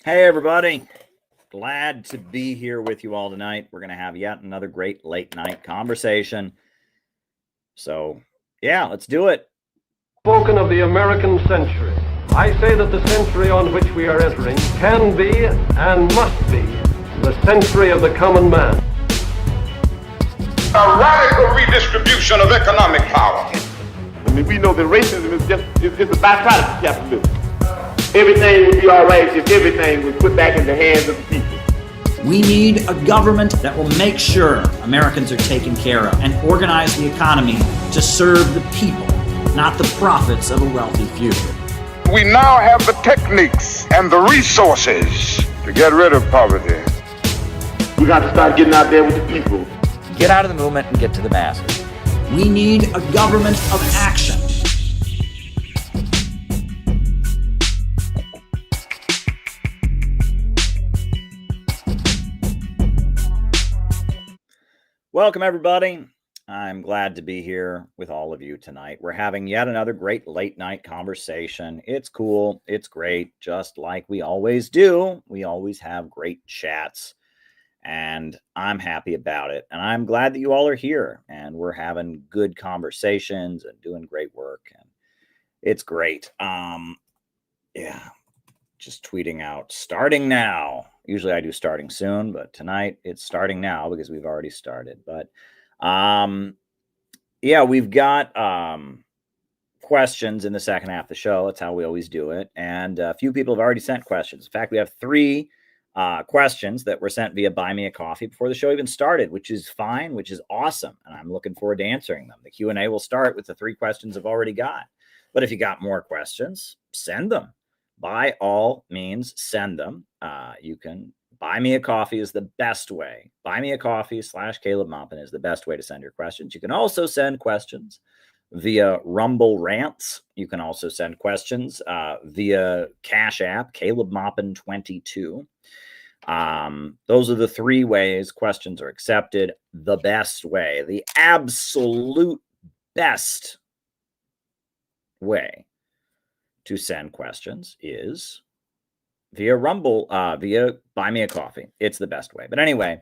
Hey, everybody. Glad to be here with you all tonight. We're going to have yet another great late night conversation. So, yeah, let's do it. Spoken of the American century. I say that the century on which we are entering can be and must be the century of the common man. A radical redistribution of economic power. I mean, we know that racism is just a byproduct of capitalism. Everything would be all right if everything was put back in the hands of the people. We need a government that will make sure Americans are taken care of and organize the economy to serve the people, not the profits of a wealthy few. We now have the techniques and the resources to get rid of poverty. We got to start getting out there with the people. Get out of the movement and get to the masses. We need a government of action. Welcome, everybody. I'm glad to be here with all of you tonight. We're having yet another great late night conversation. It's cool. It's great. Just like we always do. We always have great chats. And I'm happy about it. And I'm glad that you all are here. And we're having good conversations and doing great work. And it's great. Yeah. Just tweeting out, starting now. Usually I do starting soon, but tonight it's starting now because we've already started. But yeah, we've got questions in the second half of the show. That's how we always do it. And a few people have already sent questions. In fact, we have 3 questions that were sent via Buy Me a Coffee before the show even started, which is fine, which is awesome. And I'm looking forward to answering them. The Q&A will start with the 3 questions I've already got. But if you got more questions, send them. By all means, send them. You can buy me a coffee is the best way. Buy me a coffee /Caleb Maupin is the best way to send your questions. You can also send questions via Rumble Rants. You can also send questions via Cash App, Caleb Maupin 22. Those are the 3 ways questions are accepted. The best way, the absolute best way to send questions is via Rumble, via Buy Me a Coffee. It's the best way. But anyway,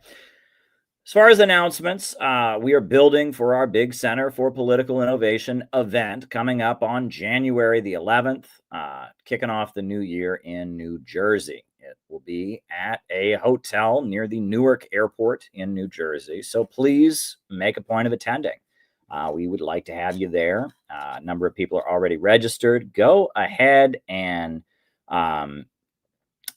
as far as announcements, we are building for our big Center for Political Innovation event coming up on January the 11th, kicking off the new year in New Jersey. It will be at a hotel near the Newark Airport in New Jersey. So please make a point of attending. We would like to have you there. A number of people are already registered. Go ahead and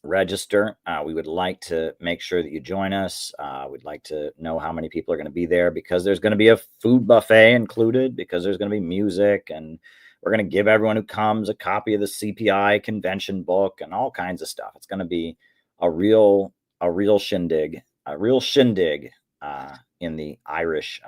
register. We would like to make sure that you join us. We'd like to know how many people are going to be there because there's going to be a food buffet included, because there's going to be music, and we're going to give everyone who comes a copy of the CPI convention book and all kinds of stuff. It's going to be a real shindig, in the Irish.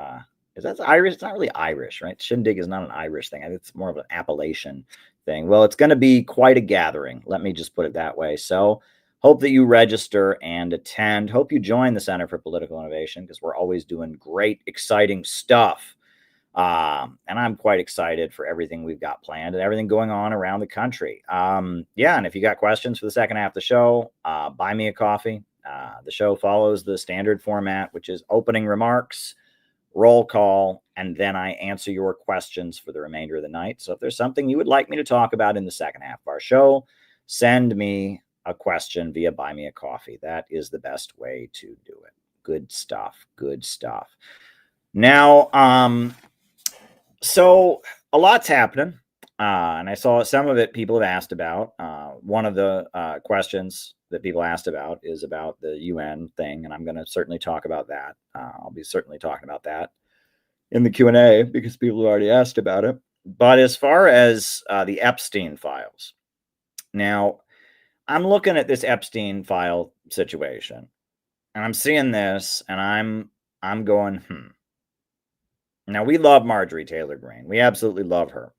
Is that Irish? It's not really Irish, right? Shindig is not an Irish thing. I think it's more of an Appalachian thing. Well, it's going to be quite a gathering. Let me just put it that way. So hope that you register and attend. Hope you join the Center for Political Innovation because we're always doing great, exciting stuff. And I'm quite excited for everything we've got planned and everything going on around the country. Yeah, and if you got questions for the second half of the show, buy me a coffee. The show follows the standard format, which is opening remarks, roll call, and then I answer your questions for the remainder of the night. So if there's something you would like me to talk about in the second half of our show, send me a question via Buy Me a Coffee. That is the best way to do it. Good stuff. Good stuff. Now, so a lot's happening, and I saw some of it people have asked about. One of the questions that people asked about is about the UN thing, and I'm going to certainly talk about that. I'll be certainly talking about that in the Q&A because people have already asked about it. But as far as the Epstein files, now I'm looking at this Epstein file situation, and I'm seeing this, and I'm going, Now, we love Marjorie Taylor Greene. We absolutely love her.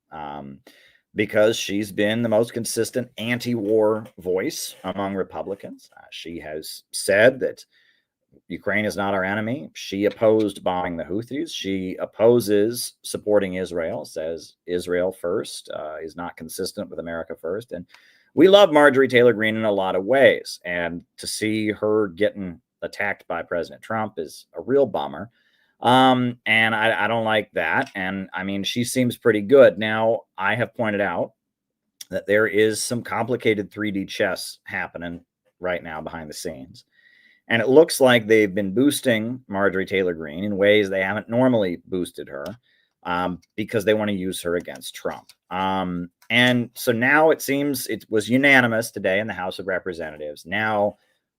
Because she's been the most consistent anti-war voice among Republicans. She has said that Ukraine is not our enemy. She opposed bombing the Houthis. She opposes supporting Israel, says Israel first is not consistent with America first. And we love Marjorie Taylor Greene in a lot of ways. And to see her getting attacked by President Trump is a real bummer. And I don't like that. And I mean, she seems pretty good. Now, I have pointed out that there is some complicated 3D chess happening right now behind the scenes. And it looks like they've been boosting Marjorie Taylor Greene in ways they haven't normally boosted her, because they want to use her against Trump. And so now it seems it was unanimous today in the House of Representatives. Now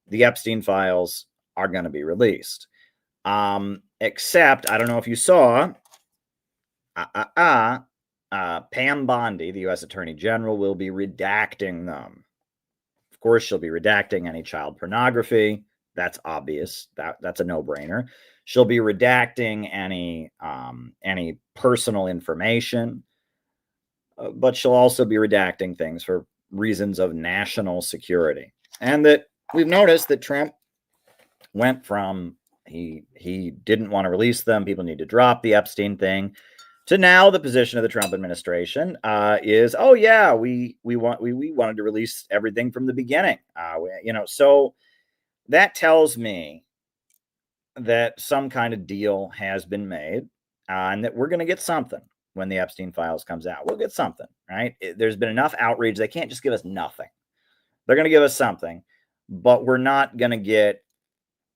the Epstein files are going to be released. Except, I don't know if you saw, Pam Bondi, the U.S. Attorney General, will be redacting them. Of course, she'll be redacting any child pornography. That's obvious. That's a no-brainer. She'll be redacting any personal information, but she'll also be redacting things for reasons of national security. And that we've noticed that Trump went from he didn't want to release them, people need to drop the Epstein thing, to now the position of the Trump administration is, oh yeah, we wanted to release everything from the beginning. So that tells me that some kind of deal has been made, and that we're going to get something when the Epstein files comes out. We'll get something, right? There's been enough outrage. They can't just give us nothing. They're going to give us something, but we're not going to get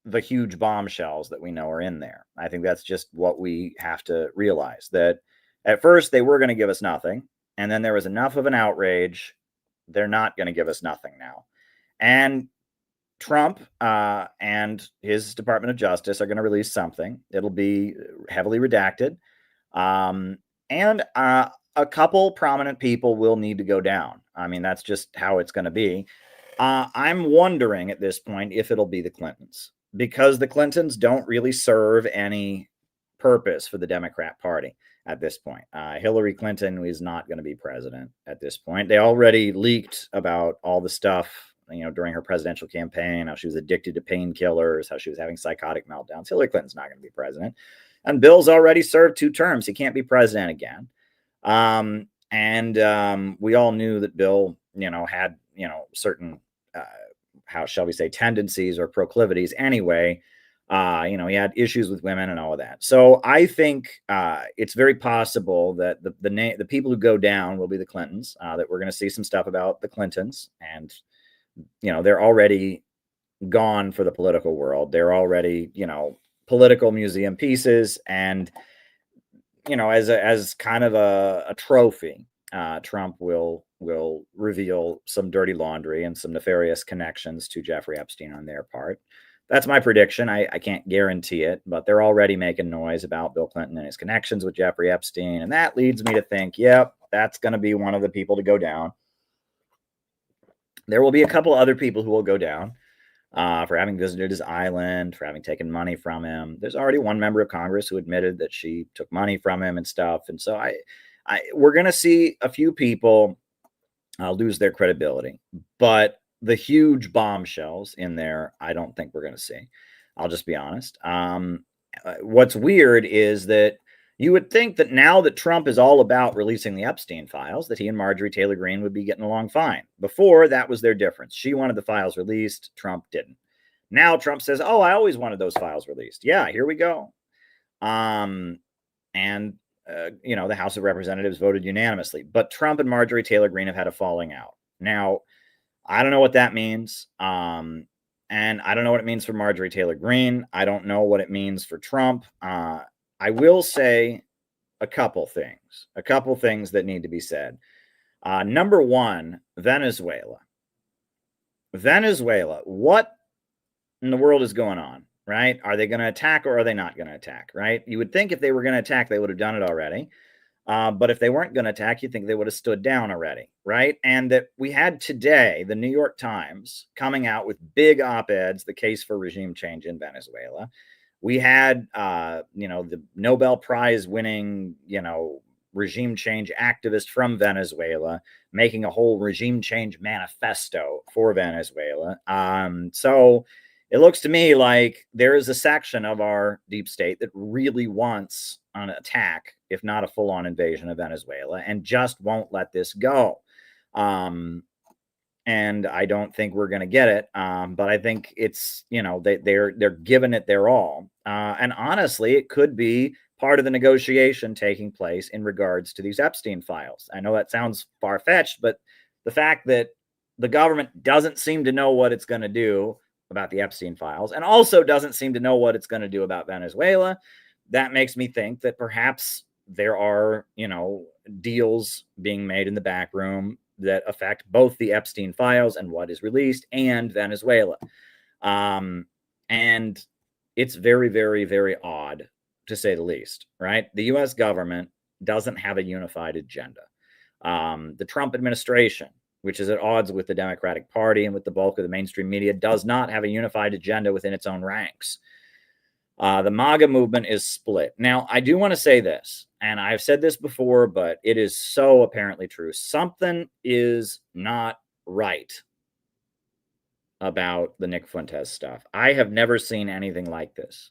the huge bombshells that we know are in there. I think that's just what we have to realize, that at first they were going to give us nothing, and then there was enough of an outrage. They're not going to give us nothing now. And Trump and his Department of Justice are going to release something. It'll be heavily redacted. And a couple prominent people will need to go down. I mean, that's just how it's going to be. I'm wondering at this point if it'll be the Clintons, because the Clintons don't really serve any purpose for the Democrat Party at this point. Hillary Clinton is not going to be president at this point. They already leaked about all the stuff, during her presidential campaign, how she was addicted to painkillers, how she was having psychotic meltdowns. Hillary Clinton's not going to be president. And Bill's already served 2 terms. He can't be president again. We all knew that Bill, had, certain, how shall we say, tendencies or proclivities anyway. He had issues with women and all of that. So I think it's very possible that the people who go down will be the Clintons, that we're going to see some stuff about the Clintons. And, they're already gone for the political world. They're already, political museum pieces. And, as kind of a trophy, Trump will reveal some dirty laundry and some nefarious connections to Jeffrey Epstein on their part. That's my prediction. I can't guarantee it, but they're already making noise about Bill Clinton and his connections with Jeffrey Epstein. And that leads me to think, yep, that's going to be one of the people to go down. There will be a couple other people who will go down for having visited his island, for having taken money from him. There's already one member of Congress who admitted that she took money from him and stuff. And so we're going to see a few people lose their credibility, but the huge bombshells in there, I don't think we're going to see. I'll just be honest. What's weird is that you would think that now that Trump is all about releasing the Epstein files, that he and Marjorie Taylor Greene would be getting along fine. Before, that was their difference. She wanted the files released. Trump didn't. Now Trump says, oh, I always wanted those files released. Yeah, here we go. The House of Representatives voted unanimously. But Trump and Marjorie Taylor Greene have had a falling out. Now, I don't know what that means. And I don't know what it means for Marjorie Taylor Greene. I don't know what it means for Trump. I will say a couple things that need to be said. Number one, Venezuela. What in the world is going on, right? Are they going to attack or are they not going to attack, right? You would think if they were going to attack, they would have done it already. But if they weren't going to attack, you'd think they would have stood down already, right? And that we had today, the New York Times coming out with big op-eds, the case for regime change in Venezuela. We had, the Nobel Prize winning, regime change activist from Venezuela making a whole regime change manifesto for Venezuela. So it looks to me like there is a section of our deep state that really wants an attack, if not a full-on invasion of Venezuela, and just won't let this go. and I don't think we're going to get it. But I think it's, they're giving it their all. And honestly, it could be part of the negotiation taking place in regards to these Epstein files. I know that sounds far-fetched, but the fact that the government doesn't seem to know what it's going to do about the Epstein files and also doesn't seem to know what it's going to do about Venezuela, that makes me think that perhaps there are, deals being made in the back room that affect both the Epstein files and what is released and Venezuela. And it's very, very, very odd, to say the least, right? The U.S. government doesn't have a unified agenda. The Trump administration, which is at odds with the Democratic Party and with the bulk of the mainstream media, does not have a unified agenda within its own ranks. The MAGA movement is split. Now, I do want to say this, and I've said this before, but it is so apparently true. Something is not right about the Nick Fuentes stuff. I have never seen anything like this.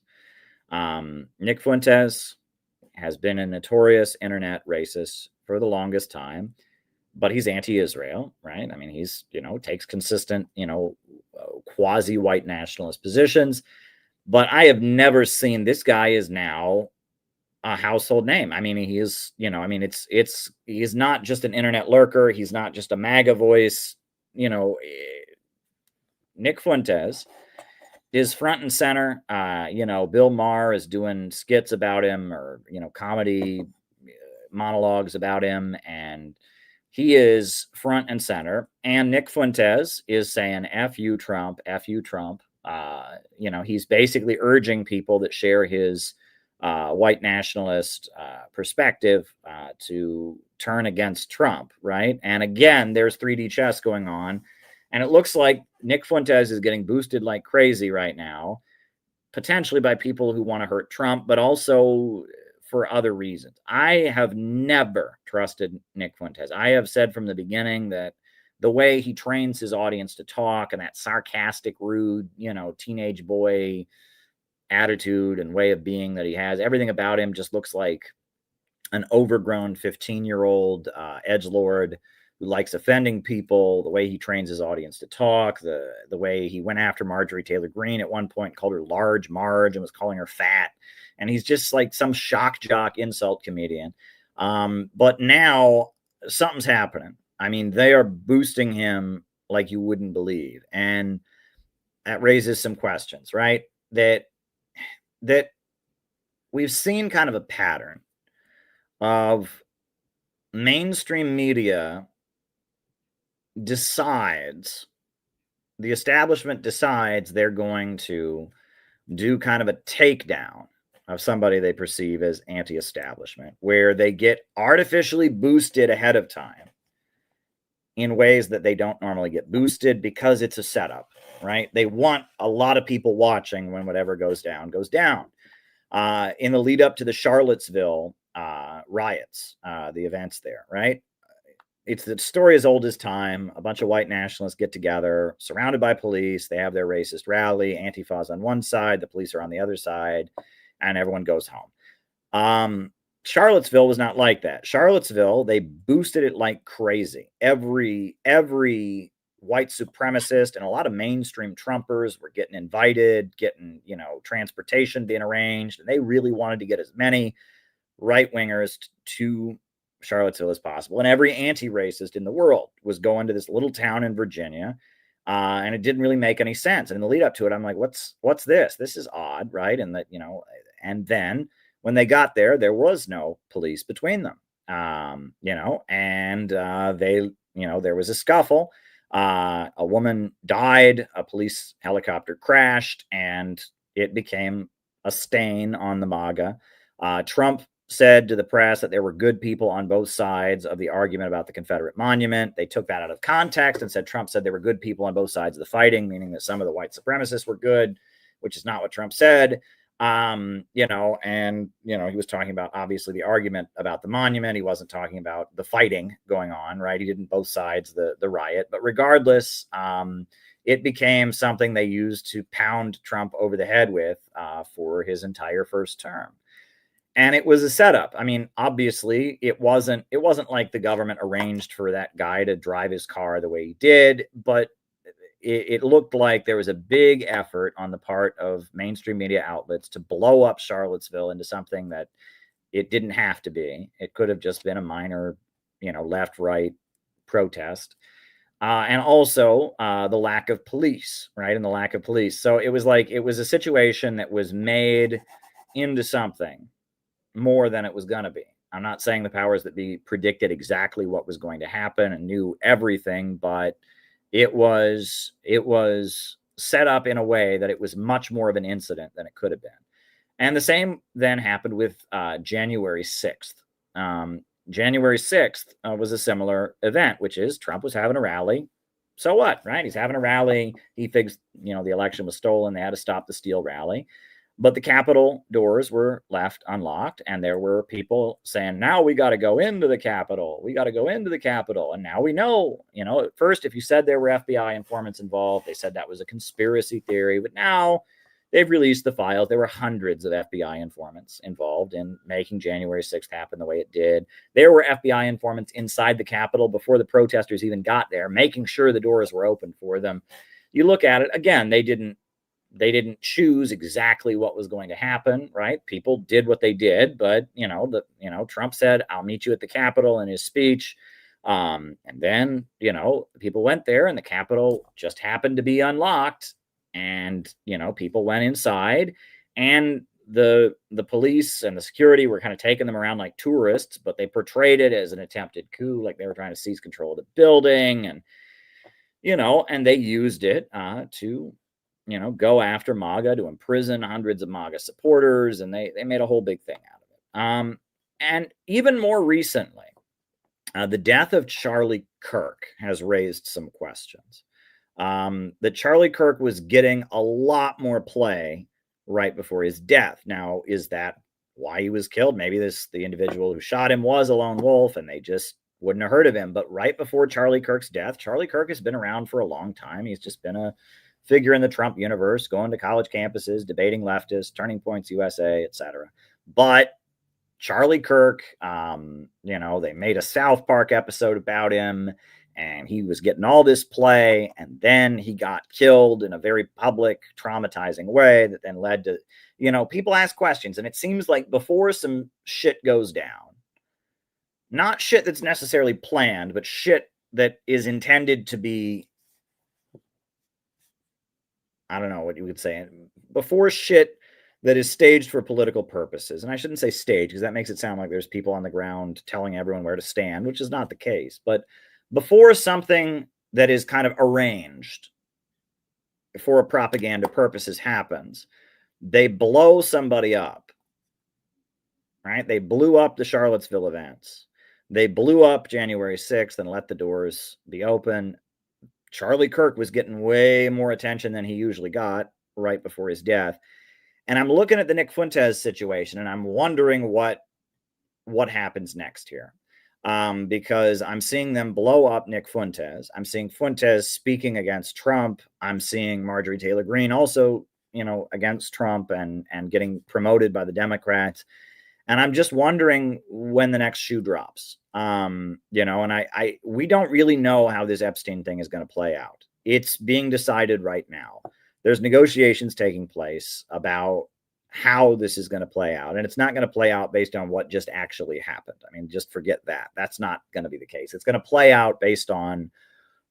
Nick Fuentes has been a notorious internet racist for the longest time, but he's anti-Israel, right? I mean, he's, takes consistent, quasi-white nationalist positions. But I have never seen, this guy is now a household name. I mean, he is, he's not just an internet lurker. He's not just a MAGA voice. Nick Fuentes is front and center. Bill Maher is doing skits about him or, comedy monologues about him. And he is front and center. And Nick Fuentes is saying, F you, Trump, F you, Trump. He's basically urging people that share his white nationalist perspective to turn against Trump, right? And again, there's 3D chess going on. And it looks like Nick Fuentes is getting boosted like crazy right now, potentially by people who want to hurt Trump, but also for other reasons. I have never trusted Nick Fuentes. I have said from the beginning that the way he trains his audience to talk and that sarcastic, rude, teenage boy attitude and way of being that he has, everything about him just looks like an overgrown 15-year-old edgelord who likes offending people. The way he trains his audience to talk, the way he went after Marjorie Taylor Greene at one point, called her Large Marge and was calling her fat. And he's just like some shock jock insult comedian. But now something's happening. I mean, they are boosting him like you wouldn't believe. And that raises some questions, right? That we've seen kind of a pattern of mainstream media the establishment decides they're going to do kind of a takedown of somebody they perceive as anti-establishment, where they get artificially boosted ahead of time in ways that they don't normally get boosted because it's a setup, right? They want a lot of people watching when whatever goes down, goes down. In the lead up to the Charlottesville riots, the events there, right? It's the story as old as time. A bunch of white nationalists get together, surrounded by police. They have their racist rally. Antifa's on one side, the police are on the other side, and everyone goes home. Charlottesville was not like that. Charlottesville, they boosted it like crazy. Every white supremacist and a lot of mainstream Trumpers were getting invited, getting, transportation being arranged. And they really wanted to get as many right-wingers to Charlottesville as possible. And every anti-racist in the world was going to this little town in Virginia. And it didn't really make any sense. And in the lead up to it, I'm like, what's this? This is odd, right? And that, and then when they got there, there was no police between them, and there was a scuffle. A woman died, a police helicopter crashed, and it became a stain on the MAGA. Trump said to the press that there were good people on both sides of the argument about the Confederate monument. They took that out of context and said Trump said there were good people on both sides of the fighting, meaning that some of the white supremacists were good, which is not what Trump said. He was talking about obviously the argument about the monument. He wasn't talking about the fighting going on, right? He didn't both sides the riot, but regardless, it became something they used to pound Trump over the head with for his entire first term. And it was a setup. I mean, obviously, it wasn't like the government arranged for that guy to drive his car the way he did, but it looked like there was a big effort on the part of mainstream media outlets to blow up Charlottesville into something that it didn't have to be. It could have just been a minor, left-right protest. And also the lack of police, right? And the lack of police. So it was a situation that was made into something more than it was going to be. I'm not saying the powers that be predicted exactly what was going to happen and knew everything, but it was set up in a way that it was much more of an incident than it could have been. And the same then happened with January 6th. January 6th was a similar event, which is Trump was having a rally. So what, right? He's having a rally. He thinks, the election was stolen. They had to stop the steal rally. But the Capitol doors were left unlocked, and there were people saying, now we got to go into the Capitol. We got to go into the Capitol. And now we know, at first, if you said there were FBI informants involved, they said that was a conspiracy theory. But now they've released the files. There were hundreds of FBI informants involved in making January 6th happen the way it did. There were FBI informants inside the Capitol before the protesters even got there, making sure the doors were open for them. You look at it, again, they didn't choose exactly what was going to happen, right? People did what they did, but Trump said, "I'll meet you at the Capitol" in his speech. And then, people went there and the Capitol just happened to be unlocked, and, people went inside, and the police and the security were kind of taking them around like tourists, but they portrayed it as an attempted coup, like they were trying to seize control of the building, and, and they used it to go after MAGA, to imprison hundreds of MAGA supporters, and they made a whole big thing out of it. And even more recently, the death of Charlie Kirk has raised some questions. That Charlie Kirk was getting a lot more play right before his death. Now, is that why he was killed? Maybe the individual who shot him was a lone wolf, and they just wouldn't have heard of him. But right before Charlie Kirk's death, Charlie Kirk has been around for a long time. He's just been a figure in the Trump universe, going to college campuses, debating leftists, Turning Points USA, etc. But Charlie Kirk, they made a South Park episode about him, and he was getting all this play, and then he got killed in a very public, traumatizing way that then led to, people ask questions, and it seems like before some shit goes down, not shit that's necessarily planned, but shit that is intended to be, I don't know what you would say, before shit that is staged for political purposes. And I shouldn't say stage, because that makes it sound like there's people on the ground telling everyone where to stand, which is not the case. But before something that is kind of arranged for propaganda purposes happens, they blow somebody up, right? They blew up the Charlottesville events. They blew up January 6th and let the doors be open. Charlie Kirk was getting way more attention than he usually got right before his death. And I'm looking at the Nick Fuentes situation, and I'm wondering what happens next here. Because I'm seeing them blow up Nick Fuentes. I'm seeing Fuentes speaking against Trump. I'm seeing Marjorie Taylor Greene also, against Trump and getting promoted by the Democrats. And I'm just wondering when the next shoe drops. And we don't really know how this Epstein thing is going to play out. It's being decided right now. There's negotiations taking place about how this is going to play out. And it's not going to play out based on what just actually happened. I mean, just forget that. That's not going to be the case. It's going to play out based on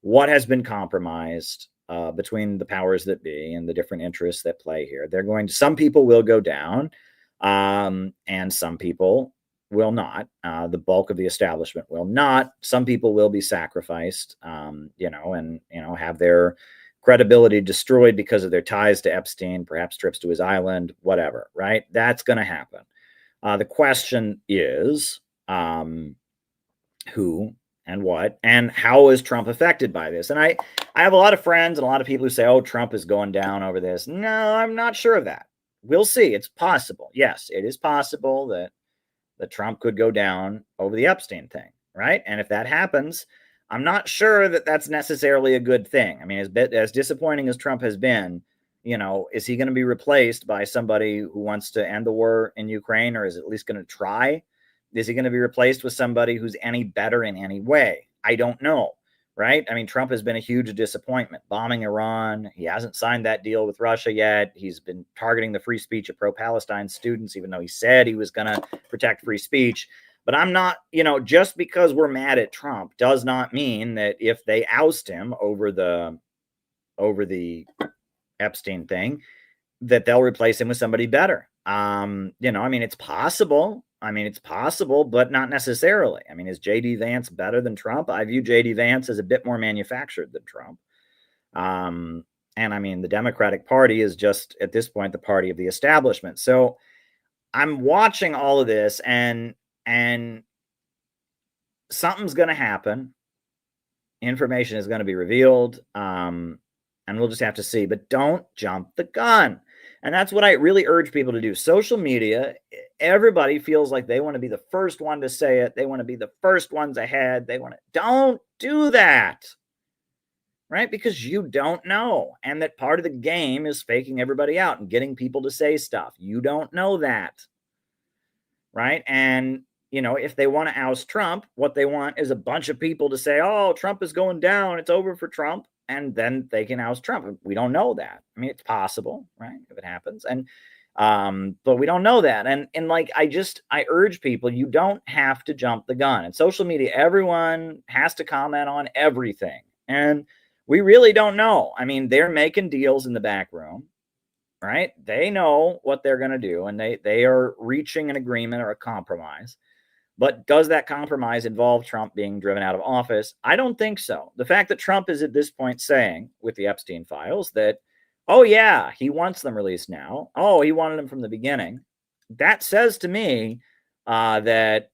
what has been compromised between the powers that be and the different interests that play here. Some people will go down, and some people will not. The bulk of the establishment will not. Some people will be sacrificed, and have their credibility destroyed because of their ties to Epstein, perhaps trips to his island, whatever, right? That's going to happen. The question is who and what, and how is Trump affected by this? And I have a lot of friends and a lot of people who say, oh, Trump is going down over this. No, I'm not sure of that. We'll see. It's possible. Yes, it is possible that Trump could go down over the Epstein thing, right? And if that happens, I'm not sure that that's necessarily a good thing. I mean, as disappointing as Trump has been, is he going to be replaced by somebody who wants to end the war in Ukraine, or is at least going to try? Is he going to be replaced with somebody who's any better in any way? I don't know, right? I mean, Trump has been a huge disappointment, bombing Iran. He hasn't signed that deal with Russia yet. He's been targeting the free speech of pro-Palestine students, even though he said he was going to protect free speech. But I'm not, just because we're mad at Trump does not mean that if they oust him over the Epstein thing, that they'll replace him with somebody better. It's possible. It's possible, but not necessarily. Is J.D. Vance better than Trump? I view J.D. Vance as a bit more manufactured than Trump. The Democratic Party is just, at this point, the party of the establishment. So I'm watching all of this, and something's going to happen. Information is going to be revealed, and we'll just have to see. But don't jump the gun. And that's what I really urge people to do. Social media, everybody feels like they want to be the first one to say it. They want to be the first ones ahead. Don't do that, right? Because you don't know. And that part of the game is faking everybody out and getting people to say stuff. You don't know that, right? And, if they want to oust Trump, what they want is a bunch of people to say, oh, Trump is going down. It's over for Trump. And then they can oust Trump. We don't know that. It's possible, right? If it happens. And, but we don't know that. And I urge people, you don't have to jump the gun. And social media, everyone has to comment on everything. And we really don't know. They're making deals in the back room, right? They know what they're going to do. And they are reaching an agreement or a compromise. But does that compromise involve Trump being driven out of office? I don't think so. The fact that Trump is at this point saying with the Epstein files that, oh, yeah, he wants them released now. Oh, he wanted them from the beginning. That says to me that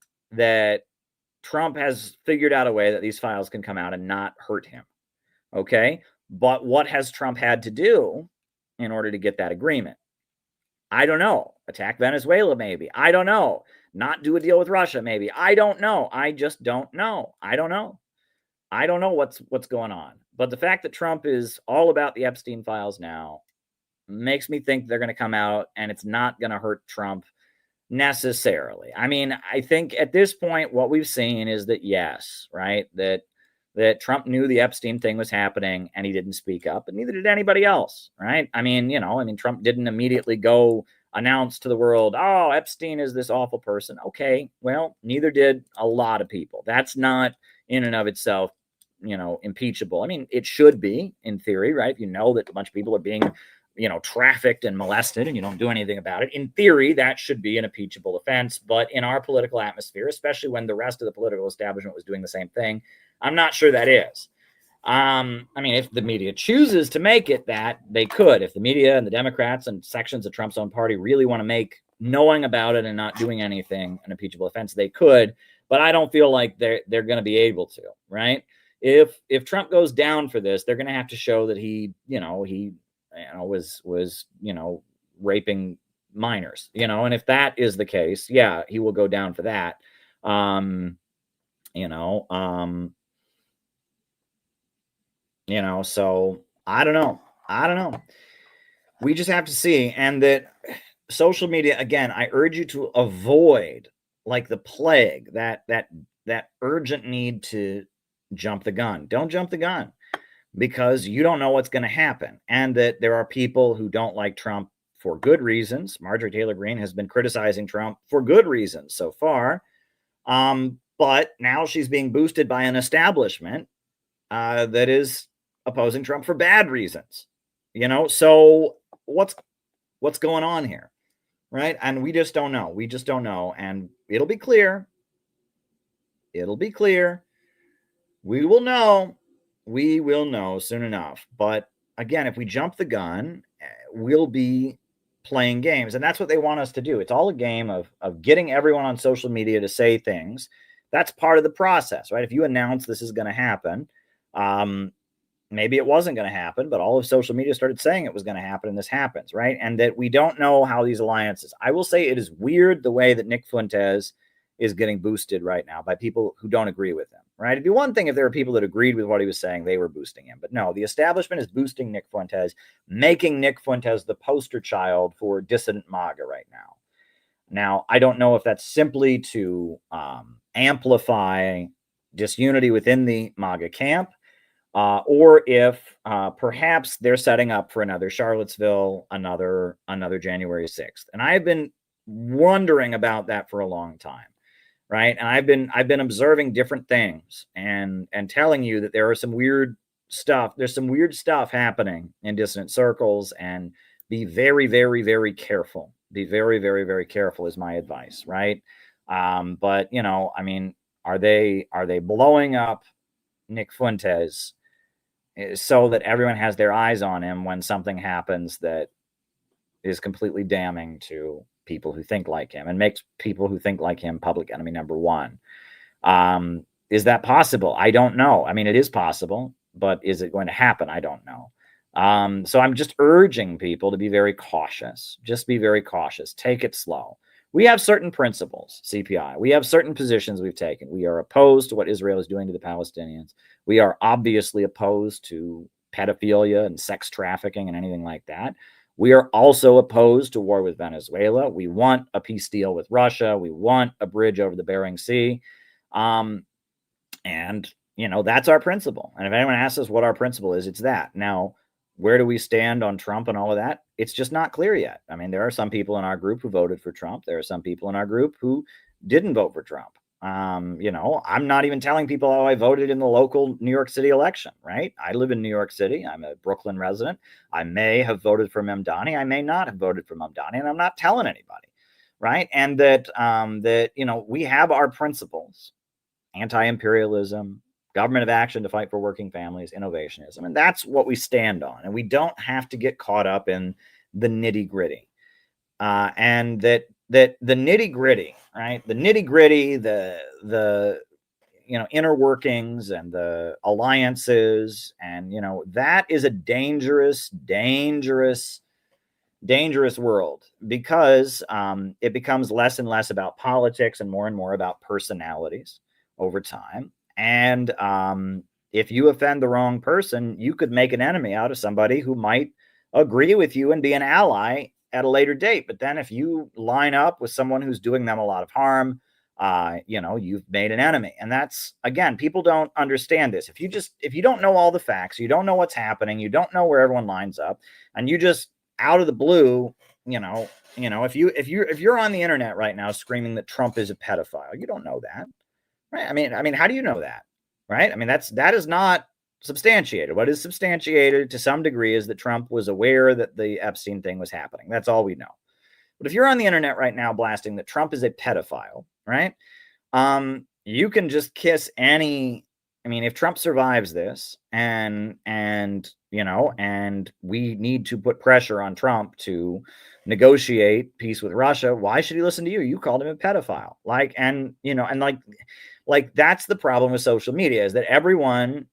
Trump has figured out a way that these files can come out and not hurt him. Okay. But what has Trump had to do in order to get that agreement? I don't know. Attack Venezuela, maybe. I don't know. Not do a deal with Russia, maybe. I don't know. I just don't know. I don't know what's going on. But the fact that Trump is all about the Epstein files now makes me think they're going to come out and it's not going to hurt Trump necessarily. I think at this point, what we've seen is that, yes, right, that Trump knew the Epstein thing was happening and he didn't speak up, and neither did anybody else, right? Trump didn't immediately go announce to the world, oh, Epstein is this awful person. Okay, well, neither did a lot of people. That's not in and of itself, impeachable. It should be in theory, right? If you know that a bunch of people are being, trafficked and molested and you don't do anything about it, in theory, that should be an impeachable offense. But in our political atmosphere, especially when the rest of the political establishment was doing the same thing, I'm not sure that is. If the media chooses to make it that, they could. If the media and the Democrats and sections of Trump's own party really want to make knowing about it and not doing anything an impeachable offense, they could. But I don't feel like they're going to be able to, right? If Trump goes down for this, they're going to have to show that he was raping minors, and if that is the case, yeah, he will go down for that. So I don't know. We just have to see. And that social media, again, I urge you to avoid, like the plague, that urgent need to jump the gun. Don't jump the gun, because you don't know what's going to happen. And that there are people who don't like Trump for good reasons. Marjorie Taylor Greene has been criticizing Trump for good reasons so far. But now she's being boosted by an establishment that is opposing Trump for bad reasons. So what's going on here, right? And we just don't know. And it'll be clear. We will know soon enough. But again, if we jump the gun, we'll be playing games. And that's what they want us to do. It's all a game of getting everyone on social media to say things. That's part of the process, right? If you announce this is going to happen, maybe it wasn't going to happen, but all of social media started saying it was going to happen, and this happens, right? And that we don't know how these alliances. I will say it is weird the way that Nick Fuentes is getting boosted right now by people who don't agree with him, right? It'd be one thing if there were people that agreed with what he was saying, they were boosting him. But no, the establishment is boosting Nick Fuentes, making Nick Fuentes the poster child for dissident MAGA right now. Now, I don't know if that's simply to amplify disunity within the MAGA camp, or if perhaps they're setting up for another Charlottesville, another January 6th. And I've been wondering about that for a long time, right? And I've been observing different things and telling you that there are some weird stuff. There's some weird stuff happening in dissident circles, and be very, very, very careful. Be very, very, very careful is my advice, right? But you know, I mean, are they blowing up Nick Fuentes so that everyone has their eyes on him when something happens that is completely damning to people who think like him and makes people who think like him public enemy number one? Is that possible? I don't know. I mean, it is possible, but is it going to happen? I don't know. So I'm just urging people to be very cautious. Just be very cautious. Take it slow. We have certain principles, CPI. We have certain positions we've taken. We are opposed to what Israel is doing to the Palestinians. We are obviously opposed to pedophilia and sex trafficking and anything like that. We are also opposed to war with Venezuela. We want a peace deal with Russia. We want a bridge over the Bering Sea. And, you know, that's our principle. And if anyone asks us what our principle is, it's that. Now, where do we stand on Trump and all of that? It's just not clear yet. I mean, there are some people in our group who voted for Trump. There are some people in our group who didn't vote for Trump. You know, I'm not even telling people how I voted in the local New York City election, right? I live in New York City. I'm a Brooklyn resident. I may have voted for Mamdani. I may not have voted for Mamdani, and I'm not telling anybody, right? And that, you know, we have our principles: anti-imperialism, government of action to fight for working families, innovationism. And that's what we stand on. And we don't have to get caught up in the nitty gritty. And that the nitty gritty, right? The nitty gritty, the you know, inner workings and the alliances, and, you know, that is a dangerous world, because it becomes less and less about politics and more about personalities over time. And if you offend the wrong person, you could make an enemy out of somebody who might agree with you and be an ally at a later date. But then if you line up with someone who's doing them a lot of harm, you know, you've made an enemy. And that's, again, people don't understand this. If you don't know all the facts, you don't know what's happening, you don't know where everyone lines up, and you just out of the blue, you know, if you're on the internet right now screaming that Trump is a pedophile, you don't know that. Right. I mean, how do you know that? Right. I mean, that is not substantiated. What is substantiated to some degree is that Trump was aware that the Epstein thing was happening. That's all we know. But if you're on the internet right now blasting that Trump is a pedophile, right? You can just kiss any. I mean, if Trump survives this, and you know, and we need to put pressure on Trump to negotiate peace with Russia, why should he listen to you? You called him a pedophile. Like that's the problem with social media, is that everyone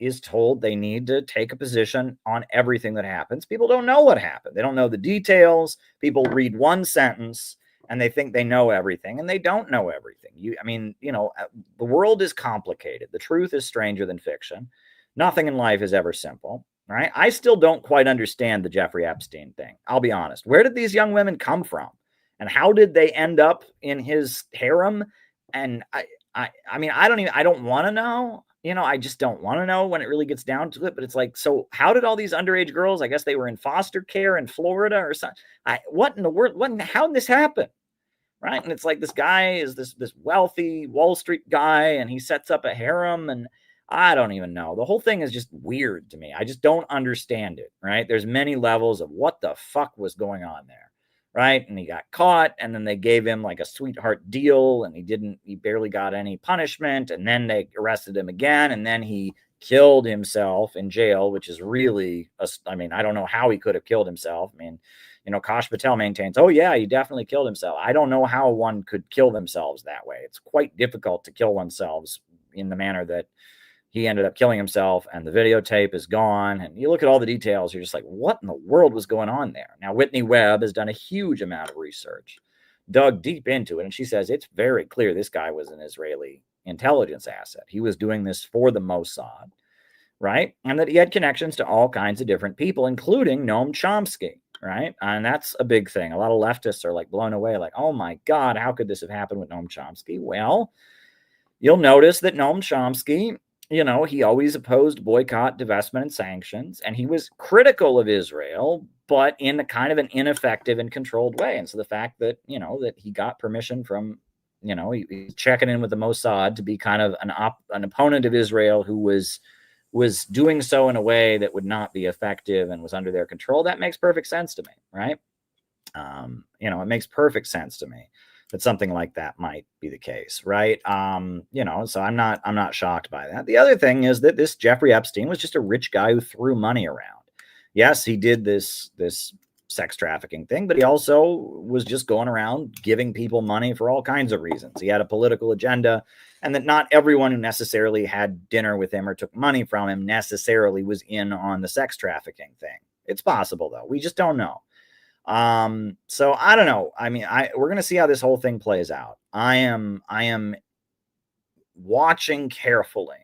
is told they need to take a position on everything that happens. People don't know what happened. They don't know the details. People read one sentence and they think they know everything, and they don't know everything. The world is complicated. The truth is stranger than fiction. Nothing in life is ever simple, right? I still don't quite understand the Jeffrey Epstein thing. I'll be honest. Where did these young women come from? And how did they end up in his harem? And I don't want to know. I just don't want to know when it really gets down to it. But it's like, so how did all these underage girls, I guess they were in foster care in Florida or something. What in the world? How did this happen? Right. And it's like, this guy is this wealthy Wall Street guy, and he sets up a harem, and I don't even know. The whole thing is just weird to me. I just don't understand it. Right. There's many levels of what the fuck was going on there. Right. And he got caught, and then they gave him like a sweetheart deal, and he barely got any punishment. And then they arrested him again. And then he killed himself in jail, which is really, I don't know how he could have killed himself. Kash Patel maintains, oh yeah, he definitely killed himself. I don't know how one could kill themselves that way. It's quite difficult to kill oneself in the manner that he ended up killing himself, and the videotape is gone. And you look at all the details, you're just like, what in the world was going on there? Now, Whitney Webb has done a huge amount of research, dug deep into it, and she says it's very clear this guy was an Israeli intelligence asset. He was doing this for the Mossad, right? And that he had connections to all kinds of different people, including Noam Chomsky, right? And that's a big thing. A lot of leftists are like blown away, like, oh my God, how could this have happened with Noam Chomsky? Well, you'll notice that Noam Chomsky, he always opposed boycott, divestment, and sanctions, and he was critical of Israel, but in a kind of an ineffective and controlled way. And so the fact that, that he got permission from, he's checking in with the Mossad to be kind of an opponent of Israel who was doing so in a way that would not be effective and was under their control, that makes perfect sense to me, right? It makes perfect sense to me that something like that might be the case, right? So I'm not shocked by that. The other thing is that this Jeffrey Epstein was just a rich guy who threw money around. Yes, he did this sex trafficking thing, but he also was just going around giving people money for all kinds of reasons. He had a political agenda, and that not everyone who necessarily had dinner with him or took money from him necessarily was in on the sex trafficking thing. It's possible, though. We just don't know. So I don't know. I mean, we're going to see how this whole thing plays out. I am watching carefully,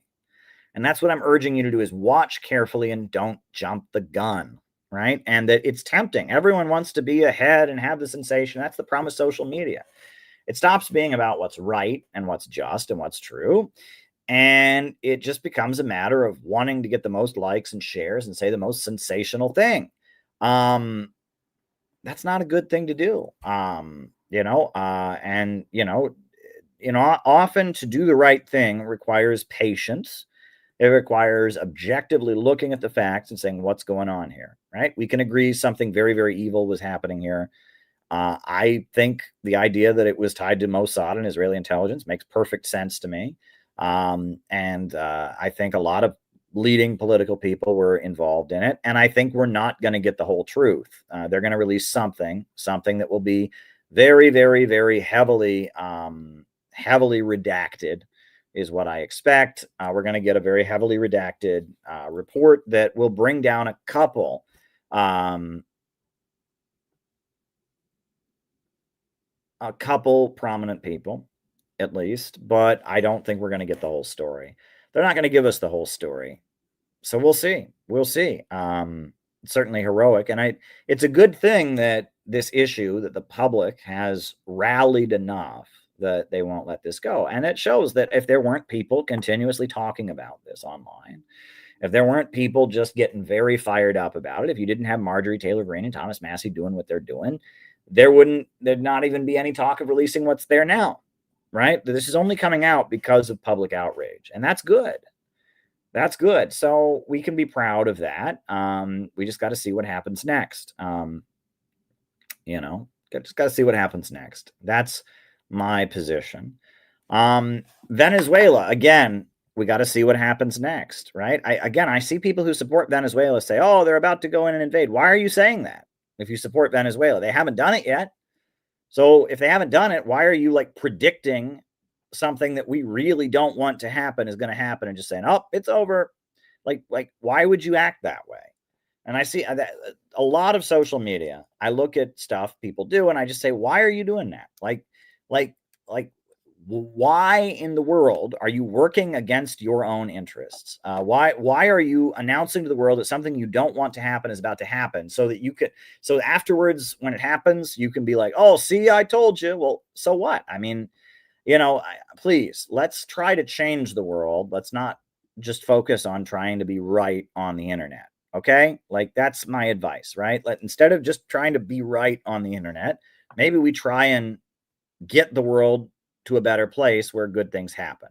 and that's what I'm urging you to do, is watch carefully and don't jump the gun, right? And that it's tempting. Everyone wants to be ahead and have the sensation. That's the problem with social media. It stops being about what's right and what's just and what's true. And it just becomes a matter of wanting to get the most likes and shares and say the most sensational thing. That's not a good thing to do. Often to do the right thing requires patience. It requires objectively looking at the facts and saying, what's going on here, right? We can agree something very, very evil was happening here. I think the idea that it was tied to Mossad and Israeli intelligence makes perfect sense to me. I think a lot of leading political people were involved in it. And I think we're not going to get the whole truth. They're going to release something that will be very, very, very heavily redacted is what I expect. We're going to get a very heavily redacted report that will bring down a couple prominent people, at least, but I don't think we're going to get the whole story. They're not going to give us the whole story. So we'll see. Certainly heroic. And it's a good thing that this issue, that the public has rallied enough that they won't let this go. And it shows that if there weren't people continuously talking about this online, if there weren't people just getting very fired up about it, if you didn't have Marjorie Taylor Greene and Thomas Massie doing what they're doing, there'd not even be any talk of releasing what's there now, right? This is only coming out because of public outrage, and that's good. That's good. So we can be proud of that. We just got to see what happens next. Just got to see what happens next. That's my position. Venezuela, again, we got to see what happens next, right? I see people who support Venezuela say, oh, they're about to go in and invade. Why are you saying that? If you support Venezuela, they haven't done it yet. So if they haven't done it, why are you like predicting something that we really don't want to happen is going to happen and just saying, oh, it's over? Like, why would you act that way? And I see that a lot of social media, I look at stuff people do and I just say, why are you doing that? Like, why in the world are you working against your own interests? Why are you announcing to the world that something you don't want to happen is about to happen, so that so afterwards when it happens, you can be like, oh, see, I told you. Well, so what? I mean, please, let's try to change the world. Let's not just focus on trying to be right on the internet. Okay. Like, that's my advice, right? Instead of just trying to be right on the internet, maybe we try and get the world to a better place where good things happen.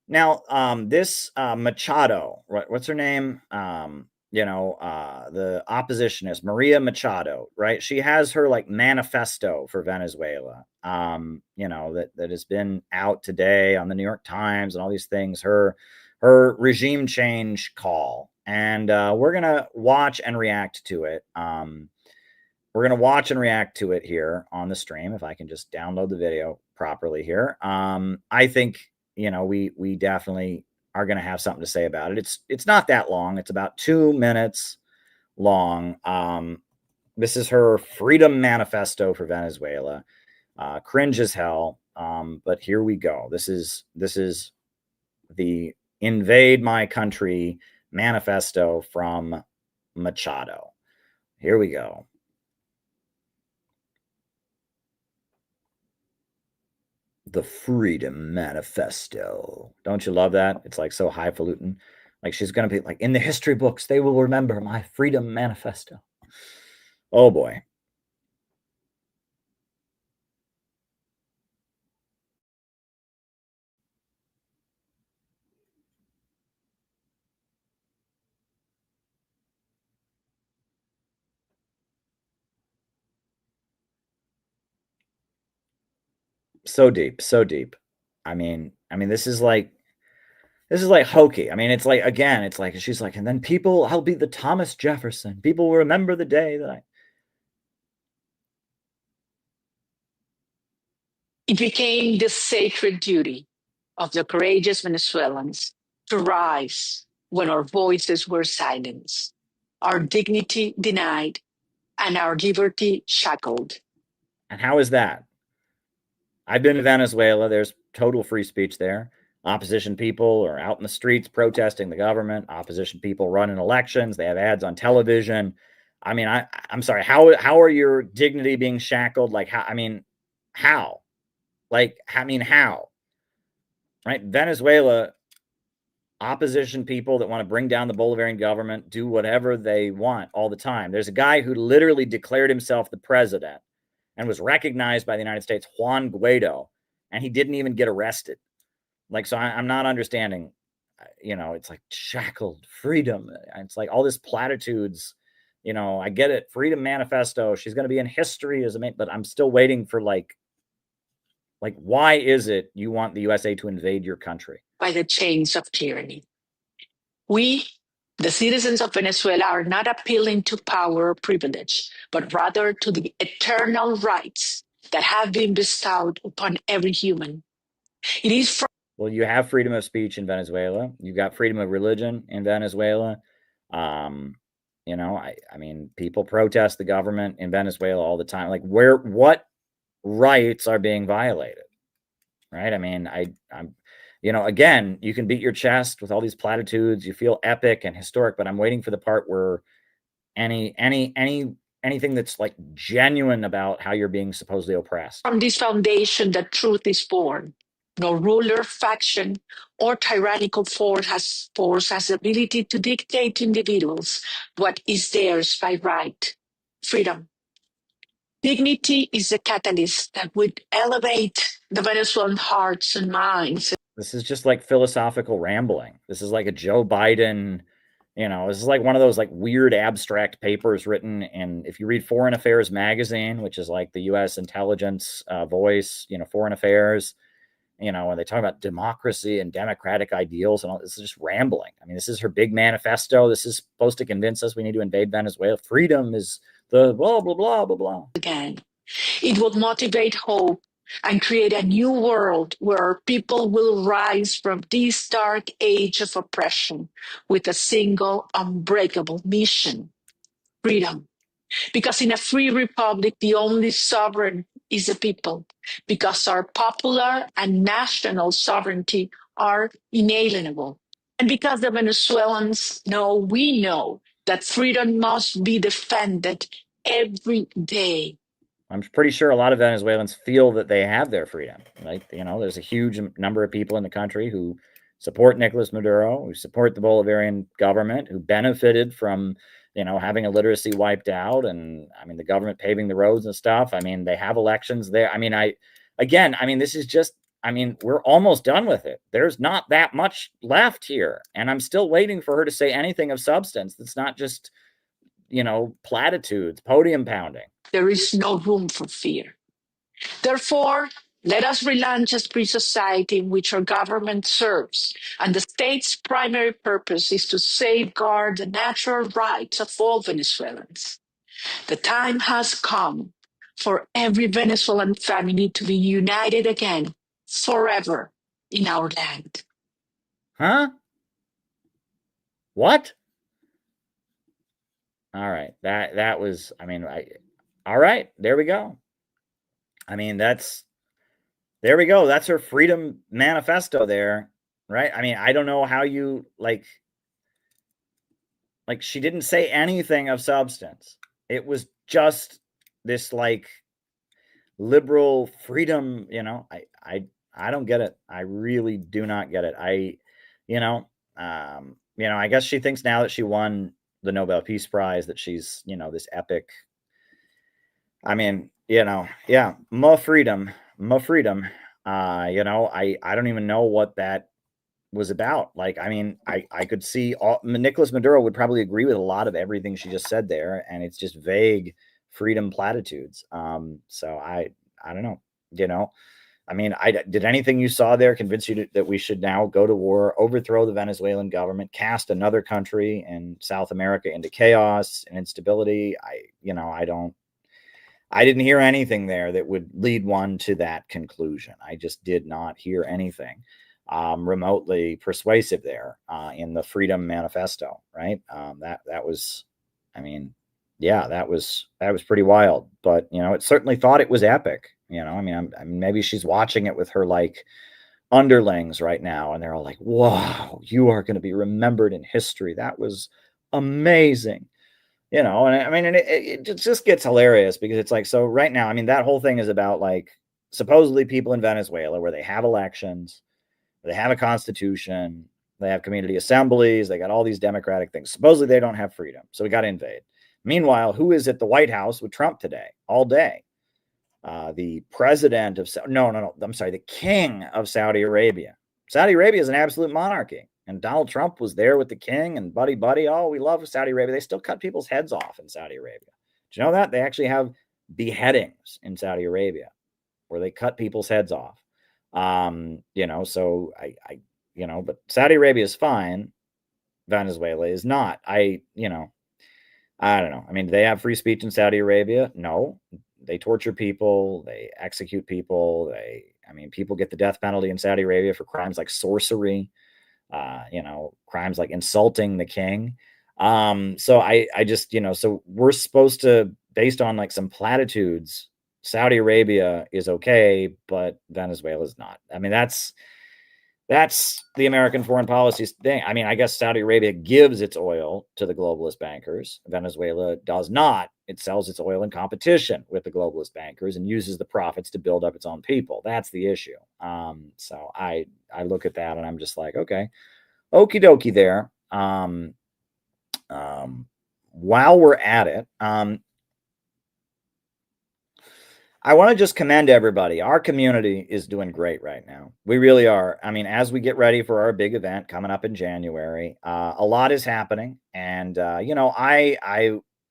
Now, this Machado, what's her name? The oppositionist, Maria Machado, right? She has her like manifesto for Venezuela, that has been out today on the New York Times and all these things, her regime change call. And we're going to watch and react to it. We're going to watch and react to it here on the stream. If I can just download the video properly here. I think, we definitely are going to have something to say about it. It's not that long. It's about 2 minutes long. This is her freedom manifesto for Venezuela. Cringe as hell. But here we go. This is the Invade My Country manifesto from Machado. Here we go. The Freedom Manifesto. Don't you love that? It's like so highfalutin. Like she's going to be like, in the history books, they will remember my Freedom Manifesto. Oh boy. So deep, so deep. I mean, this is like hokey. I mean, it's like, again, it's like, she's like, and then people, I'll be the Thomas Jefferson. People will remember the day that I. It became the sacred duty of the courageous Venezuelans to rise when our voices were silenced, our dignity denied, and our liberty shackled. And how is that? I've been to Venezuela. There's total free speech there. Opposition people are out in the streets protesting the government. Opposition people running elections. They have ads on television. I mean, I'm sorry. How are your dignity being shackled? Like how? I mean, how? Like I mean, how? Right? Venezuela, opposition people that want to bring down the Bolivarian government do whatever they want all the time. There's a guy who literally declared himself the president and was recognized by the United States, Juan Guaido, and he didn't even get arrested. Like, so I'm not understanding, it's like shackled freedom. It's like all this platitudes, I get it. Freedom Manifesto. She's going to be in history as but I'm still waiting for like, why is it you want the USA to invade your country? By the chains of tyranny. We, the citizens of Venezuela, are not appealing to power or privilege, but rather to the eternal rights that have been bestowed upon every human. It is from well, you have freedom of speech in Venezuela. You've got freedom of religion in Venezuela. I mean, people protest the government in Venezuela all the time. Like, what rights are being violated? Right? I mean, I'm again, you can beat your chest with all these platitudes. You feel epic and historic, but I'm waiting for the part where anything that's like genuine about how you're being supposedly oppressed. From this foundation that truth is born. No ruler, faction, or tyrannical force has the ability to dictate to individuals what is theirs by right. Freedom. Dignity is the catalyst that would elevate the Venezuelan hearts and minds. This is just like philosophical rambling. This is like a Joe Biden, this is like one of those like weird abstract papers written in, if you read Foreign Affairs magazine, which is like the U.S. intelligence voice, foreign affairs, when they talk about democracy and democratic ideals and all, this is just rambling. I mean, this is her big manifesto. This is supposed to convince us we need to invade Venezuela. Freedom is the blah, blah, blah, blah, blah. Again, it will motivate hope and create a new world where people will rise from this dark age of oppression with a single unbreakable mission, freedom. Because in a free republic, the only sovereign is the people, because our popular and national sovereignty are inalienable. And because the Venezuelans know, we know that freedom must be defended every day. I'm pretty sure a lot of Venezuelans feel that they have their freedom. Like, there's a huge number of people in the country who support Nicolas Maduro, who support the Bolivarian government, who benefited from, having illiteracy wiped out. And I mean, the government paving the roads and stuff. I mean, they have elections there. I mean, this is just, we're almost done with it. There's not that much left here. And I'm still waiting for her to say anything of substance that's not just, platitudes, podium pounding. There is no room for fear. Therefore, let us relaunch a free society in which our government serves, and the state's primary purpose is to safeguard the natural rights of all Venezuelans. The time has come for every Venezuelan family to be united again, forever, in our land. Huh? What? All right. That was, all right, there we go. I mean, that's There we go. That's her freedom manifesto there, right? I mean, I don't know how you like she didn't say anything of substance. It was just this like liberal freedom, I don't get it. I really do not get it. I guess she thinks now that she won the Nobel Peace Prize that she's, this epic. I mean, yeah, more freedom. I don't even know what that was about. Like, I mean, I could see Nicolas Maduro would probably agree with a lot of everything she just said there, and it's just vague freedom platitudes. So I don't know. I mean, did anything you saw there convince you that we should now go to war, overthrow the Venezuelan government, cast another country in South America into chaos and instability? I didn't hear anything there that would lead one to that conclusion. I just did not hear anything remotely persuasive there in the Freedom Manifesto, right? That was, I mean, yeah, that was pretty wild. But it certainly thought it was epic. I mean, maybe she's watching it with her like underlings right now, and they're all like, "Wow, you are going to be remembered in history. That was amazing." And I mean, and it just gets hilarious because it's like, so right now, I mean, that whole thing is about like supposedly people in Venezuela where they have elections, they have a constitution, they have community assemblies, they got all these democratic things. Supposedly they don't have freedom, so we got to invade. Meanwhile, who is at the White House with Trump today, all day? The president of the king of Saudi Arabia. Saudi Arabia is an absolute monarchy, and Donald Trump was there with the king and buddy. Oh, we love Saudi Arabia. They still cut people's heads off in Saudi Arabia. Do you know that they actually have beheadings in Saudi Arabia where they cut people's heads off? So but Saudi Arabia is fine. Venezuela is not. I don't know. I mean, do they have free speech in Saudi Arabia? No. They torture people, they execute people, people get the death penalty in Saudi Arabia for crimes like sorcery, crimes like insulting the king. So I just, so we're supposed to, based on like some platitudes, Saudi Arabia is okay, but Venezuela is not. I mean, that's the American foreign policy thing. I mean, I guess Saudi Arabia gives its oil to the globalist bankers. Venezuela does not. It sells its oil in competition with the globalist bankers and uses the profits to build up its own people. That's the issue. So I look at that and I'm just like, okay, okie dokie there. While we're at it, I want to just commend everybody. Our community is doing great right now. We really are. I mean, as we get ready for our big event coming up in January, a lot is happening. And,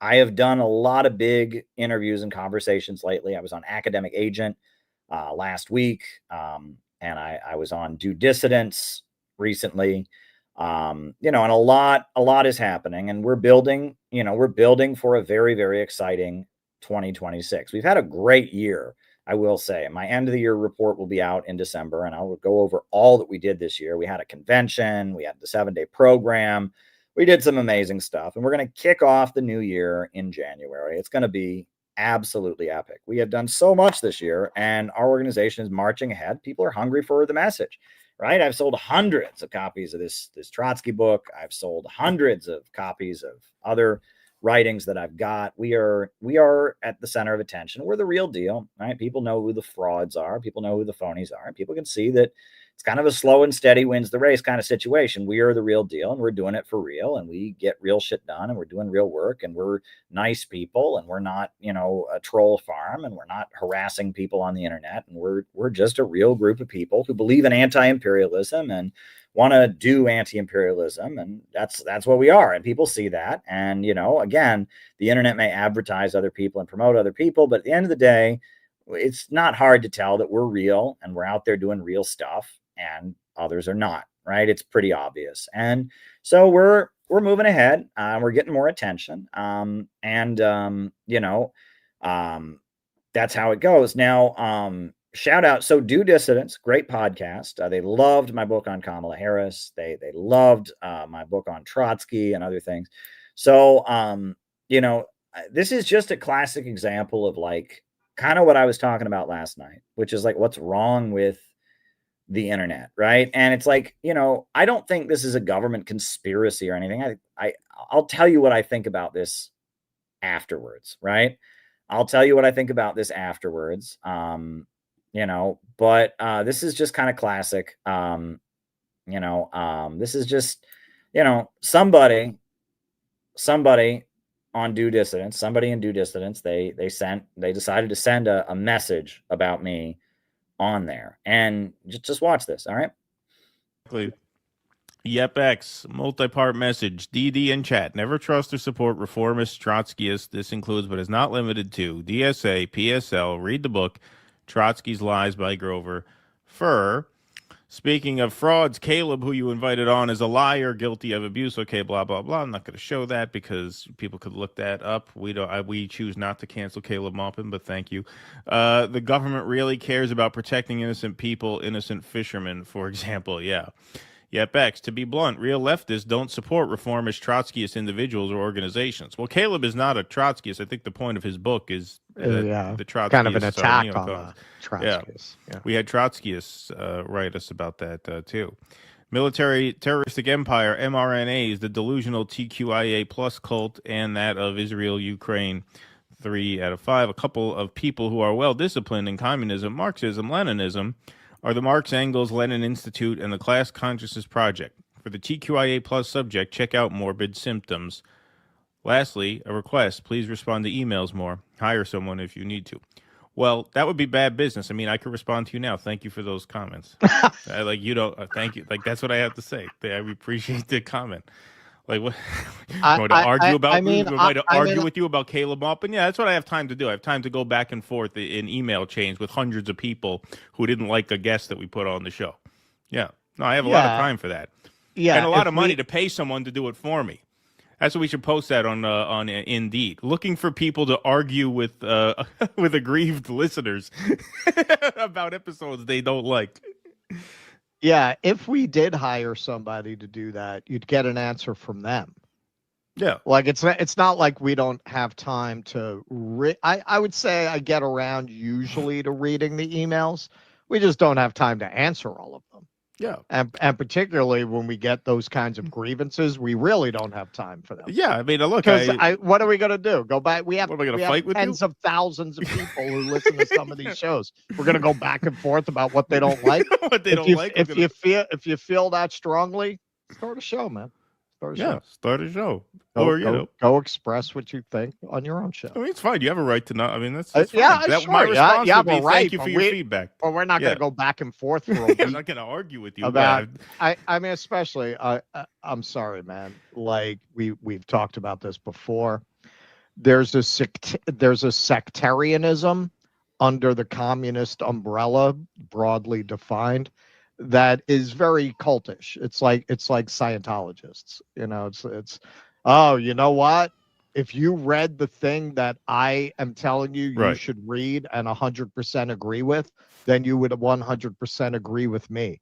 I have done a lot of big interviews and conversations lately. I was on Academic Agent last week, and I was on Do Dissidents recently. And a lot is happening, and we're building for a very, very exciting 2026. We've had a great year, I will say. My end of the year report will be out in December, and I'll go over all that we did this year. We had a convention, we had the 7-day program, we did some amazing stuff, and we're going to kick off the new year in January. It's going to be absolutely epic. We have done so much this year, and our organization is marching ahead. People are hungry for the message, right? I've sold hundreds of copies of this Trotsky book. I've sold hundreds of copies of other writings that I've got. We are at the center of attention. We're the real deal, right? People know who the frauds are. People know who the phonies are. People can see that it's kind of a slow and steady wins the race kind of situation. We are the real deal, and we're doing it for real, and we get real shit done, and we're doing real work, and we're nice people, and we're not, a troll farm, and we're not harassing people on the internet, and we're just a real group of people who believe in anti-imperialism and want to do anti-imperialism, and that's what we are, and people see that. And again, the internet may advertise other people and promote other people, but at the end of the day, it's not hard to tell that we're real and we're out there doing real stuff, and others are not, right? It's pretty obvious. And so we're moving ahead. We're getting more attention, and that's how it goes. Now, shout out. So Do Dissidents, great podcast. They loved my book on Kamala Harris. They loved my book on Trotsky and other things. So, this is just a classic example of like kind of what I was talking about last night, which is like, what's wrong with the internet, right? And it's like, I don't think this is a government conspiracy or anything. I'll tell you what I think about this afterwards, right? I'll tell you what I think about this afterwards. But this is just kind of classic. This is just, somebody on Due Dissidence, somebody in Due Dissidence, they decided to send a message about me on there, and just watch this. All right. YepX, multi-part message. DD in chat. Never trust or support reformist Trotskyists. This includes but is not limited to DSA, PSL. Read the book, Trotsky's Lies by Grover Furr. Speaking of frauds, Caleb, who you invited on, is a liar, guilty of abuse. Okay, blah, blah, blah. I'm not going to show that because people could look that up. We choose not to cancel Caleb Maupin, but thank you. The government really cares about protecting innocent people, innocent fishermen, for example. Yeah. YepX, to be blunt, real leftists don't support reformist Trotskyist individuals or organizations. Well, Caleb is not a Trotskyist. I think the point of his book is the Trotskyists kind of an attack on the Trotskyists. Yeah. We had Trotskyists write us about that too. Military terroristic empire, mRNAs, the delusional TQIA plus cult, and that of Israel, Ukraine. 3 out of 5. A couple of people who are well disciplined in communism, Marxism, Leninism, are the Marx Engels Lenin Institute and the Class Consciousness Project. For the TQIA plus subject, check out Morbid Symptoms. Lastly, a request. Please respond to emails more. Hire someone if you need to. Well, that would be bad business. I mean, I could respond to you now. Thank you for those comments. Thank you. Like, that's what I have to say. I appreciate the comment. Like, what? Argue with you about Caleb Maupin? Yeah, that's what I have time to do. I have time to go back and forth in email chains with hundreds of people who didn't like a guest that we put on the show. Yeah. No, I have a lot of time for that. Yeah. And a lot of money to pay someone to do it for me. That's what we should post that on Indeed. Looking for people to argue with with aggrieved listeners about episodes they don't like. Yeah, if we did hire somebody to do that, you'd get an answer from them. Yeah. Like it's not like we don't have time to I would say I get around usually to reading the emails. We just don't have time to answer all of them. Yeah. And particularly when we get those kinds of grievances, we really don't have time for them. Yeah, I mean, look, what are we going to do? Go back? We have tens of thousands of people who listen to some of these shows. We're going to go back and forth about what they don't like. If you feel that strongly, start a show, man. Start a show. Go express what you think on your own show. I mean, it's fine. You have a right to not. I mean, that's fine. My response would be thank you for your feedback. But we're not going to go back and forth for a week. I'm not going to argue with you about. I mean, especially. I'm sorry, man. Like we've talked about this before. There's a sectarianism under the communist umbrella, broadly defined, that is very cultish. It's like Scientologists. It's oh, you know what? If you read the thing that I am telling you you should read and 100% agree with, then you would 100% agree with me.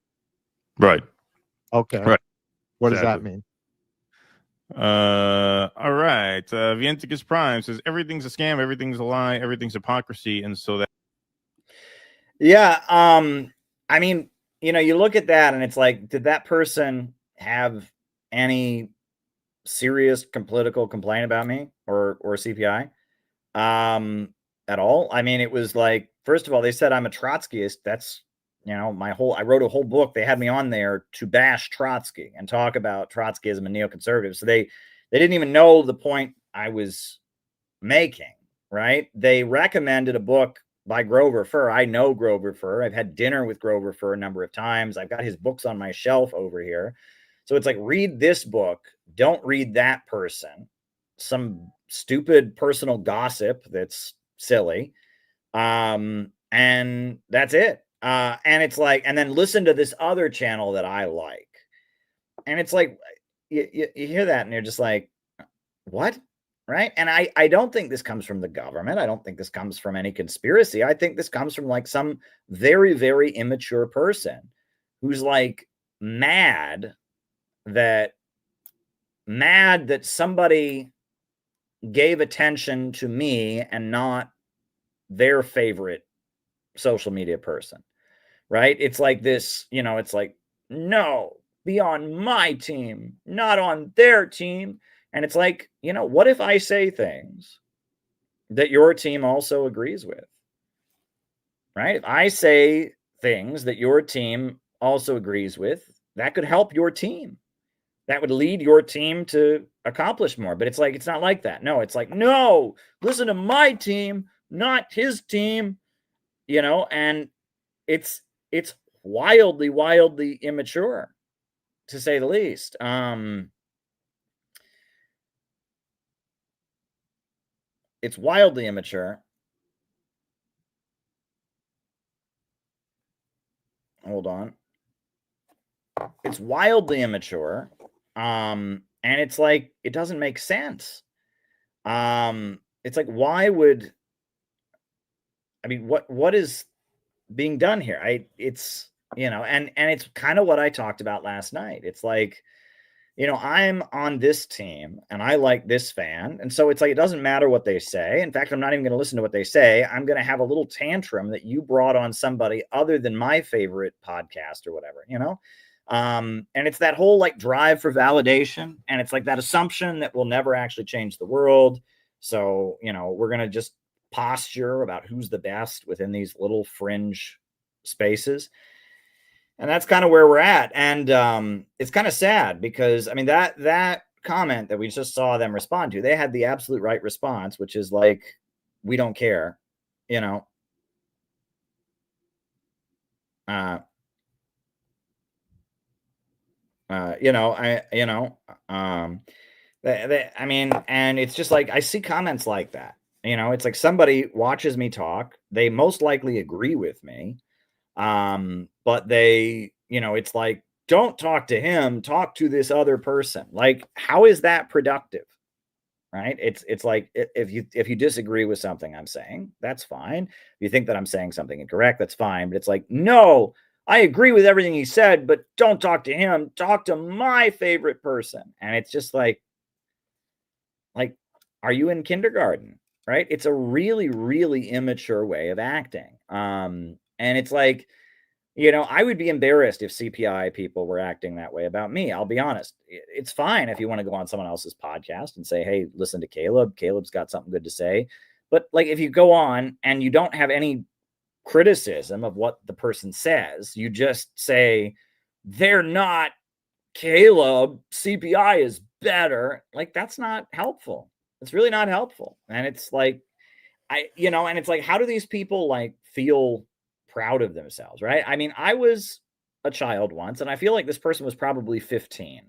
Right. Okay. Right. What does that mean? All right. Vienticus Prime says everything's a scam, everything's a lie, everything's hypocrisy, and so that. Yeah. I mean, you look at that and it's like, did that person have any serious political complaint about me or CPI at all? I mean, it was like, first of all, they said I'm a Trotskyist. That's, I wrote a whole book. They had me on there to bash Trotsky and talk about Trotskyism and neoconservatives. So they didn't even know the point I was making, right? They recommended a book by Grover Furr. I know Grover Furr. I've had dinner with Grover Furr a number of times. I've got his books on my shelf over here. So it's like, read this book. Don't read that person. Some stupid personal gossip that's silly. And that's it. And it's like, and then listen to this other channel that I like. And it's like, you hear that and you're just like, what? Right. And I don't think this comes from the government. I don't think this comes from any conspiracy. I think this comes from like some very, very immature person who's like mad that somebody gave attention to me and not their favorite social media person, right? It's like this, it's like, no, be on my team, not on their team. And it's like, what if I say things that your team also agrees with, right? If I say things that your team also agrees with, that could help your team. That would lead your team to accomplish more. But it's like, it's not like that. No, it's like, no, listen to my team, not his team, and it's wildly immature, to say the least. It's wildly immature. Hold on. It's wildly immature. And it's like, it doesn't make sense. It's like, why would, what is being done here? It's, and it's kind of what I talked about last night. It's like, I'm on this team and I like this fan. And so it's like, it doesn't matter what they say. In fact, I'm not even going to listen to what they say. I'm going to have a little tantrum that you brought on somebody other than my favorite podcast or whatever, and it's that whole like drive for validation. And it's like that assumption that will never actually change the world. So, we're going to just posture about who's the best within these little fringe spaces. And that's kind of where we're at. And it's kind of sad because, that comment that we just saw them respond to, they had the absolute right response, which is like, we don't care, and it's just like, I see comments like that, it's like somebody watches me talk. They most likely agree with me. But they, it's like, don't talk to him, talk to this other person. Like, how is that productive? Right? It's like, if you disagree with something I'm saying, that's fine. If you think that I'm saying something incorrect, that's fine. But it's like, no, I agree with everything he said, but don't talk to him, talk to my favorite person. And it's just like, are you in kindergarten? Right? It's a really, really immature way of acting. And it's like, I would be embarrassed if CPI people were acting that way about me. I'll be honest. It's fine if you want to go on someone else's podcast and say, hey, listen to Caleb. Caleb's got something good to say. But like, if you go on and you don't have any criticism of what the person says, you just say, they're not Caleb, CPI is better. Like, that's not helpful. It's really not helpful. And it's like, and it's like, how do these people like feel proud of themselves, right? I was a child once, and I feel like this person was probably 15,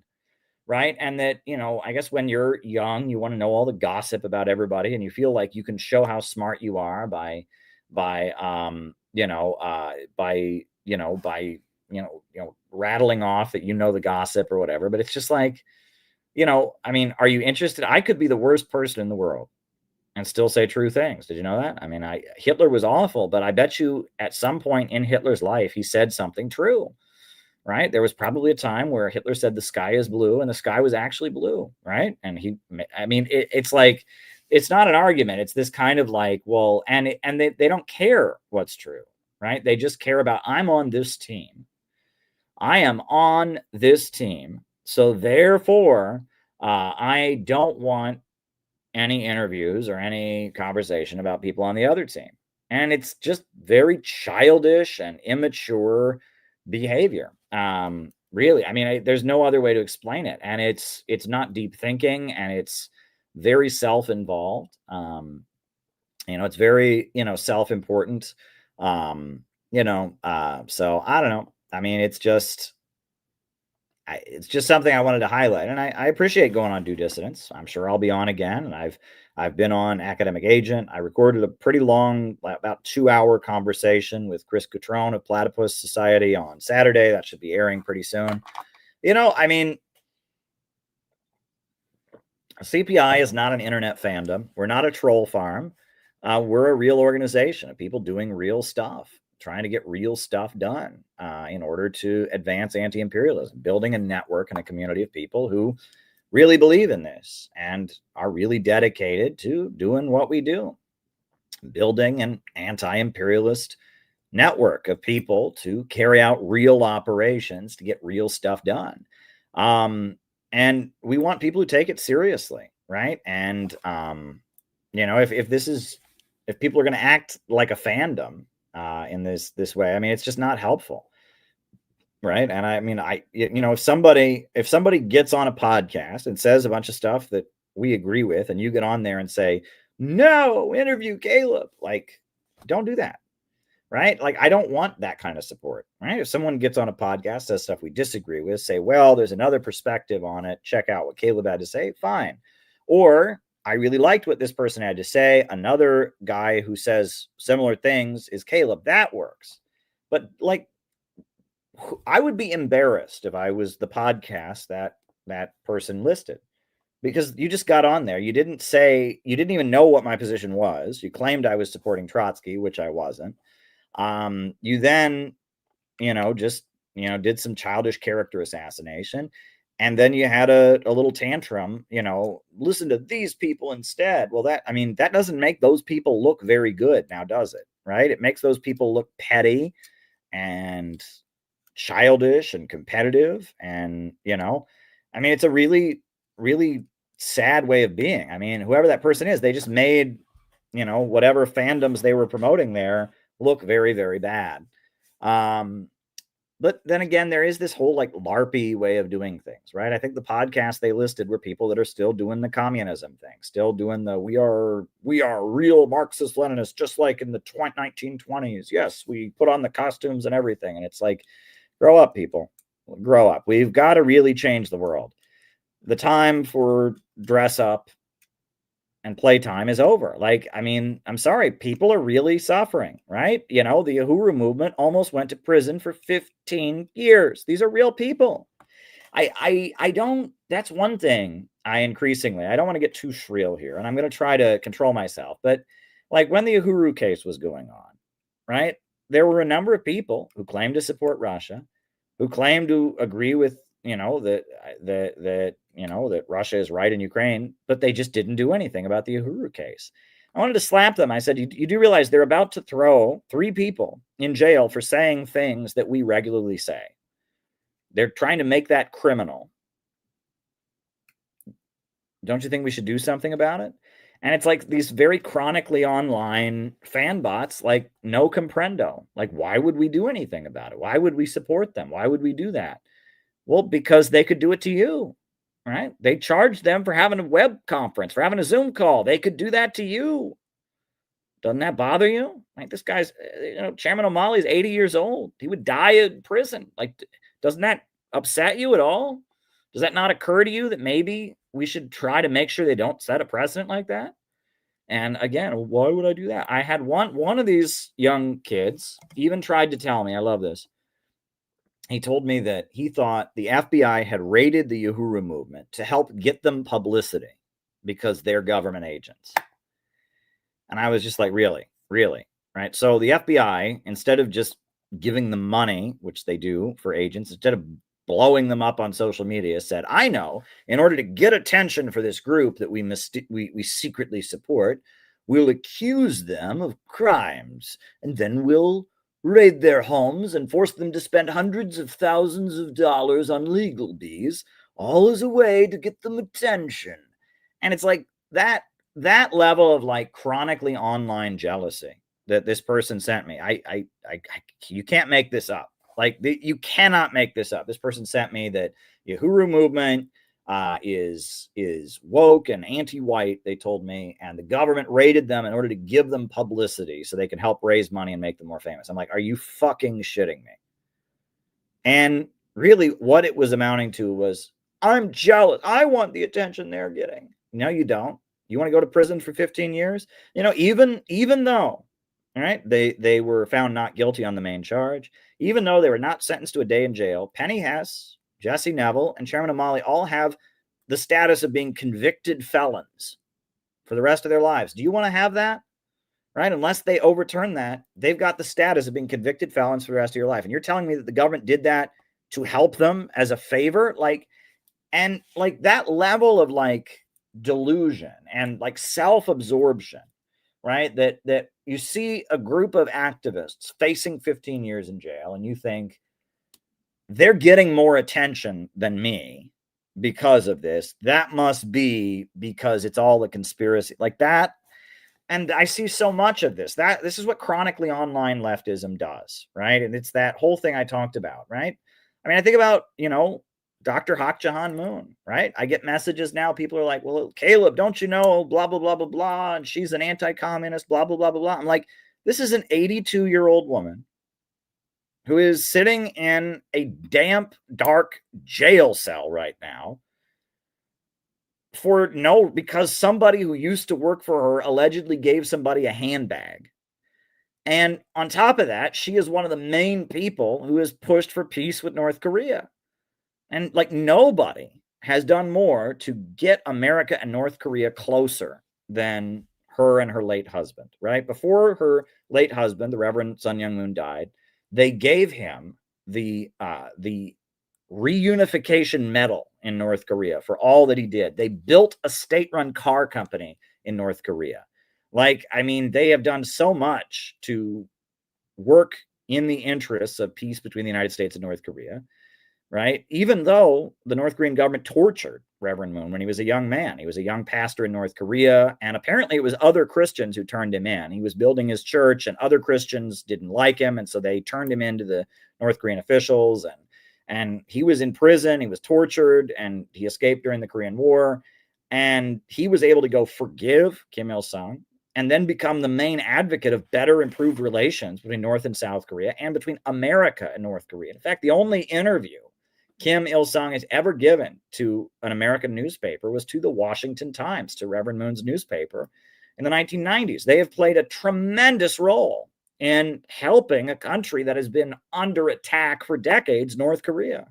right? And that, I guess when you're young, you want to know all the gossip about everybody, and you feel like you can show how smart you are by rattling off that the gossip or whatever. But it's just like, are you interested? I could be the worst person in the world and still say true things. Did you know that? Hitler was awful, but I bet you at some point in Hitler's life, he said something true, right? There was probably a time where Hitler said the sky is blue and the sky was actually blue, right? And it's like, it's not an argument. It's this kind of like, well, and they don't care what's true, right? They just care about, I'm on this team. I am on this team. So therefore, I don't want any interviews or any conversation about people on the other team. And it's just very childish and immature behavior. Really, there's no other way to explain it. And it's not deep thinking, and it's very self-involved. It's very, self-important. So I don't know. It's just something I wanted to highlight, and I appreciate going on Due Dissidence. I'm sure I'll be on again, and I've been on Academic Agent. I recorded a pretty long, about 2-hour conversation with Chris Cutrone of Platypus Society on Saturday. That should be airing pretty soon. CPI is not an internet fandom. We're not a troll farm. We're a real organization of people doing real stuff, trying to get real stuff done in order to advance anti-imperialism, building a network and a community of people who really believe in this and are really dedicated to doing what we do. building an anti-imperialist network of people to carry out real operations to get real stuff done. And we want people who take it seriously, right? And if people are going to act like a fandom in this way, I mean, it's just not helpful, right? And I mean, if somebody gets on a podcast and says a bunch of stuff that we agree with, and you get on there and say, no, interview Caleb, like, don't do that. Right? Like, I don't want that kind of support, right? If someone gets on a podcast, says stuff we disagree with, say, well, there's another perspective on it. Check out what Caleb had to say. Fine. Or I really liked what this person had to say. Another guy who says similar things is Caleb. That works. But like, I would be embarrassed if I was the podcast that person listed, because you just got on there. You didn't even know what my position was. You claimed I was supporting Trotsky, which I wasn't. You then, did some childish character assassination, and then you had a little tantrum, listen to these people instead. Well, that doesn't make those people look very good now, does it? Right? It makes those people look petty and childish and competitive. And, it's a really, really sad way of being. I mean, whoever that person is, they just made, whatever fandoms they were promoting there look very, very bad. But then again, there is this whole like LARPy way of doing things, right? I think the podcasts they listed were people that are still doing the communism thing, still doing the we are real Marxist Leninists, just like in the 1920s. Yes, we put on the costumes and everything. And it's like, grow up, people. Grow up. We've got to really change the world. The time for dress up and playtime is over. Like, I mean, I'm sorry, people are really suffering, right? The Uhuru movement almost went to prison for 15 years. These are real people. I don't, that's one thing I don't want to get too shrill here, and I'm going to try to control myself. But like when the Uhuru case was going on, right? There were a number of people who claimed to support Russia, who claimed to agree with, that Russia is right in Ukraine, but they just didn't do anything about the Uhuru case. I wanted to slap them. I said, you do realize they're about to throw 3 people in jail for saying things that we regularly say. They're trying to make that criminal. Don't you think we should do something about it? And it's like these very chronically online fan bots, like no comprendo. Like, why would we do anything about it? Why would we support them? Why would we do that? Well, because they could do it to you, right? They charged them for having a web conference, for having a Zoom call. They could do that to you. Doesn't that bother you? Like, this guy's, Chairman O'Malley's 80 years old. He would die in prison. Like, doesn't that upset you at all? Does that not occur to you that maybe we should try to make sure they don't set a precedent like that? And again, why would I do that? I had one of these young kids even tried to tell me, I love this. He told me that he thought the FBI had raided the Uhuru movement to help get them publicity because they're government agents. And I was just like, really? Right? So the FBI, instead of just giving them money, which they do for agents, instead of blowing them up on social media, said, I know, in order to get attention for this group that we secretly support, we'll accuse them of crimes, and then we'll raid their homes and force them to spend hundreds of thousands of dollars on legal fees, all as a way to get them attention. And it's like that level of like chronically online jealousy that this person sent me. You can't make this up. Like, you cannot make this up. This person sent me that the Uhuru movement is woke and anti-white, they told me, and the government raided them in order to give them publicity so they can help raise money and make them more famous. I'm like, are you fucking shitting me? And really what it was amounting to was, I'm jealous. I want the attention they're getting. No, you don't. You want to go to prison for 15 years? Even though, all right, they were found not guilty on the main charge, even though they were not sentenced to a day in jail, Penny Hess, Jesse Neville, and Chairman O'Malley all have the status of being convicted felons for the rest of their lives. Do you want to have that? Right? Unless they overturn that, they've got the status of being convicted felons for the rest of your life. And you're telling me that the government did that to help them as a favor? And that level of like delusion and like self-absorption right? That you see a group of activists facing 15 years in jail, and you think they're getting more attention than me because of this. That must be because it's all a conspiracy like that. And I see so much of this. This is what chronically online leftism does, right? And it's that whole thing I talked about, right? I mean, I think about, Dr. Hak Jahan Moon, right? I get messages now. People are like, well, Caleb, don't you know, blah, blah, blah, blah, blah. And she's an anti-communist, blah, blah, blah, blah, blah. I'm like, this is an 82-year-old woman who is sitting in a damp, dark jail cell right now because somebody who used to work for her allegedly gave somebody a handbag. And on top of that, she is one of the main people who has pushed for peace with North Korea. And like nobody has done more to get America and North Korea closer than her and her late husband, right? Before her late husband, the Reverend Sun Myung Moon, died, they gave him the reunification medal in North Korea for all that he did. They built a state-run car company in North Korea. Like, I mean, they have done so much to work in the interests of peace between the United States and North Korea, right? Even though the North Korean government tortured Reverend Moon when he was a young man. He was a young pastor in North Korea, and apparently it was other Christians who turned him in. He was building his church, and other Christians didn't like him, and so they turned him into the North Korean officials, and he was in prison. He was tortured, and he escaped during the Korean War, and he was able to go forgive Kim Il-sung and then become the main advocate of better improved relations between North and South Korea and between America and North Korea. In fact, the only interview Kim Il-sung has ever given to an American newspaper was to the Washington Times, to Reverend Moon's newspaper in the 1990s. They have played a tremendous role in helping a country that has been under attack for decades, North Korea.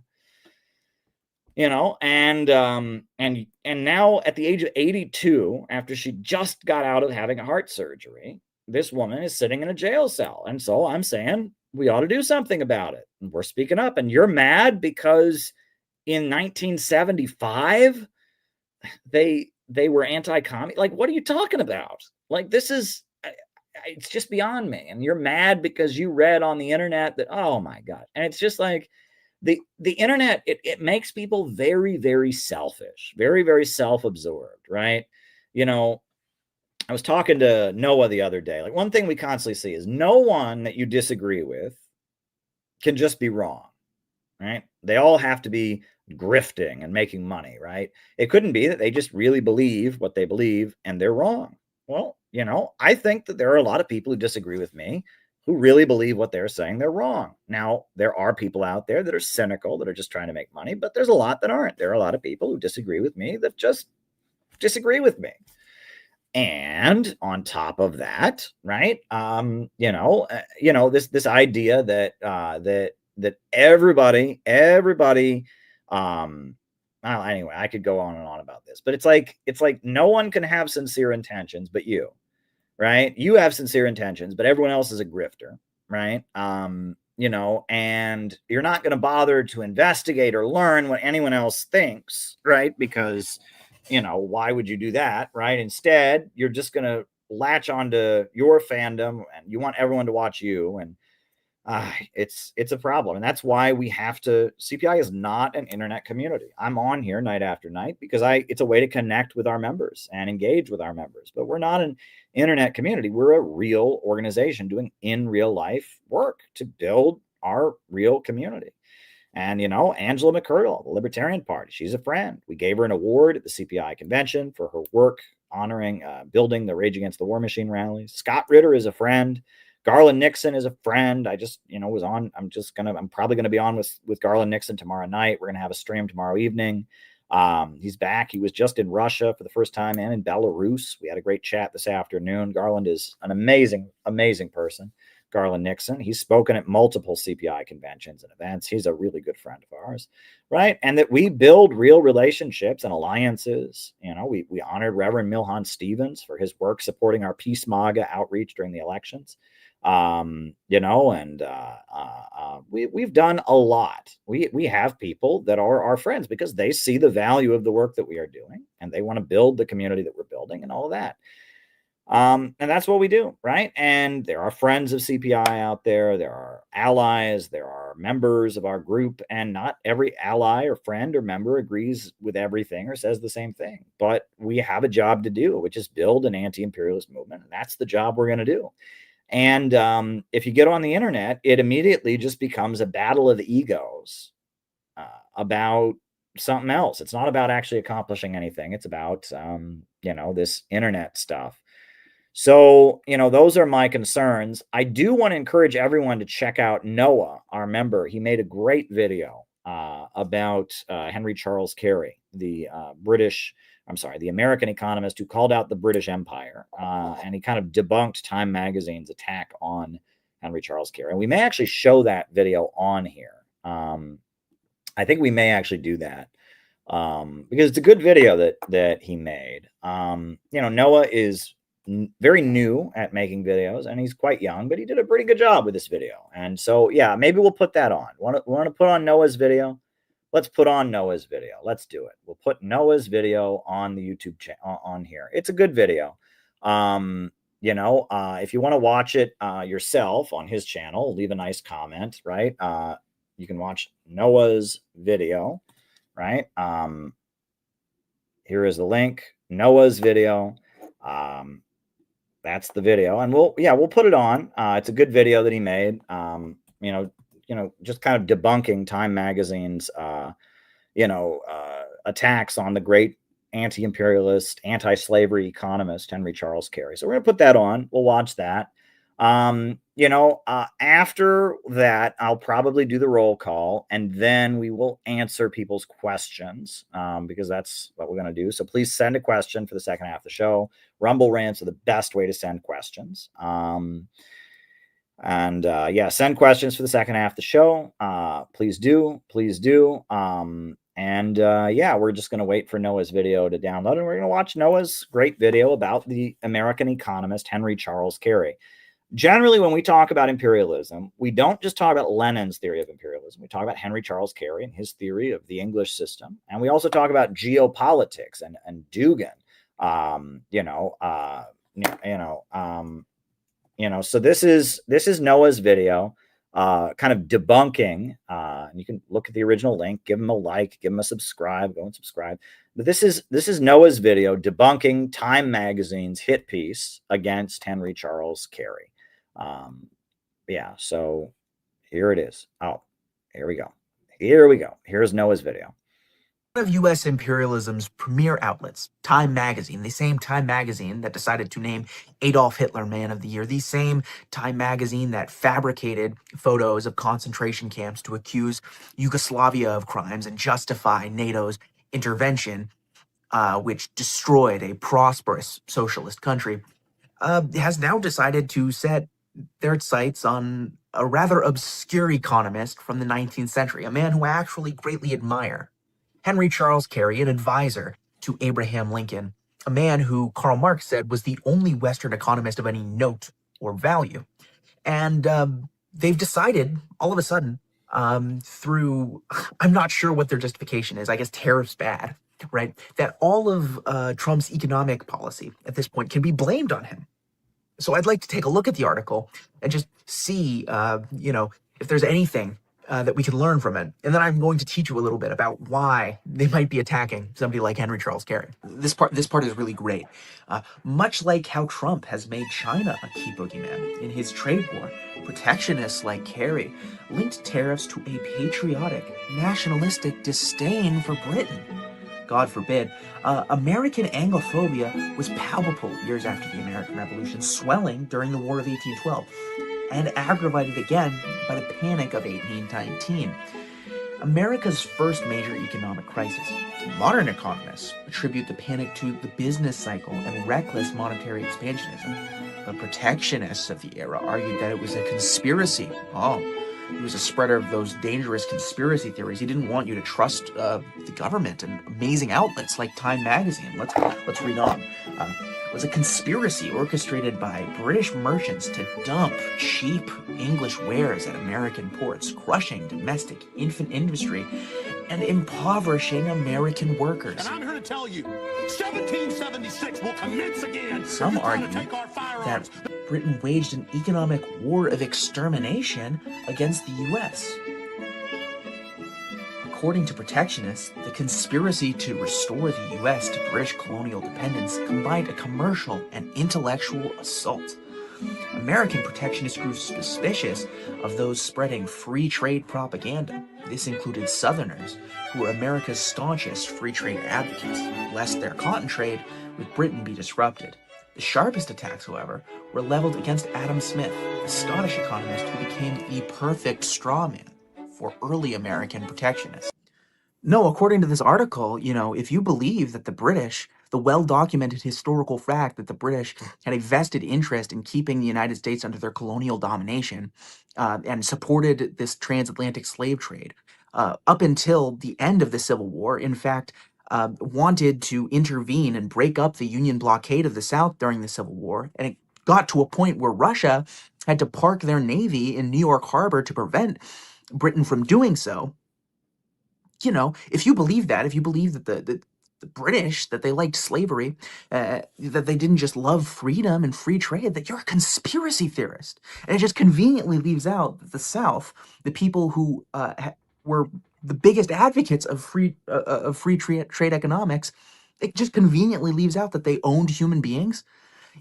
And now at the age of 82, after she just got out of having a heart surgery, this woman is sitting in a jail cell. And so I'm saying we ought to do something about it. And we're speaking up. And you're mad because in 1975, they were anti-communist. Like, what are you talking about? Like, this is, it's just beyond me. And you're mad because you read on the internet that, oh my God. And it's just like, the internet, it makes people very, very selfish, very, very self-absorbed, right? I was talking to Noah the other day. Like, one thing we constantly see is no one that you disagree with can just be wrong, right? They all have to be grifting and making money, right? It couldn't be that they just really believe what they believe and they're wrong. Well, I think that there are a lot of people who disagree with me who really believe what they're saying they're wrong. Now, there are people out there that are cynical, that are just trying to make money, but there's a lot that aren't. There are a lot of people who disagree with me that just disagree with me. And on top of that, right, this idea that everybody, well, anyway, I could go on and on about this, but it's like no one can have sincere intentions but you. Right? You have sincere intentions, but everyone else is a grifter, right? And you're not going to bother to investigate or learn what anyone else thinks, right? Because, why would you do that, right? Instead, you're just going to latch onto your fandom and you want everyone to watch you. And it's a problem. And that's why we have to, CPI is not an internet community. I'm on here night after night because it's a way to connect with our members and engage with our members, but we're not an internet community. We're a real organization doing in real life work to build our real community. And, Angela McCurdle, the Libertarian Party, she's a friend. We gave her an award at the CPI convention for her work honoring building the Rage Against the War Machine rallies. Scott Ritter is a friend. Garland Nixon is a friend. I just, was on. I'm probably going to be on with Garland Nixon tomorrow night. We're going to have a stream tomorrow evening. He's back. He was just in Russia for the first time and in Belarus. We had a great chat this afternoon. Garland is an amazing, amazing person. Garland Nixon. He's spoken at multiple CPI conventions and events. He's a really good friend of ours, right? And that we build real relationships and alliances. We honored Reverend Milhan Stevens for his work supporting our Peace MAGA outreach during the elections. We've done a lot. We have people that are our friends because they see the value of the work that we are doing and they want to build the community that we're building and all of that. And that's what we do, right? And there are friends of CPI out there. There are allies. There are members of our group. And not every ally or friend or member agrees with everything or says the same thing. But we have a job to do, which is build an anti-imperialist movement. And that's the job we're going to do. And if you get on the internet, it immediately just becomes a battle of the egos about something else. It's not about actually accomplishing anything. It's about, this internet stuff. So, those are my concerns. I do want to encourage everyone to check out Noah, our member. He made a great video about Henry Charles Carey, the American economist who called out the British Empire. And he kind of debunked Time Magazine's attack on Henry Charles Carey. And we may actually show that video on here. I think we may actually do that because it's a good video that he made. Noah is very new at making videos, and he's quite young, but he did a pretty good job with this video. And so, yeah, maybe we'll put that on. Want to put on Noah's video? Let's put on Noah's video. Let's do it. We'll put Noah's video on the YouTube channel on here. It's a good video. If you want to watch it yourself on his channel, leave a nice comment, right? You can watch Noah's video, right? Here is the link, Noah's video. That's the video, and we'll put it on. It's a good video that he made. Just kind of debunking Time Magazine's, attacks on the great anti-imperialist, anti-slavery economist Henry Charles Carey. So we're gonna put that on. We'll watch that. After that, I'll probably do the roll call, and then we will answer people's questions because that's what we're going to do. So please send a question for the second half of the show. Rumble rants are the best way to send questions. Send questions for the second half of the show. Please do. We're just going to wait for Noah's video to download, and we're going to watch Noah's great video about the American economist Henry Charles Carey. Generally, when we talk about imperialism, we don't just talk about Lenin's theory of imperialism. We talk about Henry Charles Carey and his theory of the English system. And we also talk about geopolitics and Dugin. So this is Noah's video, kind of debunking. You can look at the original link, give him a like, give him a subscribe, go and subscribe. But this is Noah's video debunking Time Magazine's hit piece against Henry Charles Carey. So here it is. Oh, here we go. Here's Noah's video. One of U.S. imperialism's premier outlets, Time Magazine, the same Time Magazine that decided to name Adolf Hitler Man of the Year, the same Time Magazine that fabricated photos of concentration camps to accuse Yugoslavia of crimes and justify NATO's intervention, which destroyed a prosperous socialist country, has now decided to set their sights on a rather obscure economist from the 19th century, a man who I actually greatly admire. Henry Charles Carey, an advisor to Abraham Lincoln, a man who Karl Marx said was the only Western economist of any note or value. And they've decided, all of a sudden, through, I'm not sure what their justification is, I guess tariffs bad, right, that all of Trump's economic policy at this point can be blamed on him. So I'd like to take a look at the article and just see, if there's anything that we can learn from it. And then I'm going to teach you a little bit about why they might be attacking somebody like Henry Charles Carey. This part is really great. Much like how Trump has made China a key boogeyman in his trade war, protectionists like Carey linked tariffs to a patriotic, nationalistic disdain for Britain. God forbid, American Anglophobia was palpable years after the American Revolution, swelling during the War of 1812, and aggravated again by the Panic of 1819. America's first major economic crisis. Modern economists attribute the panic to the business cycle and reckless monetary expansionism. The protectionists of the era argued that it was a conspiracy. He was a spreader of those dangerous conspiracy theories. He didn't want you to trust the government and amazing outlets like Time Magazine. Let's read on. It was a conspiracy orchestrated by British merchants to dump cheap English wares at American ports, crushing domestic infant industry and impoverishing American workers. And I'm here to tell you, 1776 will commence again. Some argue that Britain waged an economic war of extermination against the U.S. According to protectionists, the conspiracy to restore the U.S. to British colonial dependence combined a commercial and intellectual assault. American protectionists grew suspicious of those spreading free trade propaganda. This included Southerners, who were America's staunchest free trade advocates, lest their cotton trade with Britain be disrupted. The sharpest attacks, however, were leveled against Adam Smith, a Scottish economist who became the perfect straw man for early American protectionists. No, according to this article, if you believe that the British, the well-documented historical fact that the British had a vested interest in keeping the United States under their colonial domination and supported this transatlantic slave trade up until the end of the Civil War, in fact, wanted to intervene and break up the Union blockade of the South during the Civil War, and it got to a point where Russia had to park their navy in New York Harbor to prevent Britain from doing so. If you believe that, if you believe that the British, that they liked slavery, that they didn't just love freedom and free trade, that you're a conspiracy theorist. And it just conveniently leaves out that the South, the people who were the biggest advocates of free trade economics, it just conveniently leaves out that they owned human beings.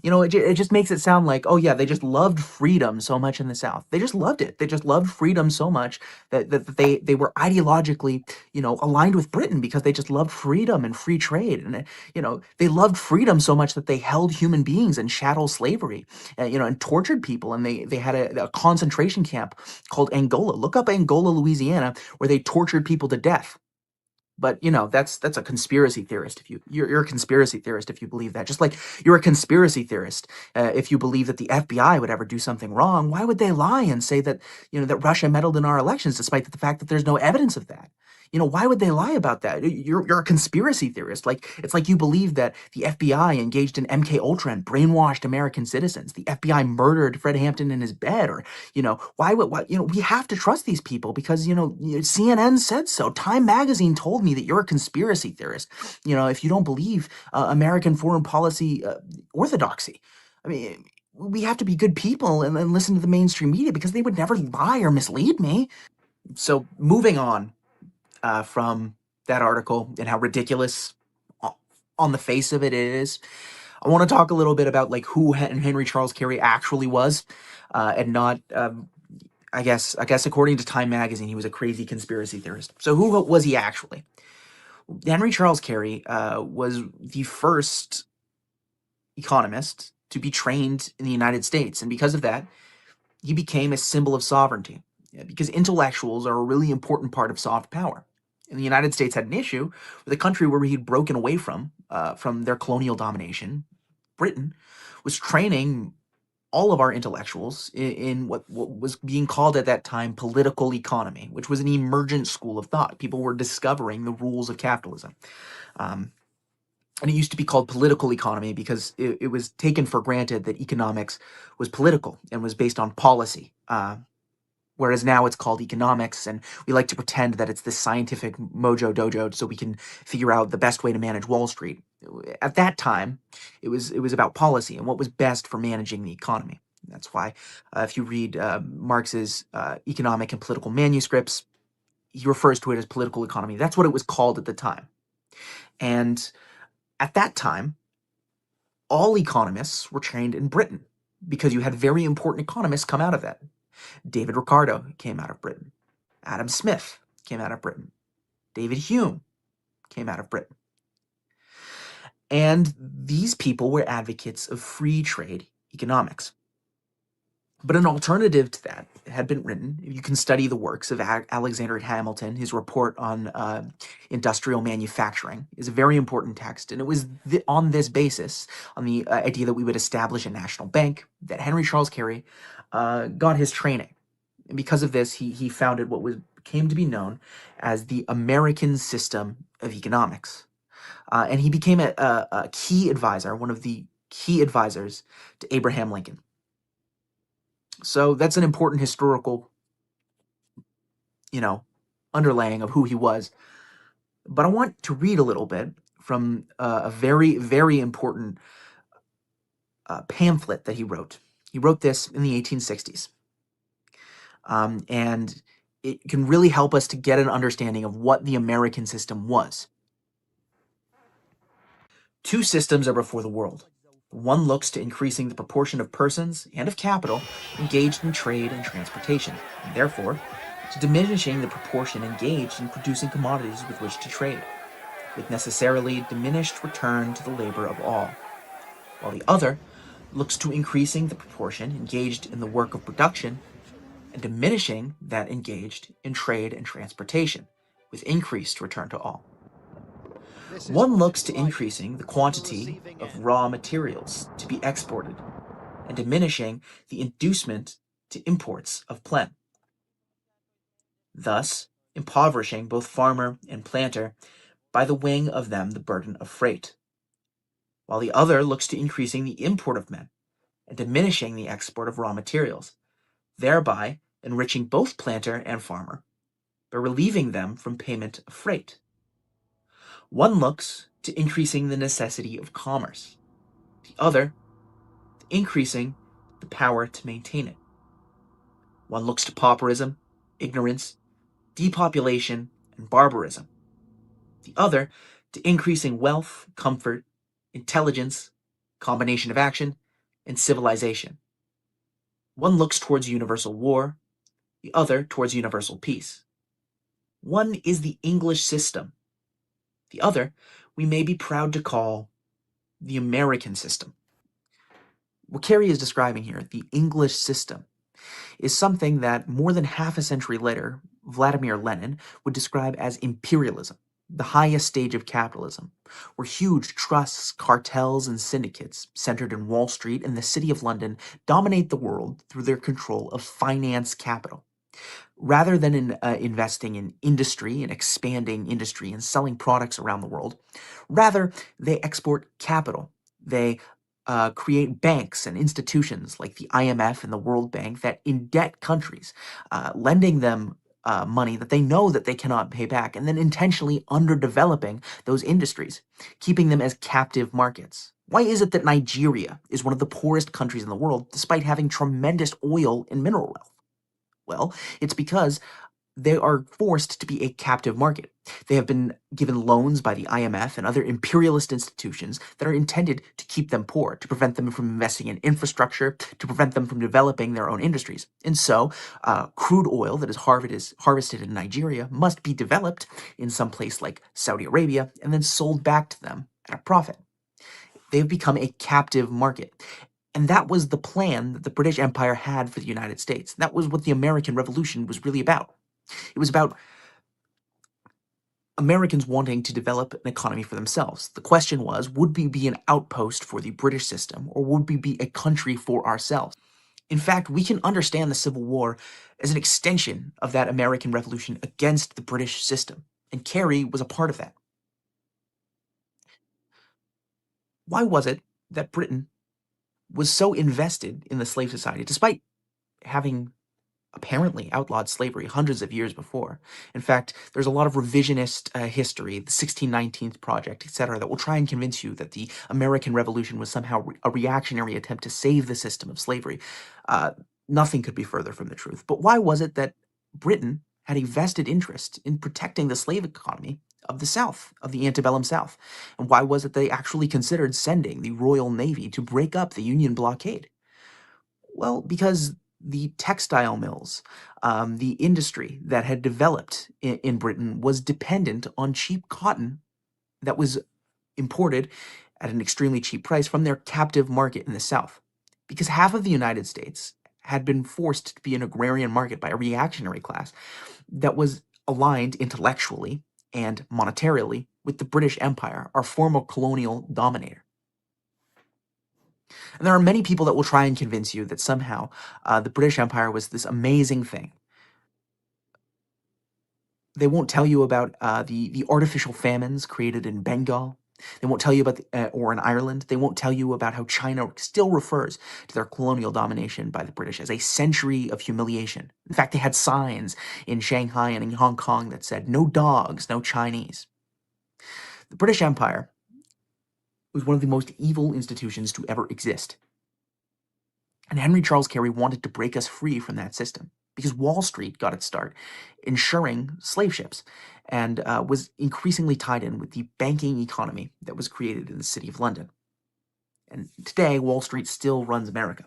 It just makes it sound like, oh yeah, they just loved freedom so much in the South. They just loved it. They just loved freedom so much that they were ideologically, aligned with Britain because they just loved freedom and free trade. And, they loved freedom so much that they held human beings in chattel slavery, and tortured people. And they had a concentration camp called Angola. Look up Angola, Louisiana, where they tortured people to death. But that's a conspiracy theorist. If you're a conspiracy theorist if you believe that, just like you're a conspiracy theorist if you believe that the FBI would ever do something wrong. Why would they lie and say that that Russia meddled in our elections, despite the fact that there's no evidence of that? Why would they lie about that? You're a conspiracy theorist. It's like you believe that the FBI engaged in MK Ultra and brainwashed American citizens. The FBI murdered Fred Hampton in his bed, or why we have to trust these people because CNN said so. Time magazine told me that you're a conspiracy theorist. If you don't believe American foreign policy orthodoxy. I mean, we have to be good people and listen to the mainstream media because they would never lie or mislead me. So moving on. From that article and how ridiculous on the face of it is, I want to talk a little bit about who Henry Charles Carey actually was, and not. I guess according to Time magazine, he was a crazy conspiracy theorist. So who was he actually? Henry Charles Carey was the first economist to be trained in the United States, and because of that, he became a symbol of sovereignty. Because intellectuals are a really important part of soft power. And the United States had an issue with a country where he'd broken away from their colonial domination. Britain was training all of our intellectuals in what was being called at that time political economy, which was an emergent school of thought. People were discovering the rules of capitalism. And it used to be called political economy because it was taken for granted that economics was political and was based on policy. Whereas now it's called economics, and we like to pretend that it's this scientific mojo dojo so we can figure out the best way to manage Wall Street. At that time, it was about policy and what was best for managing the economy. That's why if you read Marx's economic and political manuscripts, he refers to it as political economy. That's what it was called at the time. And at that time, all economists were trained in Britain because you had very important economists come out of that. David Ricardo came out of Britain. Adam Smith came out of Britain. David Hume came out of Britain. And these people were advocates of free trade economics. But an alternative to that had been written. You can study the works of Alexander Hamilton. His report on industrial manufacturing is a very important text. And it was on this basis, on the idea that we would establish a national bank, that Henry Charles Carey got his training. And because of this, he founded what came to be known as the American system of economics. And he became a key advisor, one of the key advisors to Abraham Lincoln. So that's an important historical, underlaying of who he was. But I want to read a little bit from a very, very important pamphlet that he wrote. He wrote this in the 1860s. And it can really help us to get an understanding of what the American system was. Two systems are before the world. One looks to increasing the proportion of persons and of capital engaged in trade and transportation, and therefore to diminishing the proportion engaged in producing commodities with which to trade, with necessarily diminished return to the labor of all, while the other looks to increasing the proportion engaged in the work of production and diminishing that engaged in trade and transportation, with increased return to all. One looks to increasing the quantity of raw materials to be exported and diminishing the inducement to imports of plen, thus impoverishing both farmer and planter by the weighing of them the burden of freight, while the other looks to increasing the import of men and diminishing the export of raw materials, thereby enriching both planter and farmer by relieving them from payment of freight. One looks to increasing the necessity of commerce, the other to increasing the power to maintain it. One looks to pauperism, ignorance, depopulation, and barbarism, the other to increasing wealth, comfort, intelligence, combination of action, and civilization. One looks towards universal war, the other towards universal peace. One is the English system, the other we may be proud to call the American system. What Carey is describing here, the English system, is something that more than half a century later, Vladimir Lenin would describe as imperialism, the highest stage of capitalism, where huge trusts, cartels, and syndicates centered in Wall Street and the City of London dominate the world through their control of finance capital. Rather than investing in industry and expanding industry and selling products around the world, rather they export capital. They create banks and institutions like the IMF and the World Bank that indebt countries, lending them money that they know that they cannot pay back, and then intentionally underdeveloping those industries, keeping them as captive markets. Why is it that Nigeria is one of the poorest countries in the world despite having tremendous oil and mineral wealth? Well, it's because they are forced to be a captive market. They have been given loans by the IMF and other imperialist institutions that are intended to keep them poor, to prevent them from investing in infrastructure, to prevent them from developing their own industries. And so, crude oil that is harvested in Nigeria must be developed in some place like Saudi Arabia and then sold back to them at a profit. They've become a captive market. And that was the plan that the British Empire had for the United States. That was what the American Revolution was really about. It was about Americans wanting to develop an economy for themselves. The question was, would we be an outpost for the British system, or would we be a country for ourselves? In fact, we can understand the Civil War as an extension of that American Revolution against the British system, and Carey was a part of that. Why was it that Britain was so invested in the slave society, despite having apparently outlawed slavery hundreds of years before? In fact, there's a lot of revisionist history, the 1619 Project, etc., that will try and convince you that the American Revolution was somehow a reactionary attempt to save the system of slavery. Nothing could be further from the truth. But why was it that Britain had a vested interest in protecting the slave economy of the South, of the antebellum South? And why was it they actually considered sending the Royal Navy to break up the Union blockade? Well, because the textile mills, the industry that had developed in Britain was dependent on cheap cotton that was imported at an extremely cheap price from their captive market in the South. Because half of the United States had been forced to be an agrarian market by a reactionary class that was aligned intellectually and monetarily with the British Empire, our former colonial dominator. And there are many people that will try and convince you that somehow the British Empire was this amazing thing. They won't tell you about the artificial famines created in Bengal. They won't tell you about, or in Ireland. They won't tell you about how China still refers to their colonial domination by the British as a century of humiliation. In fact, they had signs in Shanghai and in Hong Kong that said, "No dogs, no Chinese." The British Empire was one of the most evil institutions to ever exist. And Henry Charles Carey wanted to break us free from that system because Wall Street got its start insuring slave ships and was increasingly tied in with the banking economy that was created in the City of London. And today, Wall Street still runs America.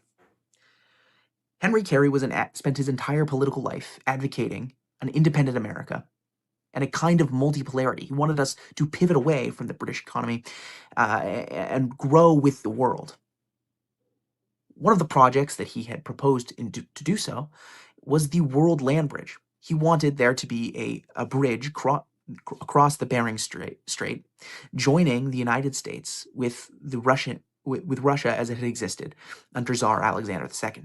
Henry Carey spent his entire political life advocating an independent America and a kind of multipolarity. He wanted us to pivot away from the British economy and grow with the world. One of the projects that he had proposed to do so was the World Land Bridge. He wanted there to be a bridge across the Bering Strait, joining the United States with Russia as it had existed under Tsar Alexander II.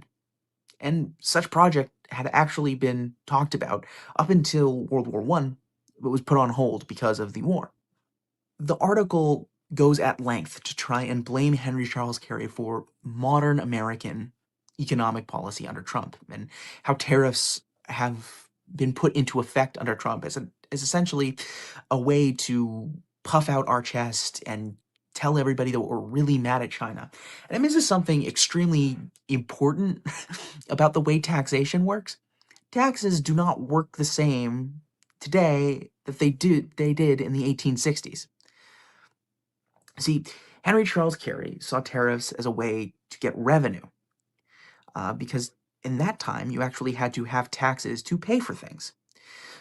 And such project had actually been talked about up until World War I, but was put on hold because of the war. The article goes at length to try and blame Henry Charles Carey for modern American economic policy under Trump and how tariffs have been put into effect under Trump as essentially a way to puff out our chest and tell everybody that we're really mad at China. And I mean, this is something extremely important about the way taxation works. Taxes do not work the same today that they did in the 1860s. See, Henry Charles Carey saw tariffs as a way to get revenue, because in that time you actually had to have taxes to pay for things.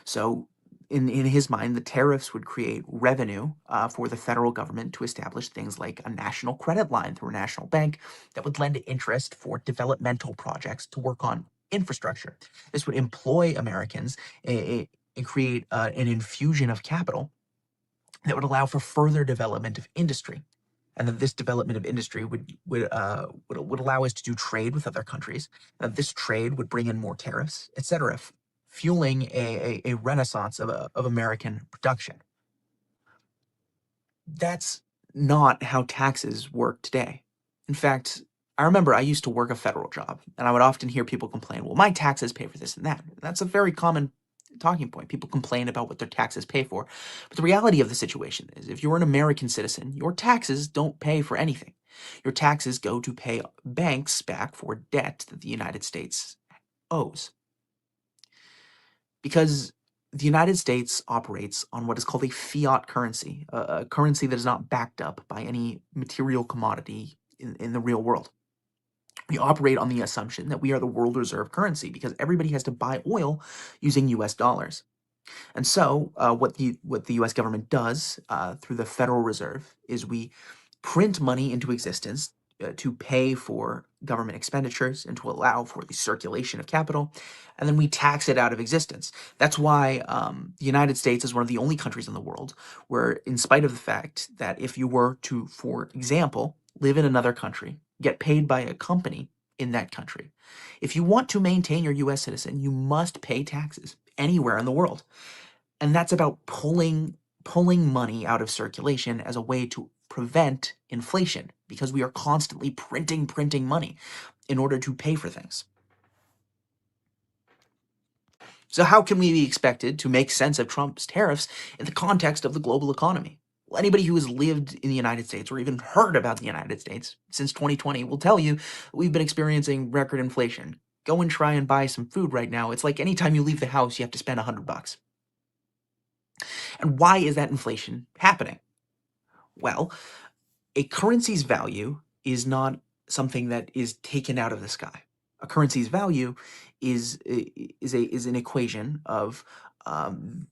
So in his mind, the tariffs would create revenue for the federal government to establish things like a national credit line through a national bank that would lend interest for developmental projects to work on infrastructure. This would employ Americans and create an infusion of capital that would allow for further development of industry. And that this development of industry would allow us to do trade with other countries. And that this trade would bring in more tariffs, etc., fueling a renaissance of American production. That's not how taxes work today. In fact, I remember I used to work a federal job, and I would often hear people complain, well, my taxes pay for this and that. And that's a very common talking point. People complain about what their taxes pay for. But the reality of the situation is, if you're an American citizen, your taxes don't pay for anything. Your taxes go to pay banks back for debt that the United States owes. Because the United States operates on what is called a fiat currency, a currency that is not backed up by any material commodity in the real world. We operate on the assumption that we are the world reserve currency because everybody has to buy oil using US dollars. And so what the US government does through the Federal Reserve is we print money into existence to pay for government expenditures and to allow for the circulation of capital, and then we tax it out of existence. That's why the United States is one of the only countries in the world where, in spite of the fact that if you were to, for example, live in another country, get paid by a company in that country, if you want to maintain your US citizen, you must pay taxes anywhere in the world. And that's about pulling money out of circulation as a way to prevent inflation, because we are constantly printing money in order to pay for things. So how can we be expected to make sense of Trump's tariffs in the context of the global economy? Well, anybody who has lived in the United States or even heard about the United States since 2020 will tell you we've been experiencing record inflation. Go and try and buy some food right now. It's like anytime you leave the house, you have to spend $100. And why is that inflation happening? Well, a currency's value is not something that is taken out of the sky. A currency's value is an equation of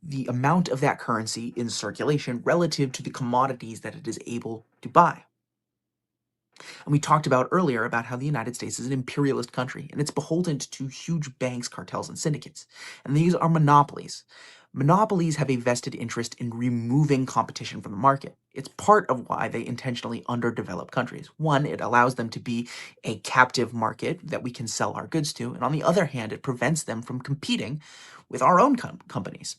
the amount of that currency in circulation relative to the commodities that it is able to buy. And we talked about earlier about how the United States is an imperialist country, and it's beholden to huge banks, cartels, and syndicates. And these are monopolies. Monopolies have a vested interest in removing competition from the market. It's part of why they intentionally underdevelop countries. One, it allows them to be a captive market that we can sell our goods to, and on the other hand, it prevents them from competing with our own companies.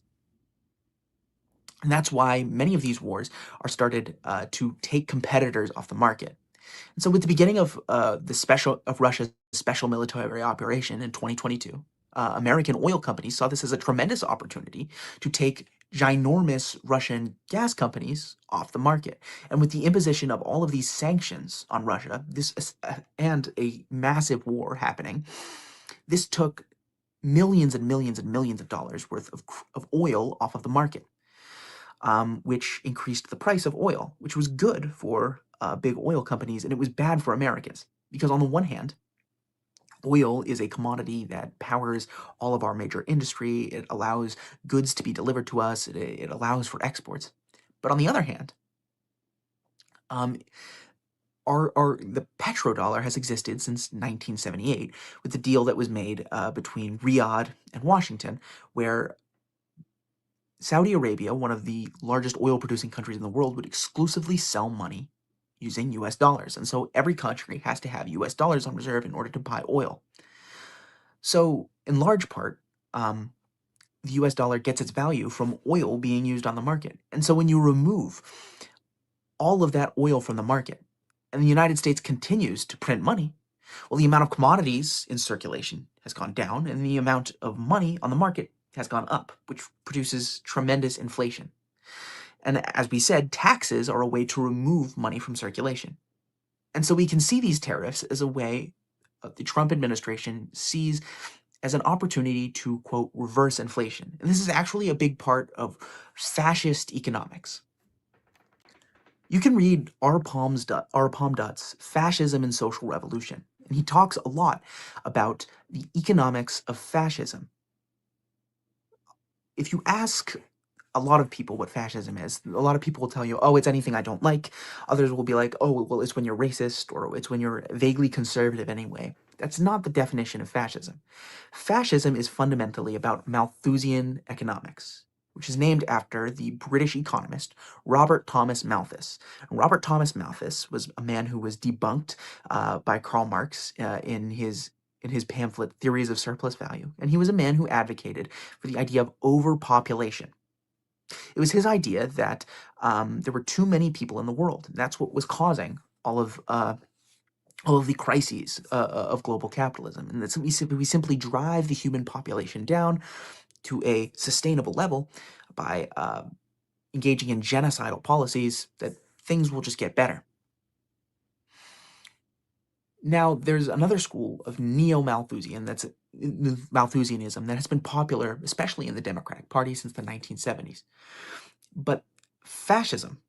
And that's why many of these wars are started to take competitors off the market. And so with the beginning of Russia's special military operation in 2022, American oil companies saw this as a tremendous opportunity to take ginormous Russian gas companies off the market. And with the imposition of all of these sanctions on Russia, and a massive war happening, this took millions and millions and millions of dollars worth of oil off of the market, which increased the price of oil, which was good for big oil companies, and it was bad for Americans. Because on the one hand, oil is a commodity that powers all of our major industry. It allows goods to be delivered to us. It allows for exports. But on the other hand, the petrodollar has existed since 1978 with the deal that was made between Riyadh and Washington, where Saudi Arabia, one of the largest oil-producing countries in the world, would exclusively sell money using US dollars. And so every country has to have US dollars on reserve in order to buy oil. So in large part, the US dollar gets its value from oil being used on the market. And so when you remove all of that oil from the market, and the United States continues to print money, well, the amount of commodities in circulation has gone down, and the amount of money on the market has gone up, which produces tremendous inflation. And as we said, taxes are a way to remove money from circulation. And so we can see these tariffs as a way the Trump administration sees as an opportunity to, quote, reverse inflation. And this is actually a big part of fascist economics. You can read R. Palm Dutt's Fascism and Social Revolution, and he talks a lot about the economics of fascism. If you ask a lot of people what fascism is, a lot of people will tell you, oh, it's anything I don't like. Others will be like, oh, well, it's when you're racist, or it's when you're vaguely conservative anyway. That's not the definition of fascism. Fascism is fundamentally about Malthusian economics, which is named after the British economist Robert Thomas Malthus. And Robert Thomas Malthus was a man who was debunked by Karl Marx in his pamphlet Theories of Surplus Value. And he was a man who advocated for the idea of overpopulation. It was his idea that there were too many people in the world. And that's what was causing all of the crises of global capitalism. And that we simply drive the human population down to a sustainable level by engaging in genocidal policies, that things will just get better. Now, there's another school of neo-Malthusianism that has been popular, especially in the Democratic Party, since the 1970s. But fascism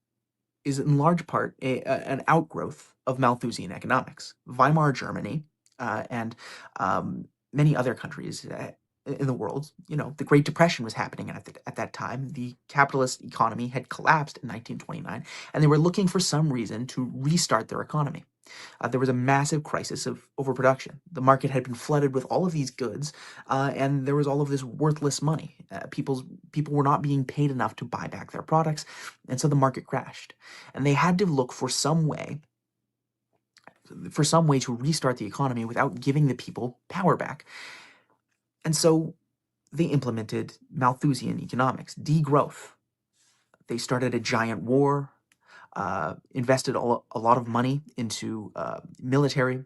is in large part an outgrowth of Malthusian economics. Weimar Germany and many other countries in the world, the Great Depression was happening at that time. The capitalist economy had collapsed in 1929, and they were looking for some reason to restart their economy. There was a massive crisis of overproduction. The market had been flooded with all of these goods, and there was all of this worthless money. People were not being paid enough to buy back their products, and so the market crashed. And they had to look for some way to restart the economy without giving the people power back. And so they implemented Malthusian economics, degrowth. They started a giant war, invested a lot of money into military,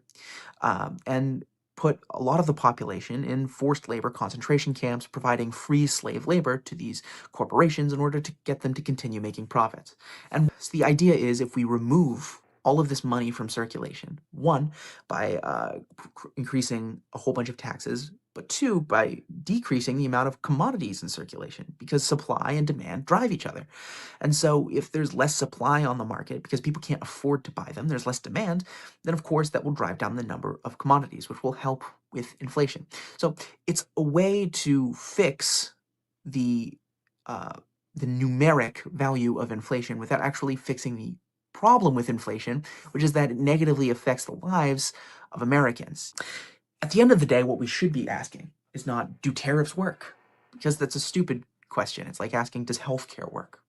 and put a lot of the population in forced labor concentration camps, providing free slave labor to these corporations in order to get them to continue making profits. And so the idea is, if we remove all of this money from circulation, one, by increasing a whole bunch of taxes, but two, by decreasing the amount of commodities in circulation, because supply and demand drive each other. And so if there's less supply on the market because people can't afford to buy them, there's less demand, then of course that will drive down the number of commodities, which will help with inflation. So it's a way to fix the numeric value of inflation without actually fixing the problem with inflation, which is that it negatively affects the lives of Americans. At the end of the day, what we should be asking is not, do tariffs work? Because that's a stupid question. It's like asking, does healthcare work?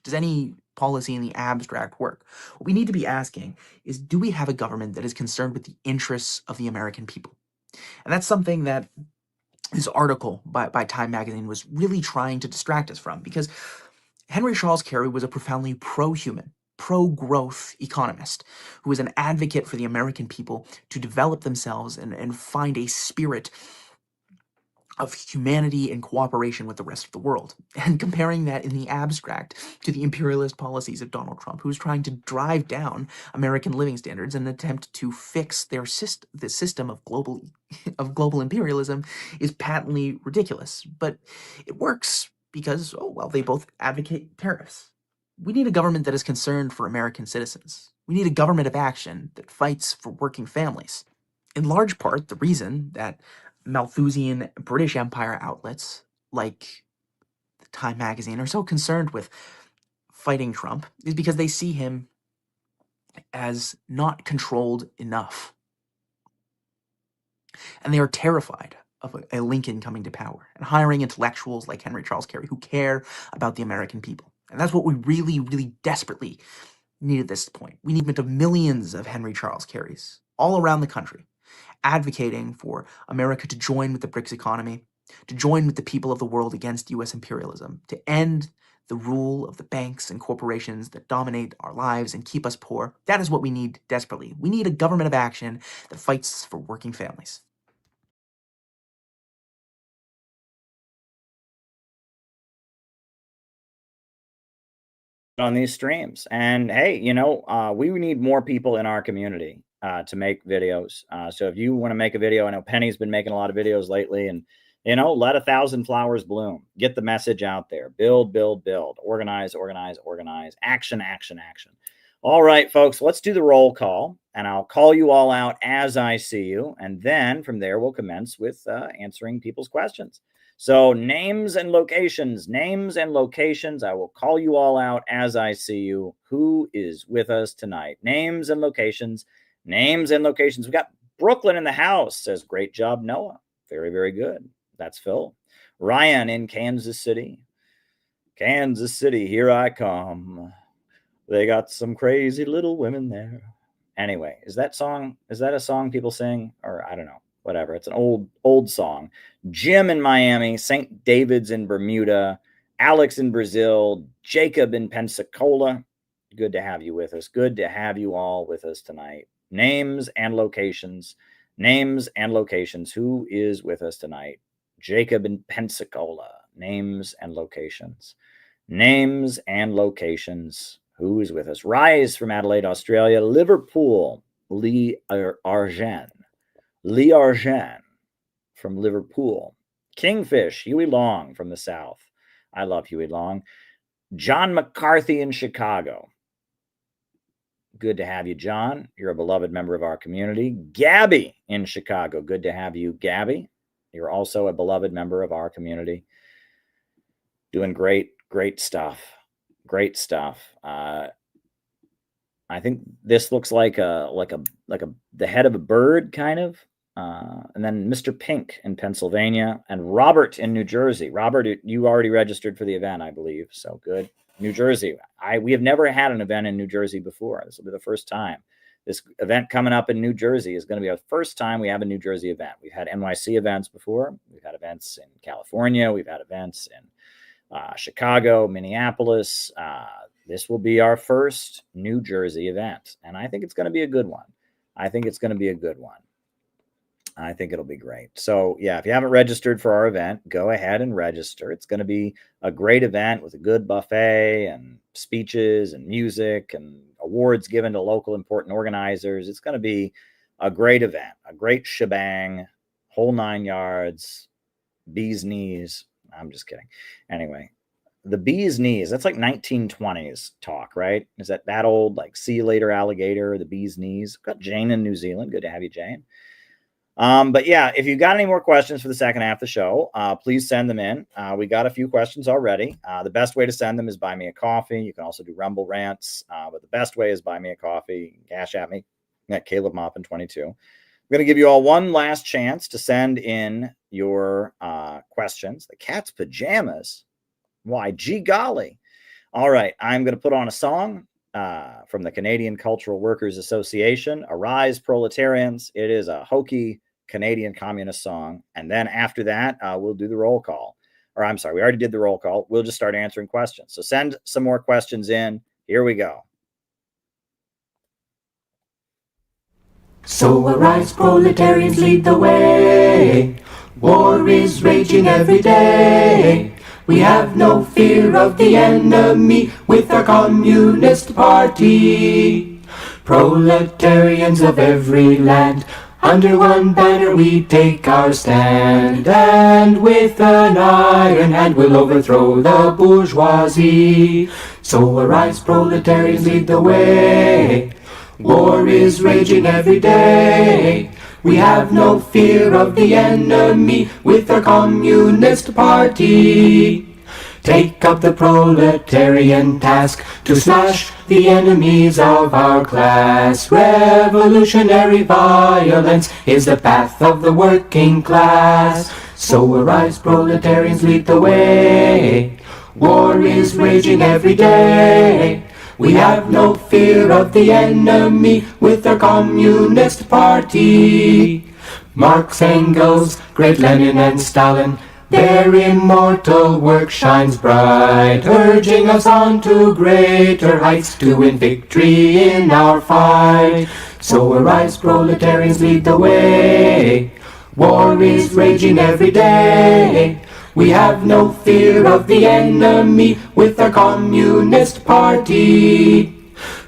Does any policy in the abstract work? What we need to be asking is, do we have a government that is concerned with the interests of the American people? And that's something that this article by Time Magazine was really trying to distract us from, because Henry Charles Carey was a profoundly pro-human, pro-growth economist who was an advocate for the American people to develop themselves and find a spirit of humanity and cooperation with the rest of the world, and comparing that in the abstract to the imperialist policies of Donald Trump, who's trying to drive down American living standards in an attempt to fix the system of global imperialism, is patently ridiculous. But it works because, they both advocate tariffs. We need a government that is concerned for American citizens. We need a government of action that fights for working families. In large part, the reason that Malthusian British Empire outlets like the Time magazine are so concerned with fighting Trump is because they see him as not controlled enough. And they are terrified of a Lincoln coming to power and hiring intellectuals like Henry Charles Carey who care about the American people. And that's what we really, really desperately need at this point. We need millions of Henry Charles Careys all around the country, advocating for America to join with the BRICS economy, to join with the people of the world against U.S. imperialism, to end the rule of the banks and corporations that dominate our lives and keep us poor. That is what we need desperately. We need a government of action that fights for working families. On these streams. And hey, we need more people in our community to make videos. So if you want to make a video, I know Penny's been making a lot of videos lately, and let 1,000 flowers bloom. Get the message out there. Build, build, build. Organize, organize, organize. Action, action, action. All right, folks, let's do the roll call, and I'll call you all out as I see you. And then from there, we'll commence with answering people's questions. So names and locations. I will call you all out as I see you. Who is with us tonight? Names and locations. We got Brooklyn in the house, says, great job, Noah. Very, very good. That's Phil. Ryan in Kansas City. Kansas City, here I come. They got some crazy little women there. Anyway, is that a song people sing? Or I don't know. Whatever. It's an old song. Jim in Miami, St. David's in Bermuda, Alex in Brazil, Jacob in Pensacola. Good to have you with us. Good to have you all with us tonight. Names and locations. Who is with us tonight? Jacob in Pensacola. Names and locations. Who is with us? Rise from Adelaide, Australia. Liverpool. Lee Arjen from Liverpool. Kingfish, Huey Long from the South. I love Huey Long. John McCarthy in Chicago. Good to have you, John. You're a beloved member of our community. Gabby in Chicago. Good to have you, Gabby. You're also a beloved member of our community. Doing great stuff. I think this looks like the head of a bird, kind of. And then Mr. Pink in Pennsylvania, and Robert in New Jersey. Robert, you already registered for the event, I believe. So good. New Jersey. We have never had an event in New Jersey before. This will be the first time. This event coming up in New Jersey is going to be the first time we have a New Jersey event. We've had NYC events before. We've had events in California. We've had events in Chicago, Minneapolis. This will be our first New Jersey event, and I think it's going to be a good one. I think it'll be great. So yeah, if you haven't registered for our event, go ahead and register. It's going to be a great event with a good buffet and speeches and music and awards given to local important organizers. It's going to be a great event, a great shebang, whole 9 yards, bee's knees. I'm just kidding. Anyway, the bee's knees, that's like 1920s talk, right? Is that old, like, see you later, alligator, the bee's knees? Got Jane in New Zealand. Good to have you, Jane. But yeah, if you got any more questions for the second half of the show, please send them in. We got a few questions already. The best way to send them is buy me a coffee. You can also do Rumble rants, but the best way is buy me a coffee. Cash at me at Caleb Maupin 22. I'm going to give you all one last chance to send in your questions. The cat's pajamas. Why, gee golly. All right, I'm going to put on a song from the Canadian Cultural Workers Association, Arise Proletarians. It is a hokey Canadian communist song. And then after that, we'll do the roll call. Or I'm sorry, we already did the roll call. We'll just start answering questions. So send some more questions in. Here we go. So arise, proletarians, lead the way. War is raging every day. We have no fear of the enemy with our Communist Party. Proletarians of every land, under one banner we take our stand, and with an iron hand we'll overthrow the bourgeoisie. So arise, proletarians, lead the way. War is raging every day. We have no fear of the enemy with our Communist Party. Take up the proletarian task to smash the enemies of our class. Revolutionary violence is the path of the working class. So arise, proletarians, lead the way. War is raging every day. We have no fear of the enemy with our Communist Party. Marx, Engels, great Lenin and Stalin, their immortal work shines bright, urging us on to greater heights to win victory in our fight. So arise, proletarians, lead the way. War is raging every day. We have no fear of the enemy with our Communist Party.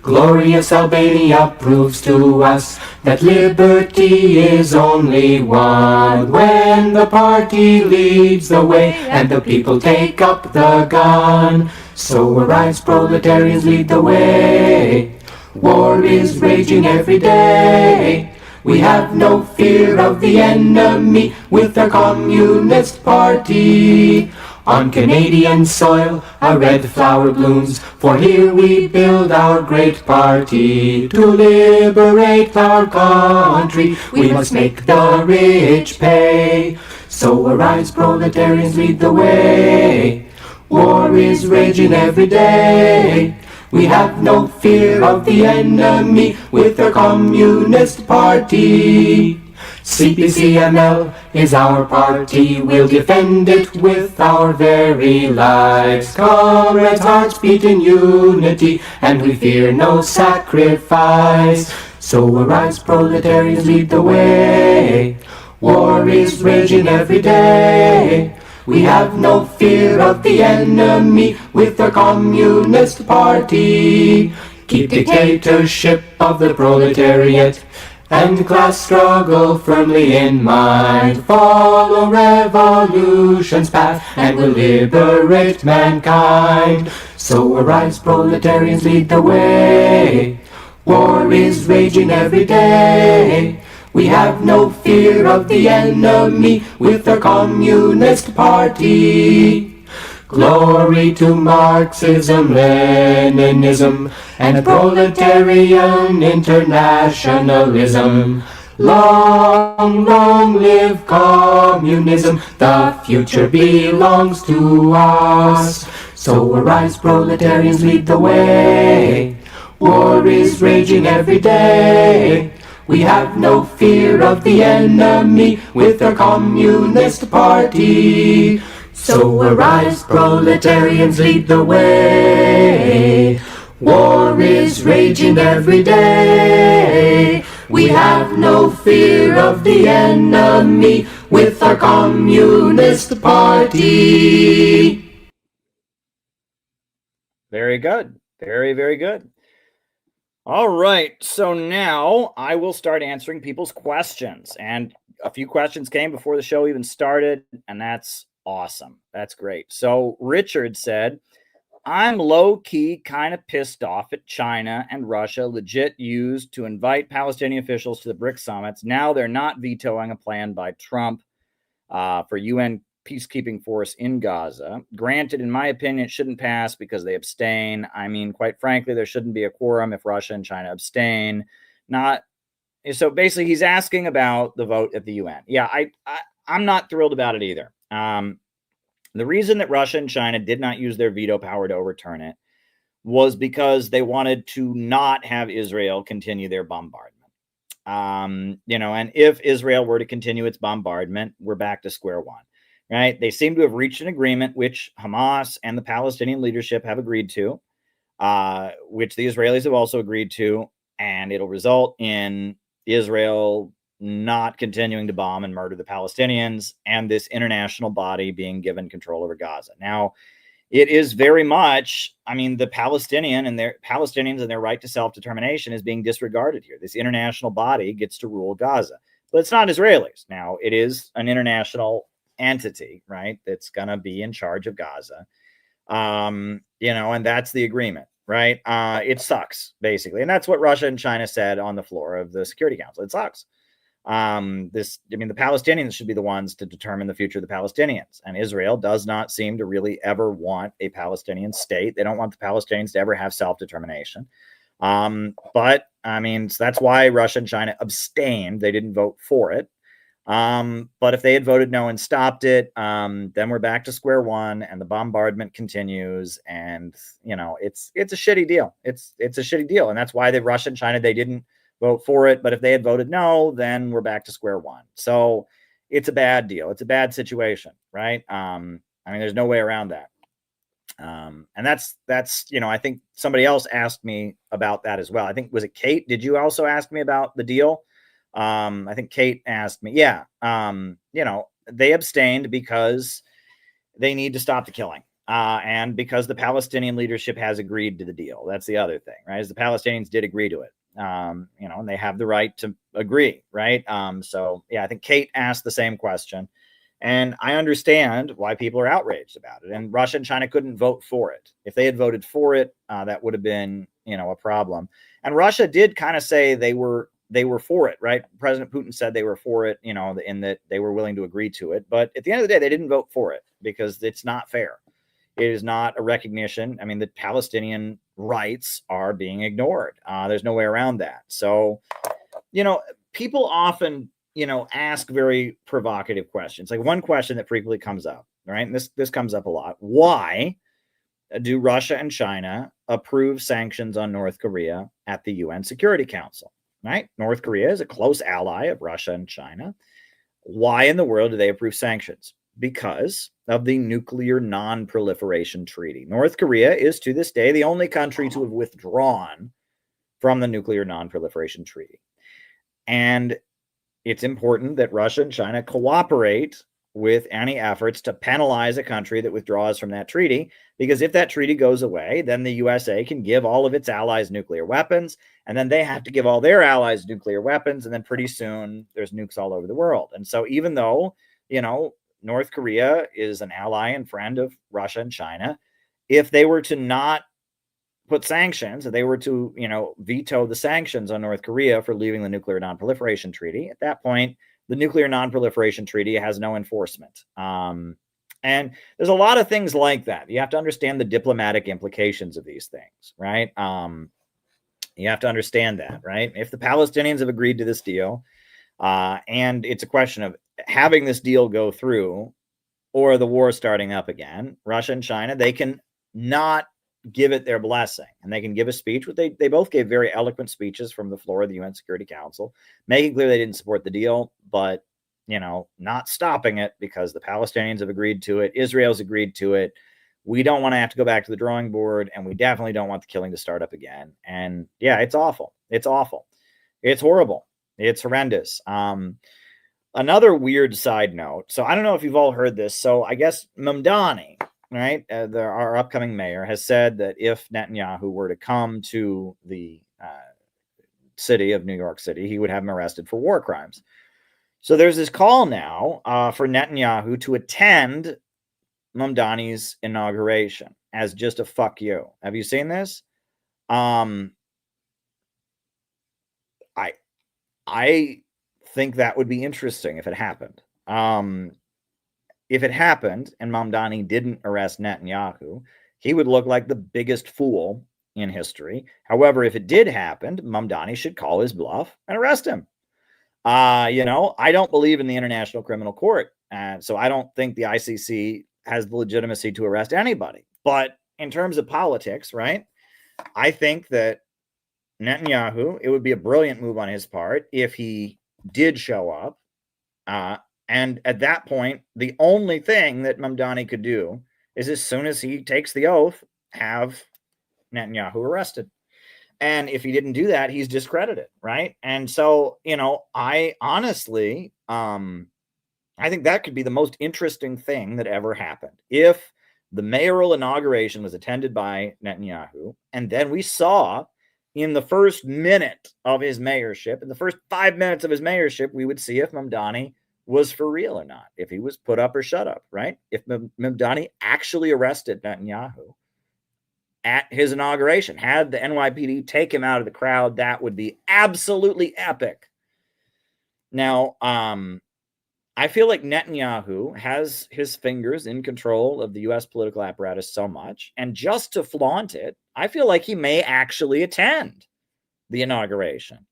Glorious Albania proves to us that liberty is only one when the party leads the way and the people take up the gun. So arise, proletarians, lead the way. War is raging every day. We have no fear of the enemy with our Communist Party. On Canadian soil a red flower blooms, for here we build our great party. To liberate our country, we must make the rich pay. So arise, proletarians, lead the way. War is raging every day. We have no fear of the enemy with our Communist Party. CPCML is our party, we'll defend it with our very lives. Comrades, hearts beat in unity, and we fear no sacrifice. So arise, proletarians, lead the way. War is raging every day. We have no fear of the enemy with our Communist Party. Keep dictatorship of the proletariat and class struggle firmly in mind. Follow revolution's path and we'll liberate mankind. So arise, proletarians, lead the way. War is raging every day. We have no fear of the enemy with our Communist Party. Glory to Marxism, Leninism, and proletarian internationalism. Long, long live communism, the future belongs to us. So arise, proletarians, lead the way. War is raging every day. We have no fear of the enemy with our Communist Party. So arise, proletarians, lead the way. War is raging every day. We have no fear of the enemy with our Communist Party. Very good. Very, very good. All right. So now I will start answering people's questions. And a few questions came before the show even started, and that's awesome. That's great. So Richard said, I'm low-key kind of pissed off at China and Russia legit used to invite Palestinian officials to the BRICS summits. Now they're not vetoing a plan by Trump for UN peacekeeping force in Gaza. Granted, in my opinion, it shouldn't pass because they abstain. I mean, quite frankly, there shouldn't be a quorum if Russia and China abstain. So basically, he's asking about the vote at the UN. Yeah, I'm not thrilled about it either. The reason that Russia and China did not use their veto power to overturn it was because they wanted to not have Israel continue their bombardment. And if Israel were to continue its bombardment, we're back to square one. Right? They seem to have reached an agreement, which Hamas and the Palestinian leadership have agreed to, which the Israelis have also agreed to, and it'll result in Israel not continuing to bomb and murder the Palestinians, and this international body being given control over Gaza. Now, it is very much, I mean, the Palestinians and their right to self-determination is being disregarded here. This international body gets to rule Gaza, but it's not Israelis. Now, it is an international entity, right, that's going to be in charge of Gaza. And that's the agreement, right? It sucks, basically. And that's what Russia and China said on the floor of the Security Council. It sucks. The Palestinians should be the ones to determine the future of the Palestinians, and Israel does not seem to really ever want a Palestinian state. They don't want the Palestinians to ever have self-determination. But so that's why Russia and China abstained. They didn't vote for it. But if they had voted no and stopped it, then we're back to square one, and the bombardment continues. And it's a shitty deal. It's a shitty deal, and that's why the Russia and China, they didn't vote for it. But if they had voted no, then we're back to square one. So it's a bad deal. It's a bad situation, right? There's no way around that. And that's I think somebody else asked me about that as well. I think, was it Kate? Did you also ask me about the deal? I think Kate asked me. Yeah. They abstained because they need to stop the killing. And because the Palestinian leadership has agreed to the deal. That's the other thing, right? Is the Palestinians did agree to it. And they have the right to agree, right? I think Kate asked the same question, and I understand why people are outraged about it. And Russia and China couldn't vote for it. If they had voted for it, that would have been, a problem. And Russia did kind of say they were for it, right? President Putin said they were for it, in that they were willing to agree to it. But at the end of the day, they didn't vote for it because it's not fair. It is not a recognition. The Palestinian rights are being ignored. There's no way around that. So, people often, ask very provocative questions. Like one question that frequently comes up, right? And this comes up a lot. Why do Russia and China approve sanctions on North Korea at the UN Security Council, right? North Korea is a close ally of Russia and China. Why in the world do they approve sanctions? Because of the Nuclear Non-Proliferation Treaty. North Korea is, to this day, the only country to have withdrawn from the Nuclear Non-Proliferation Treaty. And it's important that Russia and China cooperate with any efforts to penalize a country that withdraws from that treaty, because if that treaty goes away, then the USA can give all of its allies nuclear weapons, and then they have to give all their allies nuclear weapons, and then pretty soon there's nukes all over the world. And so even though, North Korea is an ally and friend of Russia and China, if they were to not put sanctions, if they were to, veto the sanctions on North Korea for leaving the Nuclear Non-Proliferation Treaty, at that point, the Nuclear Non-Proliferation Treaty has no enforcement. And there's a lot of things like that. You have to understand the diplomatic implications of these things, right? You have to understand that, right? If the Palestinians have agreed to this deal, and it's a question of having this deal go through or the war starting up again, Russia and China, they can not give it their blessing, and they can give a speech. They both gave very eloquent speeches from the floor of the UN Security Council, making clear they didn't support the deal, but not stopping it because the Palestinians have agreed to it. Israel's agreed to it. We don't want to have to go back to the drawing board, and we definitely don't want the killing to start up again. And yeah, it's awful. It's awful. It's horrible. It's horrendous. Another weird side note. So I don't know if you've all heard this. So I guess Mamdani, right, our upcoming mayor, has said that if Netanyahu were to come to the city of New York City, he would have him arrested for war crimes. So there's this call now for Netanyahu to attend Mamdani's inauguration as just a fuck you. Have you seen this? I think that would be interesting if it happened. If it happened and Mamdani didn't arrest Netanyahu, he would look like the biggest fool in history. However, if it did happen, Mamdani should call his bluff and arrest him. I don't believe in the International Criminal Court. So I don't think the ICC has the legitimacy to arrest anybody. But in terms of politics, right, I think that Netanyahu, it would be a brilliant move on his part if he did show up. And at that point, the only thing that Mamdani could do is, as soon as he takes the oath, have Netanyahu arrested. And if he didn't do that, he's discredited, right? And so, I honestly, I think that could be the most interesting thing that ever happened. If the mayoral inauguration was attended by Netanyahu, and then we saw in the first minute of his mayorship, in the first 5 minutes of his mayorship, we would see if Mamdani was for real or not, if he was put up or shut up, right? If Mamdani actually arrested Netanyahu at his inauguration, had the NYPD take him out of the crowd, that would be absolutely epic. Now, I feel like Netanyahu has his fingers in control of the U.S. political apparatus so much, and just to flaunt it, I feel like he may actually attend the inauguration.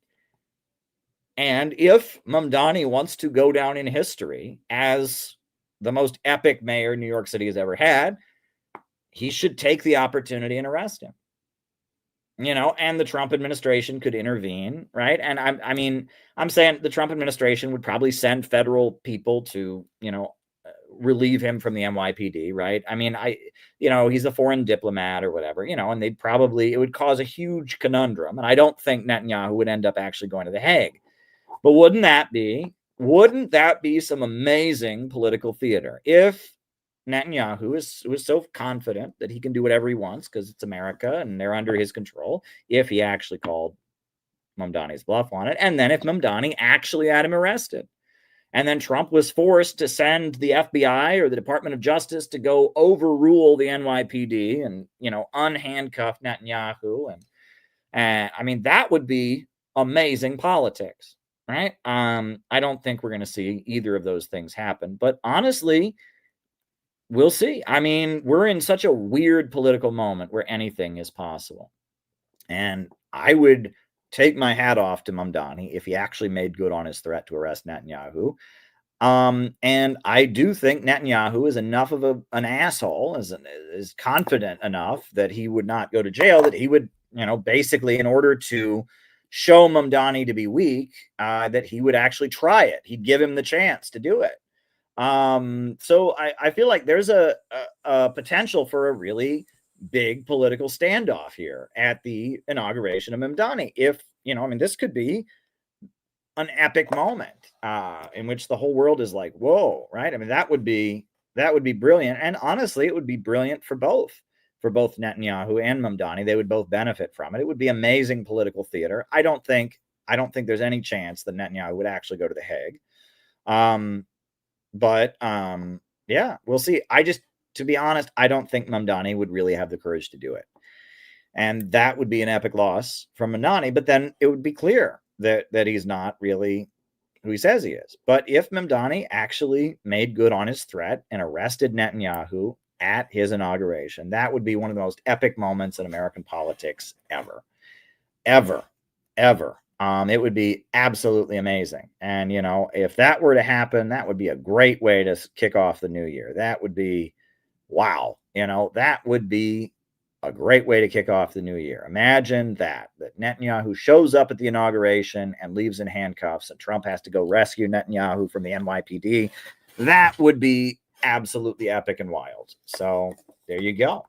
And if Mamdani wants to go down in history as the most epic mayor New York City has ever had, he should take the opportunity and arrest him. And the Trump administration could intervene, right? And I'm saying the Trump administration would probably send federal people to, relieve him from the NYPD, right? He's a foreign diplomat or whatever, and it would cause a huge conundrum. And I don't think Netanyahu would end up actually going to The Hague. But wouldn't that be some amazing political theater if Netanyahu was so confident that he can do whatever he wants because it's America and they're under his control, if he actually called Mamdani's bluff on it, and then if Mamdani actually had him arrested, and then Trump was forced to send the FBI or the Department of Justice to go overrule the NYPD and unhandcuff Netanyahu, and that would be amazing politics, right? I don't think we're going to see either of those things happen, but honestly, we'll see. We're in such a weird political moment where anything is possible. And I would take my hat off to Mamdani if he actually made good on his threat to arrest Netanyahu. And I do think Netanyahu is enough of an asshole, is confident enough that he would not go to jail, that he would, basically in order to show Mamdani to be weak, that he would actually try it. He'd give him the chance to do it. So I feel like there's a potential for a really big political standoff here at the inauguration of Mamdani. If, this could be an epic moment, in which the whole world is like, whoa, right? That would be brilliant. And honestly, it would be brilliant for both Netanyahu and Mamdani. They would both benefit from it. It would be amazing political theater. I don't think there's any chance that Netanyahu would actually go to The Hague. But yeah, we'll see. To be honest, I don't think Mamdani would really have the courage to do it. And that would be an epic loss from Mamdani, but then it would be clear that he's not really who he says he is. But if Mamdani actually made good on his threat and arrested Netanyahu at his inauguration, that would be one of the most epic moments in American politics ever. It would be absolutely amazing. And, if that were to happen, that would be a great way to kick off the new year. That would be, wow. That would be a great way to kick off the new year. Imagine that Netanyahu shows up at the inauguration and leaves in handcuffs, and Trump has to go rescue Netanyahu from the NYPD. That would be absolutely epic and wild. So there you go.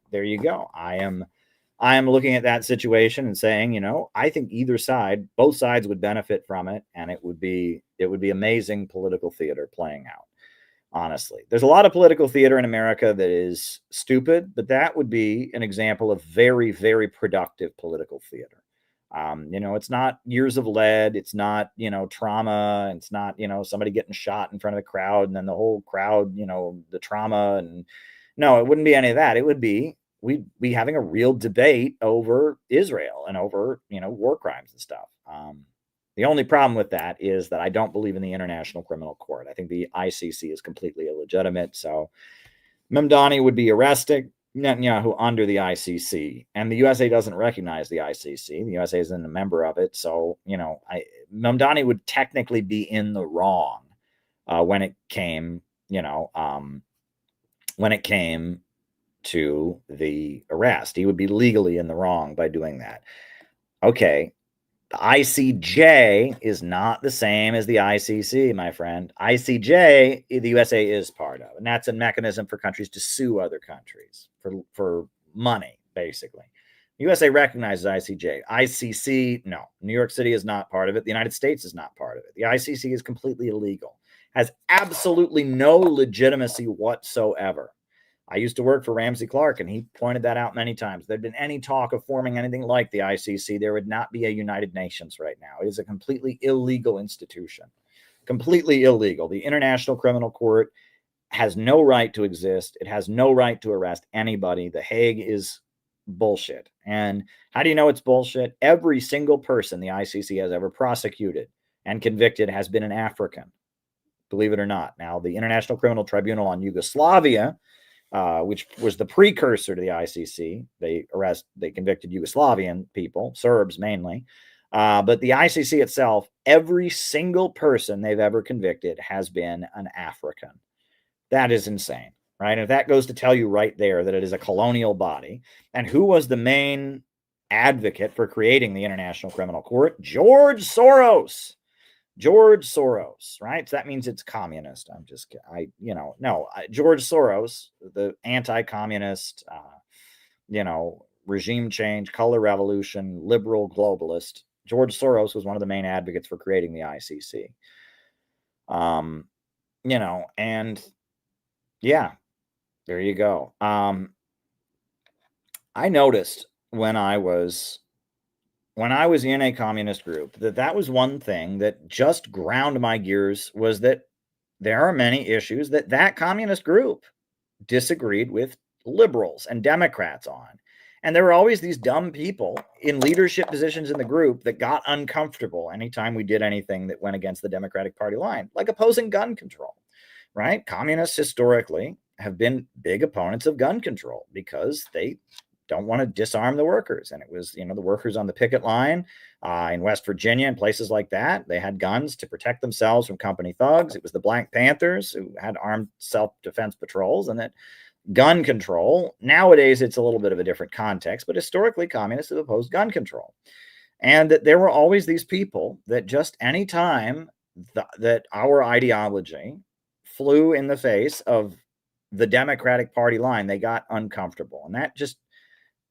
I am looking at that situation and saying, I think both sides would benefit from it. And it would be amazing political theater playing out. Honestly, there's a lot of political theater in America that is stupid, but that would be an example of very, very productive political theater. It's not years of lead. It's not, trauma. It's not, somebody getting shot in front of the crowd and then the whole crowd, the trauma. And no, it wouldn't be any of that. It would be, we'd be having a real debate over Israel and over, war crimes and stuff. The only problem with that is that I don't believe in the International Criminal Court. I think the ICC is completely illegitimate. So Mamdani would be arrested, Netanyahu under the ICC, and the USA doesn't recognize the ICC. The USA isn't a member of it. So, Mamdani would technically be in the wrong when it came to the arrest. He would be legally in the wrong by doing that. Okay. The ICJ is not the same as the ICC, my friend. ICJ, the USA is part of, and that's a mechanism for countries to sue other countries for money, basically. USA recognizes ICC, no. New York City is not part of it. The United States is not part of it. The ICC is completely illegal, has absolutely no legitimacy whatsoever. I used to work for Ramsey Clark, and he pointed that out many times. If there'd been any talk of forming anything like the ICC, there would not be a United Nations right now. It is a completely illegal institution. Completely illegal. The International Criminal Court has no right to exist. It has no right to arrest anybody. The Hague is bullshit. And how do you know it's bullshit? Every single person the ICC has ever prosecuted and convicted has been an African, believe it or not. Now, the International Criminal Tribunal on Yugoslavia, which was the precursor to the ICC, they convicted Yugoslavian people, Serbs mainly. But the ICC itself, every single person they've ever convicted has been an African. That is insane, right? And if that goes to tell you right there that it is a colonial body, and who was the main advocate for creating the International Criminal Court? George Soros. George Soros, right? So that means it's communist. George Soros, the anti-communist, regime change, color revolution, liberal globalist. George Soros was one of the main advocates for creating the ICC. And yeah, there you go. I noticed when I was in a communist group that was one thing that just ground my gears, was that there are many issues that communist group disagreed with liberals and Democrats on. And there were always these dumb people in leadership positions in the group that got uncomfortable anytime we did anything that went against the Democratic Party line, like opposing gun control, right? Communists historically have been big opponents of gun control because they don't want to disarm the workers. And it was, the workers on the picket line in West Virginia and places like that. They had guns to protect themselves from company thugs. It was the Black Panthers who had armed self-defense patrols, and that gun control. Nowadays, it's a little bit of a different context, but historically, communists have opposed gun control. And that there were always these people that just any time that our ideology flew in the face of the Democratic Party line, they got uncomfortable. And that just,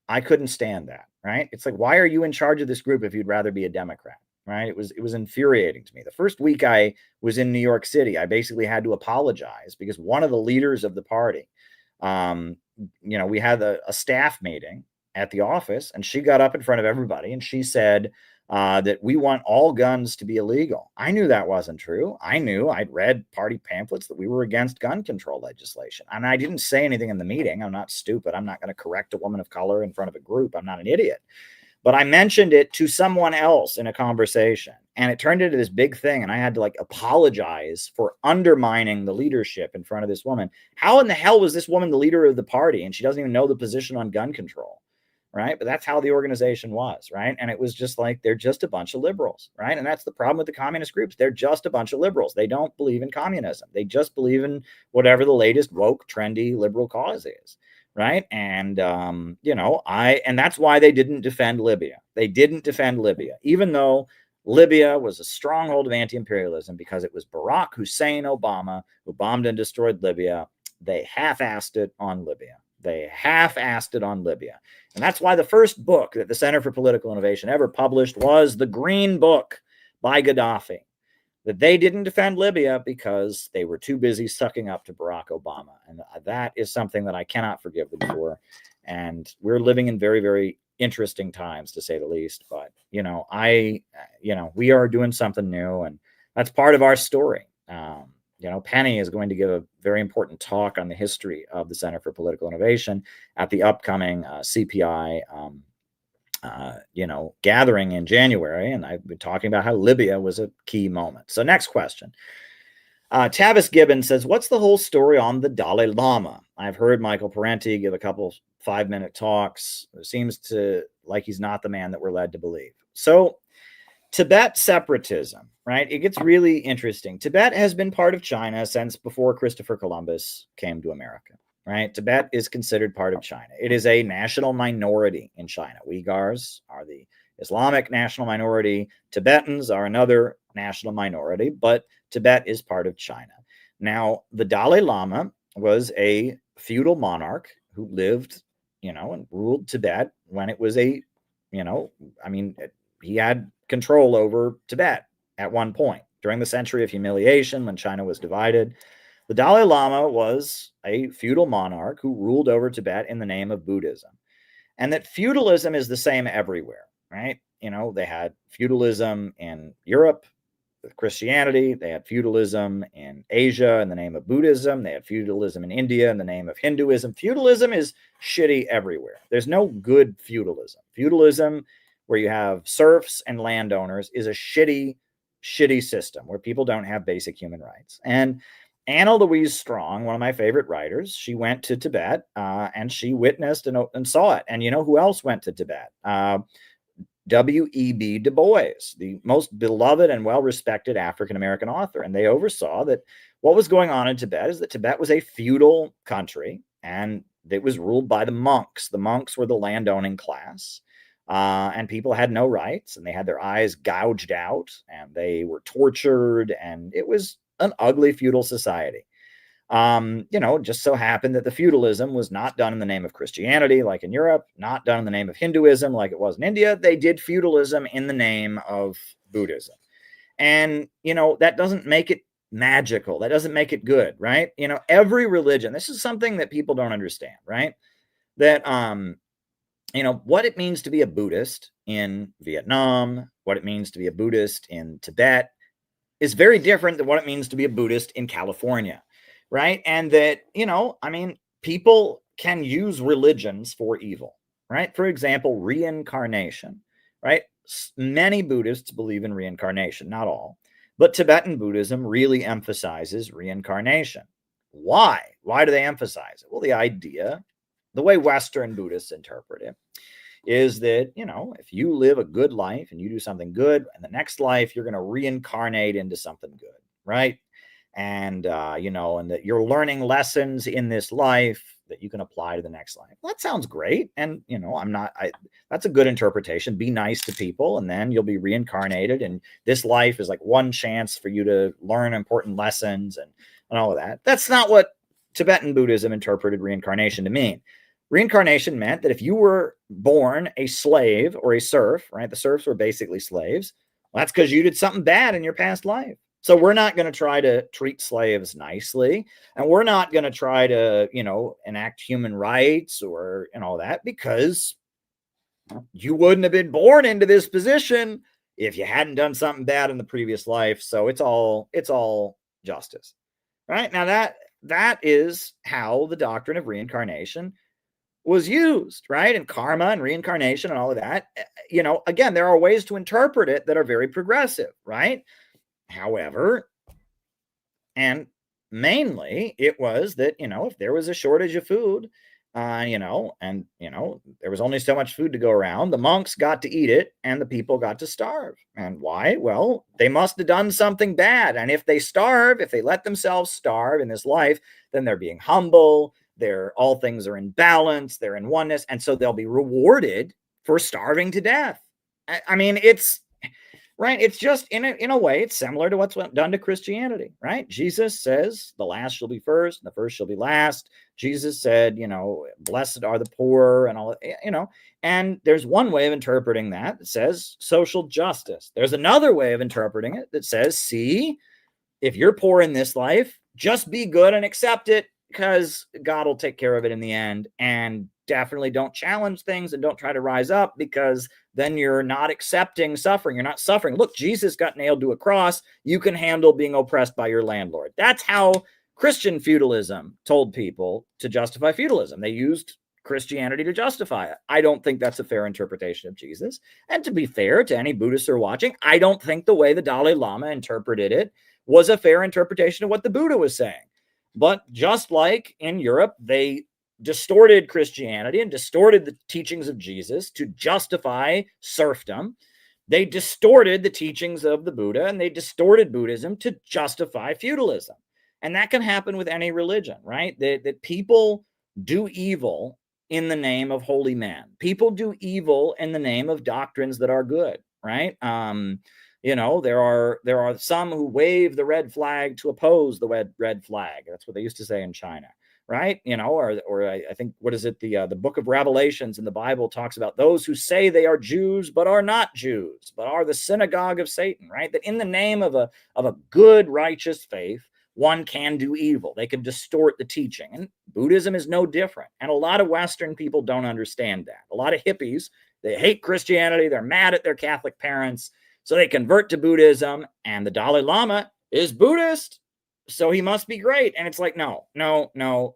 I couldn't stand that, right? It's like, why are you in charge of this group if you'd rather be a Democrat, right? It was infuriating to me. The first week I was in New York City, I basically had to apologize because one of the leaders of the party, we had a staff meeting at the office, and she got up in front of everybody and she said that we want all guns to be illegal. I knew that wasn't true. I'd read party pamphlets that we were against gun control legislation. And I didn't say anything in the meeting. I'm not stupid. I'm not going to correct a woman of color in front of a group. I'm not an idiot. But I mentioned it to someone else in a conversation, and it turned into this big thing. And I had to apologize for undermining the leadership in front of this woman. How in the hell was this woman the leader of the party and she doesn't even know the position on gun control? Right. But that's how the organization was. Right. And it was just like, they're just a bunch of liberals. Right. And that's the problem with the communist groups. They're just a bunch of liberals. They don't believe in communism. They just believe in whatever the latest woke, trendy liberal cause is. Right. And, and that's why they didn't defend Libya. They didn't defend Libya, even though Libya was a stronghold of anti-imperialism, because it was Barack Hussein Obama who bombed and destroyed Libya. They half-assed it on Libya. And that's why the first book that the Center for Political Innovation ever published was The Green Book by Gaddafi. That they didn't defend Libya because they were too busy sucking up to Barack Obama. And that is something that I cannot forgive them for. And we're living in very, very interesting times, to say the least. But, we are doing something new, and that's part of our story. Penny is going to give a very important talk on the history of the Center for Political Innovation at the upcoming CPI, gathering in January. And I've been talking about how Libya was a key moment. So next question. Tavis Gibbons says, what's the whole story on the Dalai Lama? I've heard Michael Parenti give a couple 5-minute talks. It seems like he's not the man that we're led to believe. So Tibet separatism, right? It gets really interesting. Tibet has been part of China since before Christopher Columbus came to America, right? Tibet is considered part of China. It is a national minority in China. Uyghurs are the Islamic national minority. Tibetans are another national minority, but Tibet is part of China. Now, the Dalai Lama was a feudal monarch who lived and ruled Tibet when it was he had control over Tibet at one point during the century of humiliation when China was divided. The Dalai Lama was a feudal monarch who ruled over Tibet in the name of Buddhism. And that feudalism is the same everywhere, right? They had feudalism in Europe with Christianity. They had feudalism in Asia in the name of Buddhism. They had feudalism in India in the name of Hinduism. Feudalism is shitty everywhere. There's no good feudalism. Feudalism, where you have serfs and landowners, is a shitty system where people don't have basic human rights. And Anna Louise Strong, one of my favorite writers, she went to Tibet and she witnessed and saw it. And you know who else went to Tibet? W.E.B. Du Bois, the most beloved and well-respected African-American author. And they oversaw that what was going on in Tibet is that Tibet was a feudal country and it was ruled by the monks. The monks were the landowning class. And people had no rights and they had their eyes gouged out and they were tortured. And it was an ugly feudal society. Just so happened that the feudalism was not done in the name of Christianity, like in Europe, not done in the name of Hinduism, like it was in India. They did feudalism in the name of Buddhism. And, that doesn't make it magical. That doesn't make it good, right? Every religion, this is something that people don't understand, right? That, what it means to be a Buddhist in Vietnam, what it means to be a Buddhist in Tibet is very different than what it means to be a Buddhist in California. Right. And that, people can use religions for evil. Right. For example, reincarnation. Right. Many Buddhists believe in reincarnation, not all. But Tibetan Buddhism really emphasizes reincarnation. Why? Why do they emphasize it? Well, the way Western Buddhists interpret it is that, if you live a good life and you do something good, in the next life, you're going to reincarnate into something good. Right. And, and that you're learning lessons in this life that you can apply to the next life. Well, that sounds great. And, that's a good interpretation. Be nice to people and then you'll be reincarnated. And this life is like one chance for you to learn important lessons and all of that. That's not what Tibetan Buddhism interpreted reincarnation to mean. Reincarnation meant that if you were born a slave or a serf, right? The serfs were basically slaves. Well, that's because you did something bad in your past life. So we're not going to try to treat slaves nicely, and we're not going to try to, enact human rights or all that, because you wouldn't have been born into this position if you hadn't done something bad in the previous life. So it's all justice, right? Now that is how the doctrine of reincarnation was used, right? And karma and reincarnation and all of that. Again, there are ways to interpret it that are very progressive, right? However, and mainly it was that, if there was a shortage of food, there was only so much food to go around, the monks got to eat it and the people got to starve. And why? Well, they must have done something bad. And if they let themselves starve in this life, then they're being humble. All things are in balance. They're in oneness. And so they'll be rewarded for starving to death. It's right. It's just in a way, it's similar to what's done to Christianity, right? Jesus says the last shall be first and the first shall be last. Jesus said, blessed are the poor and all, and there's one way of interpreting that says social justice. There's another way of interpreting it that says, see, if you're poor in this life, just be good and accept it because God will take care of it in the end. And definitely don't challenge things and don't try to rise up, because then you're not accepting suffering. You're not suffering. Look, Jesus got nailed to a cross. You can handle being oppressed by your landlord. That's how Christian feudalism told people to justify feudalism. They used Christianity to justify it. I don't think that's a fair interpretation of Jesus. And to be fair to any Buddhists who are watching, I don't think the way the Dalai Lama interpreted it was a fair interpretation of what the Buddha was saying. But just like in Europe, they distorted Christianity and distorted the teachings of Jesus to justify serfdom. They distorted the teachings of the Buddha and they distorted Buddhism to justify feudalism. And that can happen with any religion, right? That people do evil in the name of holy men. People do evil in the name of doctrines that are good, right? There are some who wave the red flag to oppose the red flag. That's what they used to say in China, right? Or I think, what is it? The book of Revelations in the Bible talks about those who say they are Jews, but are not Jews, but are the synagogue of Satan, right? That in the name of a good, righteous faith, one can do evil. They can distort the teaching. And Buddhism is no different. And a lot of Western people don't understand that. A lot of hippies, they hate Christianity. They're mad at their Catholic parents. So they convert to Buddhism, and the Dalai Lama is Buddhist, so he must be great. And it's like, no,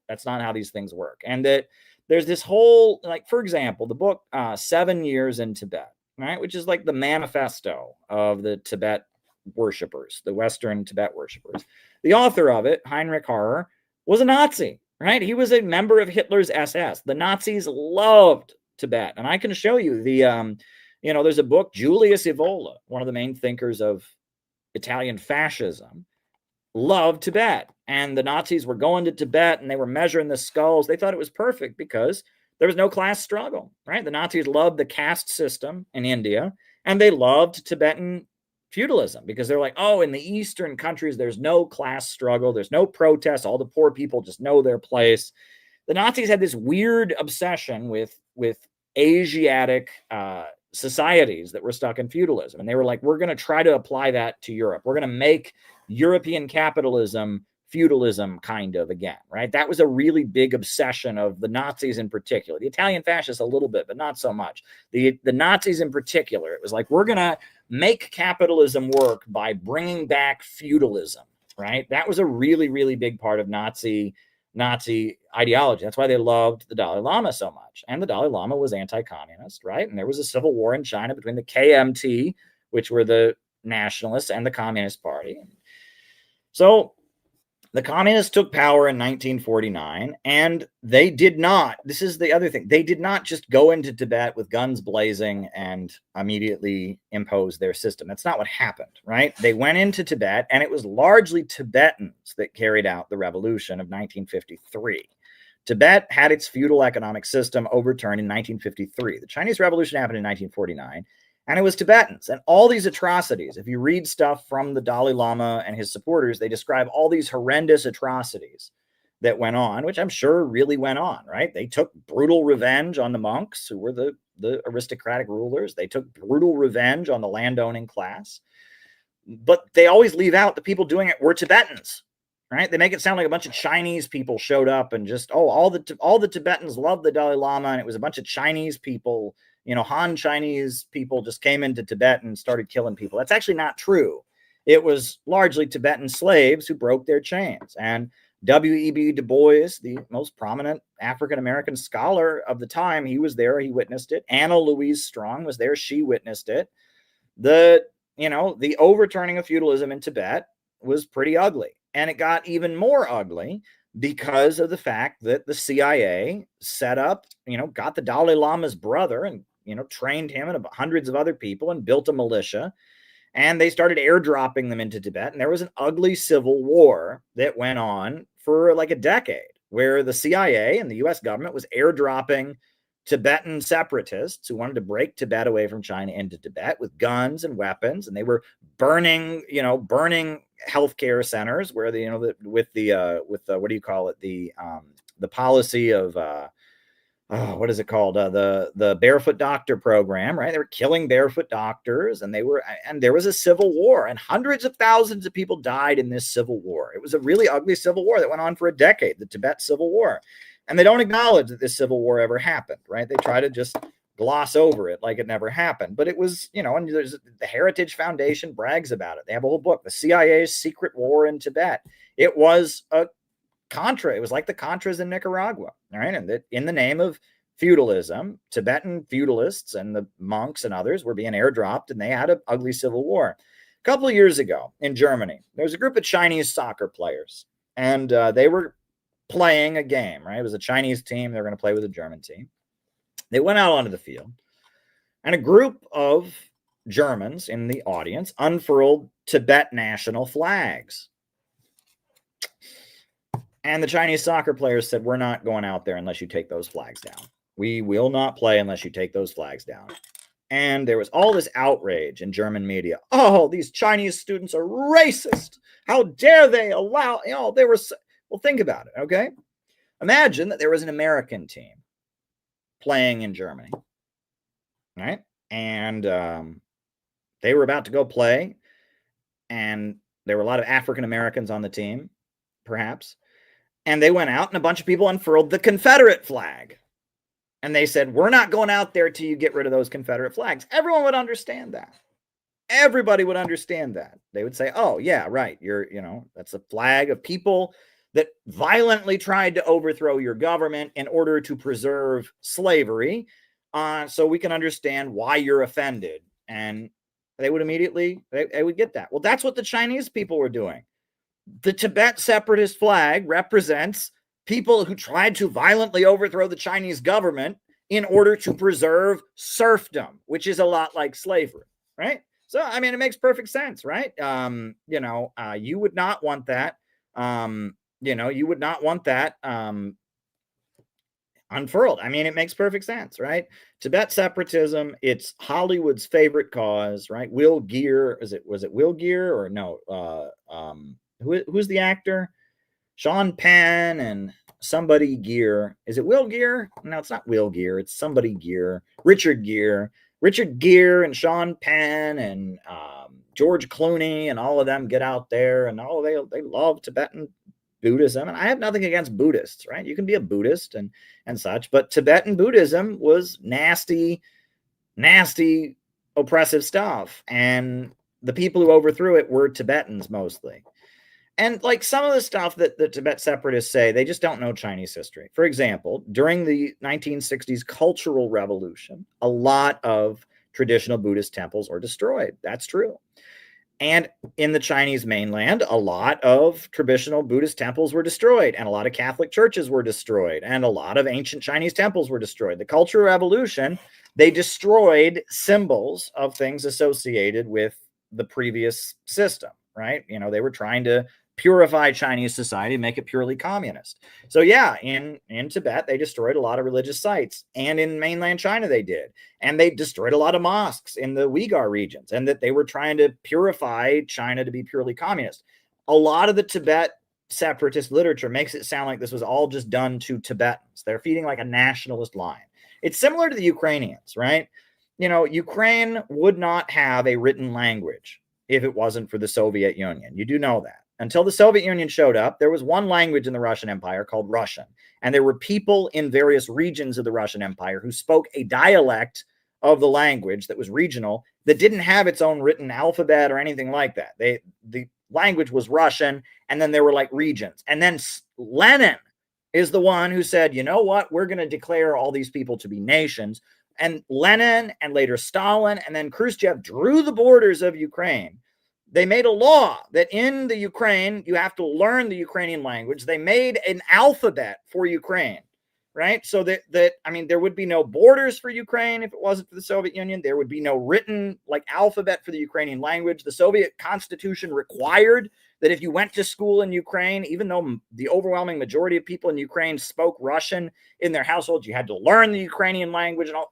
that's not how these things work. And that there's this whole, like, for example, the book 7 Years in Tibet, right, which is like the manifesto of the Tibet worshipers, the Western Tibet worshipers. The author of it, Heinrich Harrer, was a Nazi, right? He was a member of Hitler's SS. The Nazis loved Tibet. And I can show you the, there's a book, Julius Evola, one of the main thinkers of Italian fascism, loved Tibet. And the Nazis were going to Tibet and they were measuring the skulls. They thought it was perfect because there was no class struggle, right? The Nazis loved the caste system in India, and they loved Tibetan feudalism because they're like, oh, in the Eastern countries, there's no class struggle. There's no protest. All the poor people just know their place. The Nazis had this weird obsession with Asiatic societies that were stuck in feudalism. And they were like, we're going to try to apply that to Europe. We're going to make European capitalism feudalism kind of again, right? That was a really big obsession of the Nazis in particular. The Italian fascists a little bit, but not so much. The Nazis in particular, it was like, we're going to make capitalism work by bringing back feudalism, right? That was a really, really big part of Nazi ideology. That's why they loved the Dalai Lama so much. And the Dalai Lama was anti-communist, right? And there was a civil war in China between the KMT, which were the nationalists, and the Communist Party. So the communists took power in 1949, and they did not, this is the other thing, they did not just go into Tibet with guns blazing and immediately impose their system. That's not what happened, right? They went into Tibet, and it was largely Tibetans that carried out the revolution of 1953. Tibet had its feudal economic system overturned in 1953. The Chinese Revolution happened in 1949. And it was Tibetans. And all these atrocities, if you read stuff from the Dalai Lama and his supporters, they describe all these horrendous atrocities that went on, which I'm sure really went on, right? They took brutal revenge on the monks, who were the aristocratic rulers. They took brutal revenge on the landowning class. But they always leave out the people doing it were Tibetans, right? They make it sound like a bunch of Chinese people showed up and just, all the Tibetans loved the Dalai Lama, and it was a bunch of Chinese people, Han Chinese people just came into Tibet and started killing people. That's actually not true. It was largely Tibetan slaves who broke their chains. And W.E.B. Du Bois, the most prominent African-American scholar of the time, he was there. He witnessed it. Anna Louise Strong was there. She witnessed it. The overturning of feudalism in Tibet was pretty ugly. And it got even more ugly because of the fact that the CIA set up, got the Dalai Lama's brother and, trained him and hundreds of other people and built a militia. And they started airdropping them into Tibet. And there was an ugly civil war that went on for like a decade, where the CIA and the US government was airdropping Tibetan separatists who wanted to break Tibet away from China into Tibet with guns and weapons. And they were burning healthcare centers where the policy of what is it called? The barefoot doctor program, right? They were killing barefoot doctors, and there was a civil war, and hundreds of thousands of people died in this civil war. It was a really ugly civil war that went on for a decade, the Tibet Civil War. And they don't acknowledge that this civil war ever happened, right? They try to just gloss over it like it never happened. But it was, and there's the Heritage Foundation brags about it. They have a whole book, The CIA's Secret War in Tibet. It was a Contra. It was like the Contras in Nicaragua, right? And that in the name of feudalism, Tibetan feudalists and the monks and others were being airdropped, and they had an ugly civil war. A couple of years ago in Germany, there was a group of Chinese soccer players, and they were playing a game, right? It was a Chinese team. They were going to play with a German team. They went out onto the field, and a group of Germans in the audience unfurled Tibet national flags. And the Chinese soccer players said, we're not going out there unless you take those flags down. We will not play unless you take those flags down. And there was all this outrage in German media. Oh, these Chinese students are racist. How dare they allow, well, think about it, okay? Imagine that there was an American team playing in Germany, right? And they were about to go play, and there were a lot of African Americans on the team, perhaps. And they went out, and a bunch of people unfurled the Confederate flag. And they said, we're not going out there till you get rid of those Confederate flags. Everyone would understand that. Everybody would understand that. They would say, oh, yeah, right. That's a flag of people that violently tried to overthrow your government in order to preserve slavery. So we can understand why you're offended. And they would immediately, they would get that. Well, that's what the Chinese people were doing. The Tibet separatist flag represents people who tried to violently overthrow the Chinese government in order to preserve serfdom, which is a lot like slavery, right? So, I mean, it makes perfect sense, right? You would not want that. You would not want that unfurled. I mean, it makes perfect sense, right? Tibet separatism, it's Hollywood's favorite cause, right? Will Geer, was it Will Geer or no? Who's the actor? Sean Penn and somebody Geer. Is it Will Geer? No, it's not Will Geer. It's somebody Geer. Richard Geer and Sean Penn and George Clooney and all of them get out there, and they love Tibetan Buddhism. And I have nothing against Buddhists, right? You can be a Buddhist and such, but Tibetan Buddhism was nasty, oppressive stuff. And the people who overthrew it were Tibetans mostly. And like some of the stuff that the Tibet separatists say, they just don't know Chinese history. For example, during the 1960s Cultural Revolution, a lot of traditional Buddhist temples were destroyed. That's true. And in the Chinese mainland, a lot of traditional Buddhist temples were destroyed, and a lot of Catholic churches were destroyed, and a lot of ancient Chinese temples were destroyed. The Cultural Revolution, they destroyed symbols of things associated with the previous system, right? They were trying to purify Chinese society, make it purely communist. So yeah, in Tibet, they destroyed a lot of religious sites, and in mainland China they did. And they destroyed a lot of mosques in the Uyghur regions, and that they were trying to purify China to be purely communist. A lot of the Tibet separatist literature makes it sound like this was all just done to Tibetans. They're feeding like a nationalist line. It's similar to the Ukrainians, right? Ukraine would not have a written language if it wasn't for the Soviet Union. You do know that. Until the Soviet Union showed up, there was one language in the Russian Empire called Russian. And there were people in various regions of the Russian Empire who spoke a dialect of the language that was regional, that didn't have its own written alphabet or anything like that. The language was Russian, and then there were like regions. And then Lenin is the one who said, you know what, we're going to declare all these people to be nations. And Lenin and later Stalin and then Khrushchev drew the borders of Ukraine. They made a law that in the Ukraine, you have to learn the Ukrainian language. They made an alphabet for Ukraine, right? So that there would be no borders for Ukraine if it wasn't for the Soviet Union. There would be no written alphabet for the Ukrainian language. The Soviet Constitution required that if you went to school in Ukraine, even though the overwhelming majority of people in Ukraine spoke Russian in their households, you had to learn the Ukrainian language and all.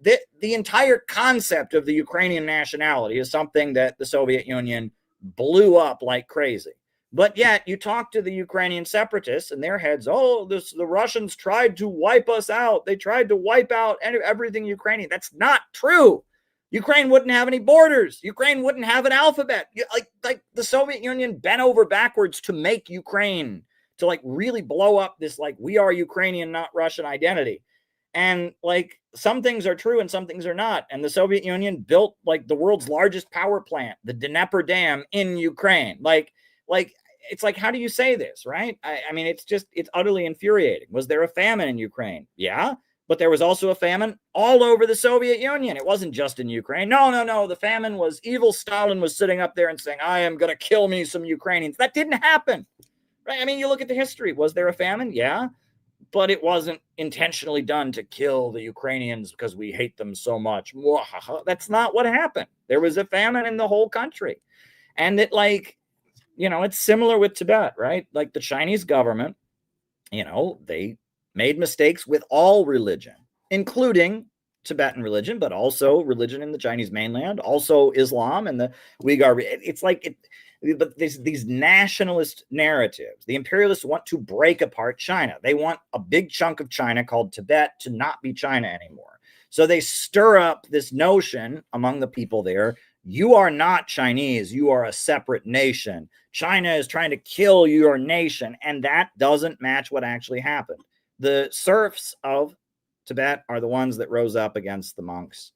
The entire concept of the Ukrainian nationality is something that the Soviet Union blew up like crazy. But yet you talk to the Ukrainian separatists and their heads, the Russians tried to wipe us out. They tried to wipe out everything Ukrainian. That's not true. Ukraine wouldn't have any borders. Ukraine wouldn't have an alphabet. Like the Soviet Union bent over backwards to make Ukraine, to really blow up this we are Ukrainian, not Russian identity. And some things are true and some things are not. And the Soviet Union built the world's largest power plant, the Dnieper Dam in Ukraine. It's how do you say this, right? I mean, it's utterly infuriating. Was there a famine in Ukraine? Yeah, but there was also a famine all over the Soviet Union. It wasn't just in Ukraine. No. The famine was evil. Stalin was sitting up there and saying, I am going to kill me some Ukrainians. That didn't happen, right? I mean, you look at the history. Was there a famine? Yeah. But it wasn't intentionally done to kill the Ukrainians because we hate them so much. That's not what happened. There was a famine in the whole country. And it's similar with Tibet, right? The Chinese government, they made mistakes with all religion, including Tibetan religion, but also religion in the Chinese mainland, also Islam and the Uyghur. It's like but these nationalist narratives. The imperialists want to break apart China. They want a big chunk of China called Tibet to not be China anymore. So they stir up this notion among the people there. You are not Chinese. You are a separate nation. China is trying to kill your nation. And that doesn't match what actually happened. The serfs of Tibet are the ones that rose up against the monks.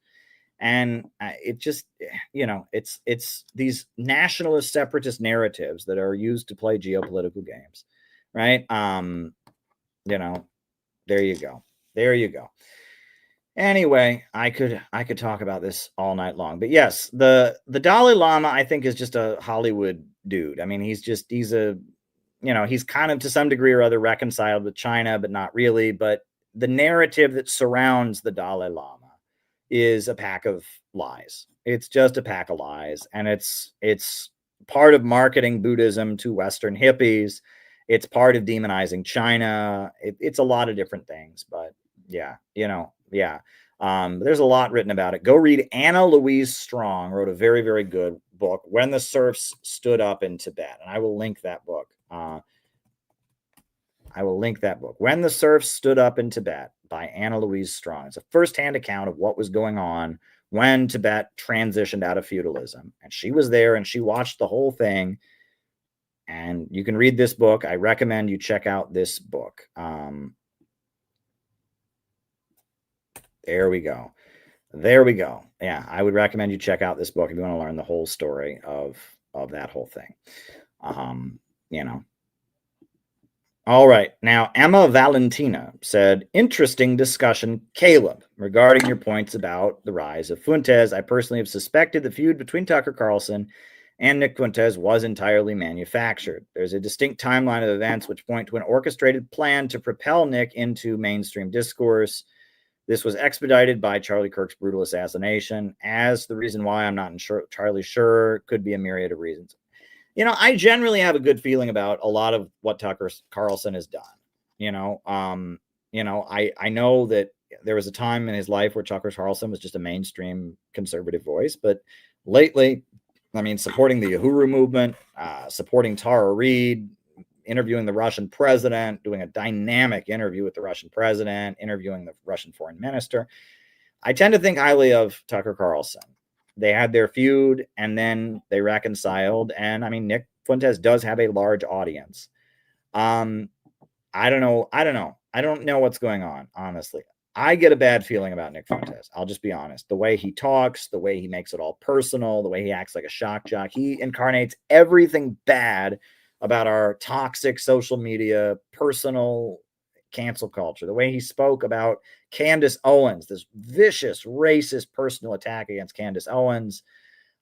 And it just, it's these nationalist separatist narratives that are used to play geopolitical games, right? There you go. There you go. Anyway, I could talk about this all night long, but yes, the Dalai Lama, I think, is just a Hollywood dude. I mean, he's kind of to some degree or other reconciled with China, but not really. But the narrative that surrounds the Dalai Lama is a pack of lies. It's just a pack of lies. And it's part of marketing Buddhism to Western hippies. It's part of demonizing China. It's a lot of different things, but there's a lot written about it. Go read Anna Louise Strong, wrote a very, very good book, When the Serfs Stood Up in Tibet. And I will link that book. When the Serfs Stood Up in Tibet by Anna Louise Strong. It's a firsthand account of what was going on when Tibet transitioned out of feudalism. And she was there and she watched the whole thing. And you can read this book. I recommend you check out this book. There we go. Yeah, I would recommend you check out this book if you want to learn the whole story of that whole thing. All right. Now, Emma Valentina said, interesting discussion, Caleb, regarding your points about the rise of Fuentes. I personally have suspected the feud between Tucker Carlson and Nick Fuentes was entirely manufactured. There's a distinct timeline of events which point to an orchestrated plan to propel Nick into mainstream discourse. This was expedited by Charlie Kirk's brutal assassination. As the reason why, I'm not entirely sure. Could be a myriad of reasons. I generally have a good feeling about a lot of what Tucker Carlson has done. I know that there was a time in his life where Tucker Carlson was just a mainstream conservative voice, but lately, supporting the Uhuru movement, supporting Tara Reid, interviewing the Russian president, doing a dynamic interview with the Russian president, interviewing the Russian foreign minister. I tend to think highly of Tucker Carlson. They had their feud and then they reconciled. And Nick Fuentes does have a large audience. I don't know. I don't know what's going on, honestly. I get a bad feeling about Nick Fuentes. I'll just be honest. The way he talks, the way he makes it all personal, the way he acts like a shock jock, he incarnates everything bad about our toxic social media, personal cancel culture. The way he spoke about Candace Owens, this vicious, racist personal attack against Candace Owens.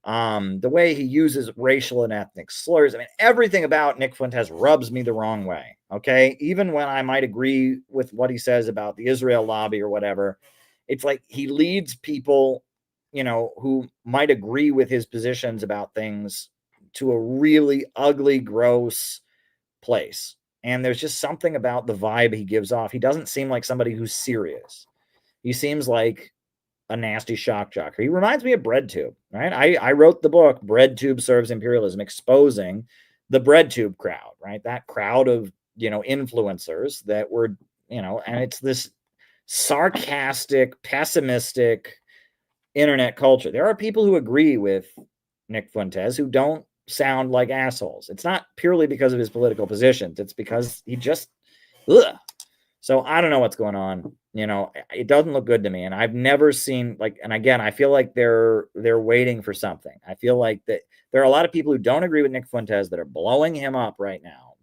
The way he uses racial and ethnic slurs. Everything about Nick Fuentes rubs me the wrong way. Okay. Even when I might agree with what he says about the Israel lobby or whatever, it's like he leads people, who might agree with his positions about things to a really ugly, gross place. And there's just something about the vibe he gives off. He doesn't seem like somebody who's serious. He seems like a nasty shock jocker. He reminds me of BreadTube, right? I wrote the book, BreadTube Serves Imperialism, exposing the BreadTube crowd, right? That crowd of, influencers that were, and it's this sarcastic, pessimistic internet culture. There are people who agree with Nick Fuentes who don't sound like assholes. It's not purely because of his political positions. It's because he just, So I don't know what's going on. It doesn't look good to me. And I've never seen and again, I feel like they're waiting for something. I feel like that there are a lot of people who don't agree with Nick Fuentes that are blowing him up right now,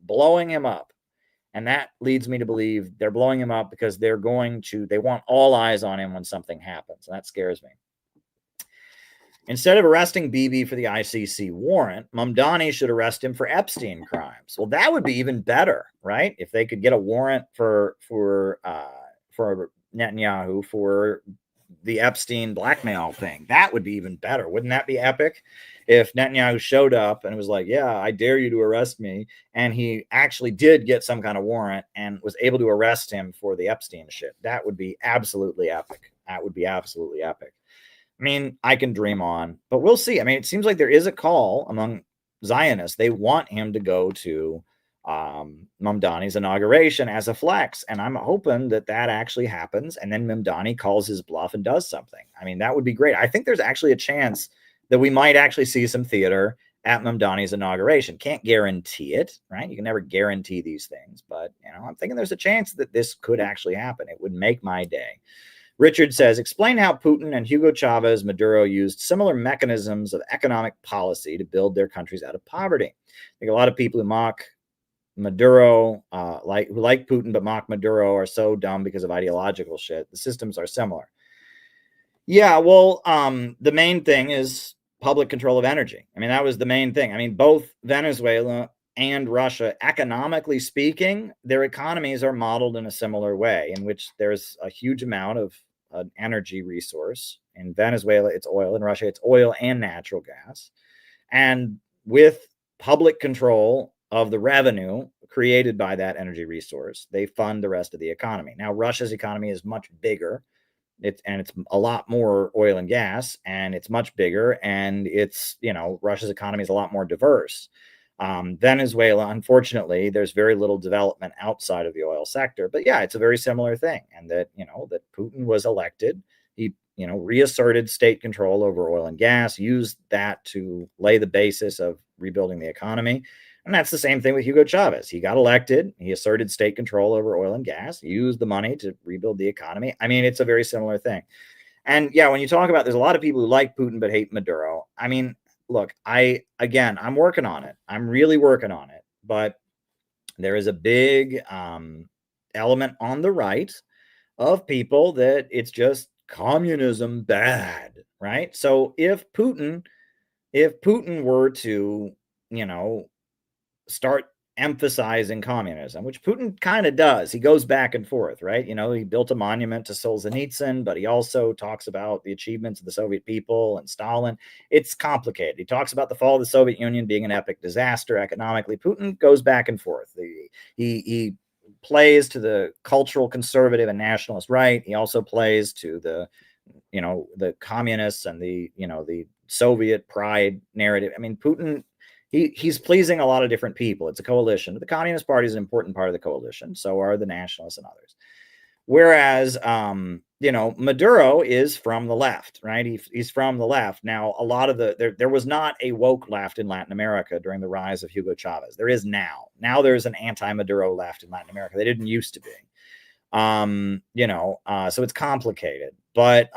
And that leads me to believe they're blowing him up because they want all eyes on him when something happens. And that scares me. Instead of arresting Bibi for the ICC warrant, Mamdani should arrest him for Epstein crimes. Well, that would be even better, right? If they could get a warrant for Netanyahu for the Epstein blackmail thing, that would be even better. Wouldn't that be epic? If Netanyahu showed up and was like, yeah, I dare you to arrest me. And he actually did get some kind of warrant and was able to arrest him for the Epstein shit. That would be absolutely epic. That would be absolutely epic. I mean, I can dream on, but we'll see. I mean, it seems like there is a call among Zionists. They want him to go to Mamdani's inauguration as a flex, and I'm hoping that actually happens, and then Mamdani calls his bluff and does something. I mean, that would be great. I think there's actually a chance that we might actually see some theater at Mamdani's inauguration. Can't guarantee it, right? You can never guarantee these things, but I'm thinking there's a chance that this could actually happen. It would make my day. Richard says, explain how Putin and Hugo Chavez Maduro used similar mechanisms of economic policy to build their countries out of poverty. I think a lot of people who mock Maduro, who like Putin but mock Maduro, are so dumb because of ideological shit. The systems are similar. Yeah, well, the main thing is public control of energy. I mean, that was the main thing. I mean, both Venezuela and Russia, economically speaking, their economies are modeled in a similar way, in which there's a huge amount of an energy resource. In Venezuela, it's oil. In Russia, it's oil and natural gas. And with public control of the revenue created by that energy resource, they fund the rest of the economy. Now, Russia's economy is much bigger. It's a lot more oil and gas, and it's much bigger. And Russia's economy is a lot more diverse. Venezuela, unfortunately, there's very little development outside of the oil sector. But yeah, it's a very similar thing. And that Putin was elected. He, reasserted state control over oil and gas, used that to lay the basis of rebuilding the economy. And that's the same thing with Hugo Chavez. He got elected. He asserted state control over oil and gas, used the money to rebuild the economy. I mean, it's a very similar thing. And yeah, when you talk about, there's a lot of people who like Putin but hate Maduro. I mean, look, I'm working on it. I'm really working on it. But there is a big element on the right of people that it's just communism bad, right? So if Putin were to, start emphasizing communism, which Putin kind of does. He goes back and forth, right? He built a monument to Solzhenitsyn, but he also talks about the achievements of the Soviet people and Stalin. It's complicated. He talks about the fall of the Soviet Union being an epic disaster economically. Putin goes back and forth. He plays to the cultural conservative and nationalist right. He also plays to the communists and the Soviet pride narrative. I mean, Putin, he's pleasing a lot of different people. It's a coalition. The Communist Party is an important part of the coalition. So are the nationalists and others. Whereas, Maduro is from the left, right? He's from the left. Now, a lot of there was not a woke left in Latin America during the rise of Hugo Chavez. There is now. Now there's an anti-Maduro left in Latin America. They didn't used to be. So it's complicated. But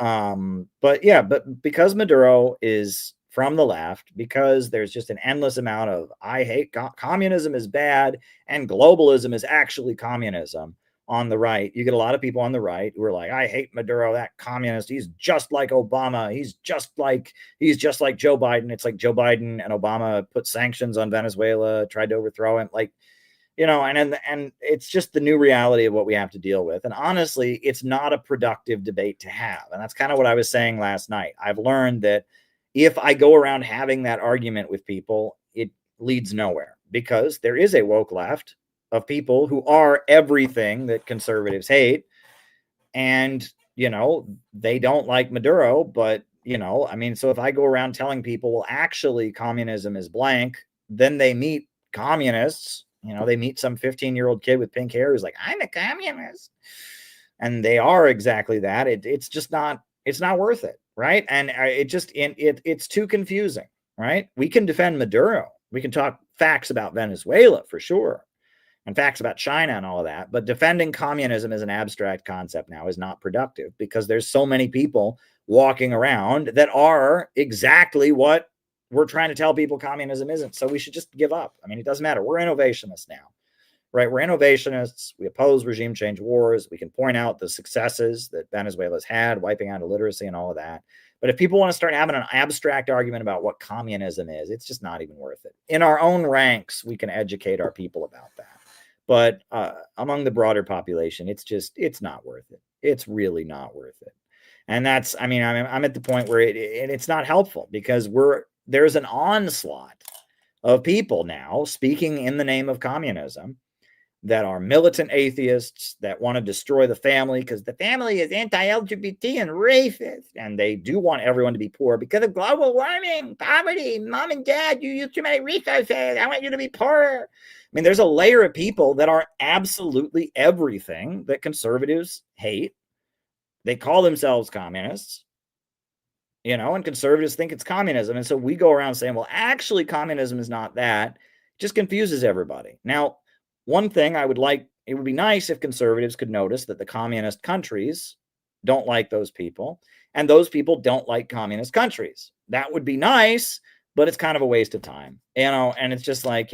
because Maduro is from the left, because there's just an endless amount of I hate communism is bad and globalism is actually communism on the right. You get a lot of people on the right who are like, I hate Maduro, that communist. He's just like Obama. He's just like Joe Biden. It's like Joe Biden and Obama put sanctions on Venezuela, tried to overthrow him. And it's just the new reality of what we have to deal with. And honestly, it's not a productive debate to have. And that's kind of what I was saying last night. I've learned that if I go around having that argument with people, it leads nowhere, because there is a woke left of people who are everything that conservatives hate. And, they don't like Maduro, but, so if I go around telling people, well, actually communism is blank, then they meet communists, they meet some 15-year-old kid with pink hair who's like, I'm a communist. And they are exactly that. It's just not, it's not worth it. Right. And it's too confusing. Right. We can defend Maduro. We can talk facts about Venezuela for sure, and facts about China and all of that. But defending communism as an abstract concept now is not productive, because there's so many people walking around that are exactly what we're trying to tell people communism isn't. So we should just give up. I mean, it doesn't matter. We're innovationists now. Right. We're innovationists. We oppose regime change wars. We can point out the successes that Venezuela's had, wiping out illiteracy and all of that. But if people want to start having an abstract argument about what communism is, it's just not even worth it. In our own ranks, we can educate our people about that. But among the broader population, it's not worth it. It's really not worth it. And I'm at the point where it's not helpful, because there's an onslaught of people now speaking in the name of communism that are militant atheists that want to destroy the family because the family is anti-LGBT and racist, and they do want everyone to be poor because of global warming, poverty. Mom and dad, you use too many resources. I want you to be poor. I mean, there's a layer of people that are absolutely everything that conservatives hate. They call themselves communists, and conservatives think it's communism. And so we go around saying, well, actually, communism is not that. It just confuses everybody. Now, one thing it would be nice if conservatives could notice that the communist countries don't like those people, and those people don't like communist countries. That would be nice, but it's kind of a waste of time, and it's just like,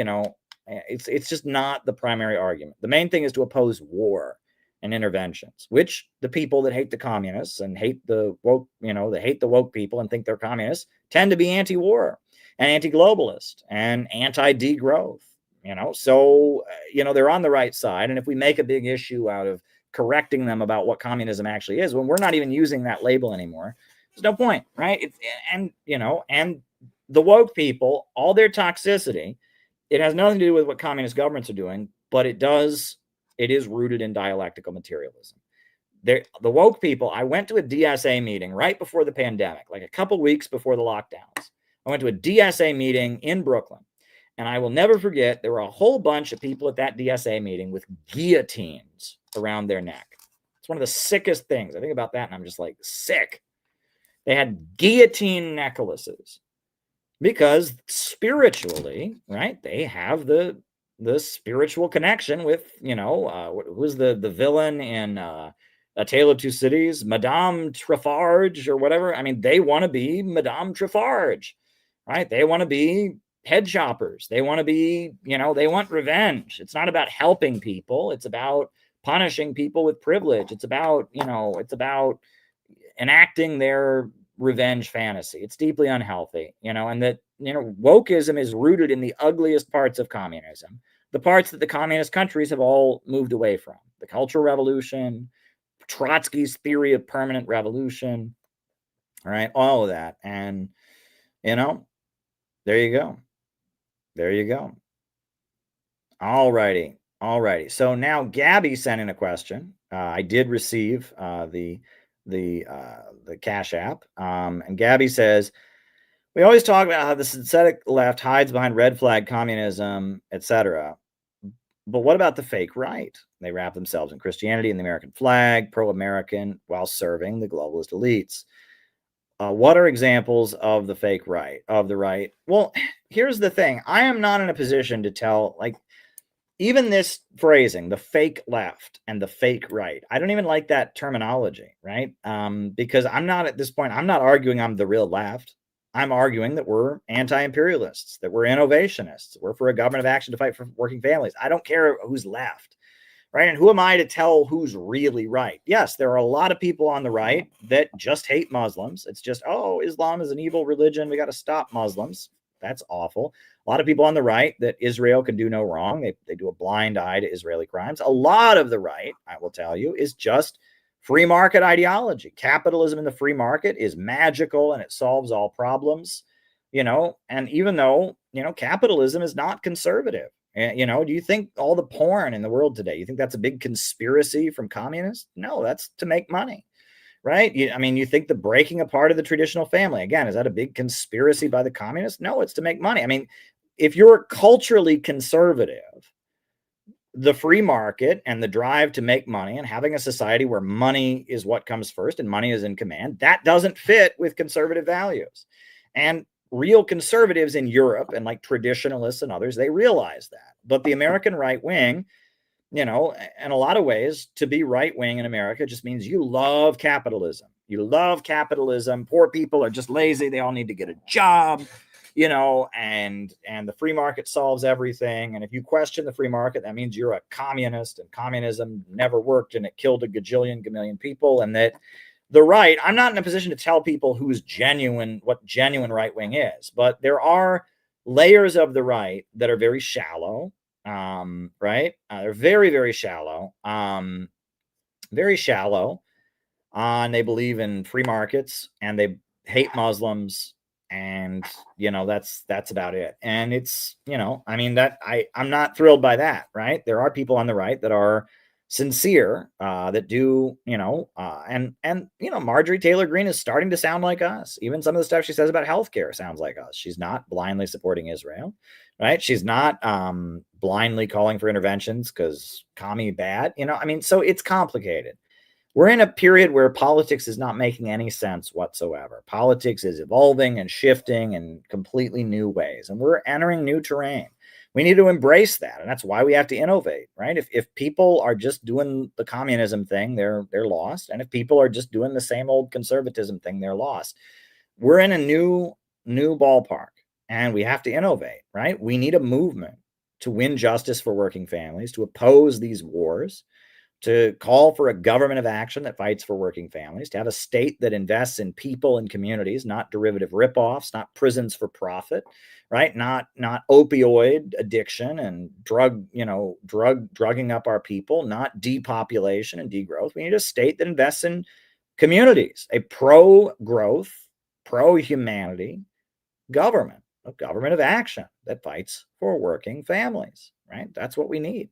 it's just not the primary argument. The main thing is to oppose war and interventions, which the people that hate the communists and hate the woke, they hate the woke people and think they're communists tend to be anti-war and anti-globalist and anti-degrowth. So they're on the right side. And if we make a big issue out of correcting them about what communism actually is, when we're not even using that label anymore, there's no point, right? And the woke people, all their toxicity, it has nothing to do with what communist governments are doing, but it is rooted in dialectical materialism. The woke people, I went to a DSA meeting right before the pandemic, like a couple weeks before the lockdowns. I went to a DSA meeting in Brooklyn. And I will never forget, there were a whole bunch of people at that DSA meeting with guillotines around their neck. It's one of the sickest things. I think about that and I'm just like, sick. They had guillotine necklaces because spiritually, right, they have the spiritual connection with, who's the villain in A Tale of Two Cities, Madame Traffarge or whatever. I mean, they want to be Madame Traffarge, right? They want to be head choppers. They want to be, they want revenge. It's not about helping people. It's about punishing people with privilege. It's about, it's about enacting their revenge fantasy. It's deeply unhealthy, and that, wokeism is rooted in the ugliest parts of communism, the parts that the communist countries have all moved away from: the Cultural Revolution, Trotsky's theory of permanent revolution, right? All of that. And, there you go. There you go. All righty. So now Gabby sent in a question. I did receive the Cash App. And Gabby says, we always talk about how the synthetic left hides behind red flag communism, etc. But what about the fake right? They wrap themselves in Christianity and the American flag, pro-American, while serving the globalist elites. What are examples of the fake right, of the right? Well, here's the thing. I am not in a position to tell, even this phrasing, the fake left and the fake right. I don't even like that terminology, right? Because I'm not at this point, I'm not arguing I'm the real left. I'm arguing that we're anti-imperialists, that we're innovationists. We're for a government of action to fight for working families. I don't care who's left. Right. And who am I to tell who's really right? Yes, there are a lot of people on the right that just hate Muslims. It's just, Islam is an evil religion. We got to stop Muslims. That's awful. A lot of people on the right that Israel can do no wrong. They do a blind eye to Israeli crimes. A lot of the right, I will tell you, is just free market ideology. Capitalism in the free market is magical and it solves all problems, and even though, capitalism is not conservative. Do you think all the porn in the world today, you think that's a big conspiracy from communists? No, that's to make money, right? You think the breaking apart of the traditional family, again, is that a big conspiracy by the communists? No, it's to make money. If you're culturally conservative, the free market and the drive to make money and having a society where money is what comes first and money is in command, that doesn't fit with conservative values. And real conservatives in Europe and traditionalists and others, they realize that. But the American right wing, in a lot of ways, to be right wing in America just means you love capitalism. You love capitalism. Poor people are just lazy. They all need to get a job, and the free market solves everything. And if you question the free market, that means you're a communist, and communism never worked and it killed a gajillion people. And that the right, I'm not in a position to tell people what genuine right wing is, but there are layers of the right that are very shallow, right? They're very, very shallow, and they believe in free markets and they hate Muslims And, that's about it. And it's, I mean, that I'm not thrilled by that, right? There are people on the right that are sincere, that do, and Marjorie Taylor Greene is starting to sound like us. Even some of the stuff she says about healthcare sounds like us. She's not blindly supporting Israel, right? She's not blindly calling for interventions because commie bad, I mean, so it's complicated. We're in a period where politics is not making any sense whatsoever. Politics is evolving and shifting in completely new ways, and we're entering new terrain. We need to embrace that, and that's why we have to innovate, right? If people are just doing the communism thing, they're lost, and if people are just doing the same old conservatism thing, they're lost. We're in a new ballpark, and we have to innovate, right? We need a movement to win justice for working families, to oppose these wars, to call for a government of action that fights for working families, to have a state that invests in people and communities, not derivative ripoffs, not prisons for profit, right? Not opioid addiction and drugging up our people, not depopulation and degrowth. We need a state that invests in communities, a pro-growth, pro-humanity government, a government of action that fights for working families, right? That's what we need.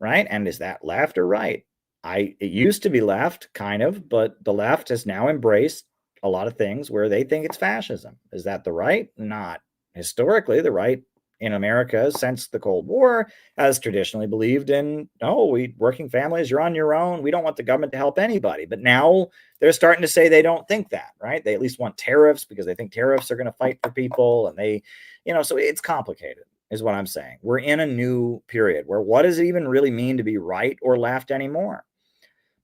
Right? And is that left or right? It used to be left, kind of, but the left has now embraced a lot of things where they think it's fascism. Is that the right? Not. Historically, the right in America since the Cold War has traditionally believed in, working families, you're on your own. We don't want the government to help anybody. But now they're starting to say they don't think that, right? They at least want tariffs because they think tariffs are going to fight for people. And they, so it's complicated, is what I'm saying. We're in a new period where what does it even really mean to be right or left anymore?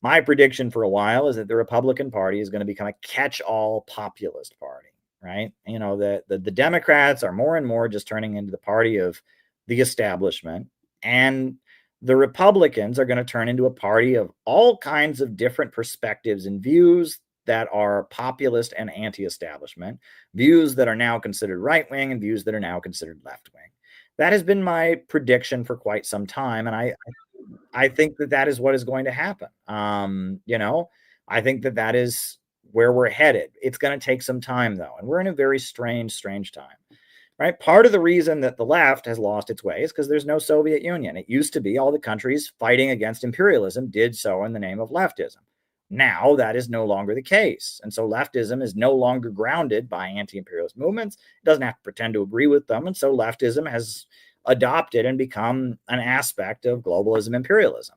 My prediction for a while is that the Republican Party is going to become a catch-all populist party, right? The Democrats are more and more just turning into the party of the establishment, and the Republicans are going to turn into a party of all kinds of different perspectives and views that are populist and anti-establishment, views that are now considered right-wing and views that are now considered left-wing. That has been my prediction for quite some time, and I think that is what is going to happen. I think that is where we're headed. It's going to take some time, though, and we're in a very strange time, right? Part of the reason that the left has lost its way is because there's no Soviet Union. It used to be all the countries fighting against imperialism did so in the name of leftism. Now that is no longer the case. And so leftism is no longer grounded by anti-imperialist movements. It doesn't have to pretend to agree with them. And so leftism has adopted and become an aspect of globalism imperialism.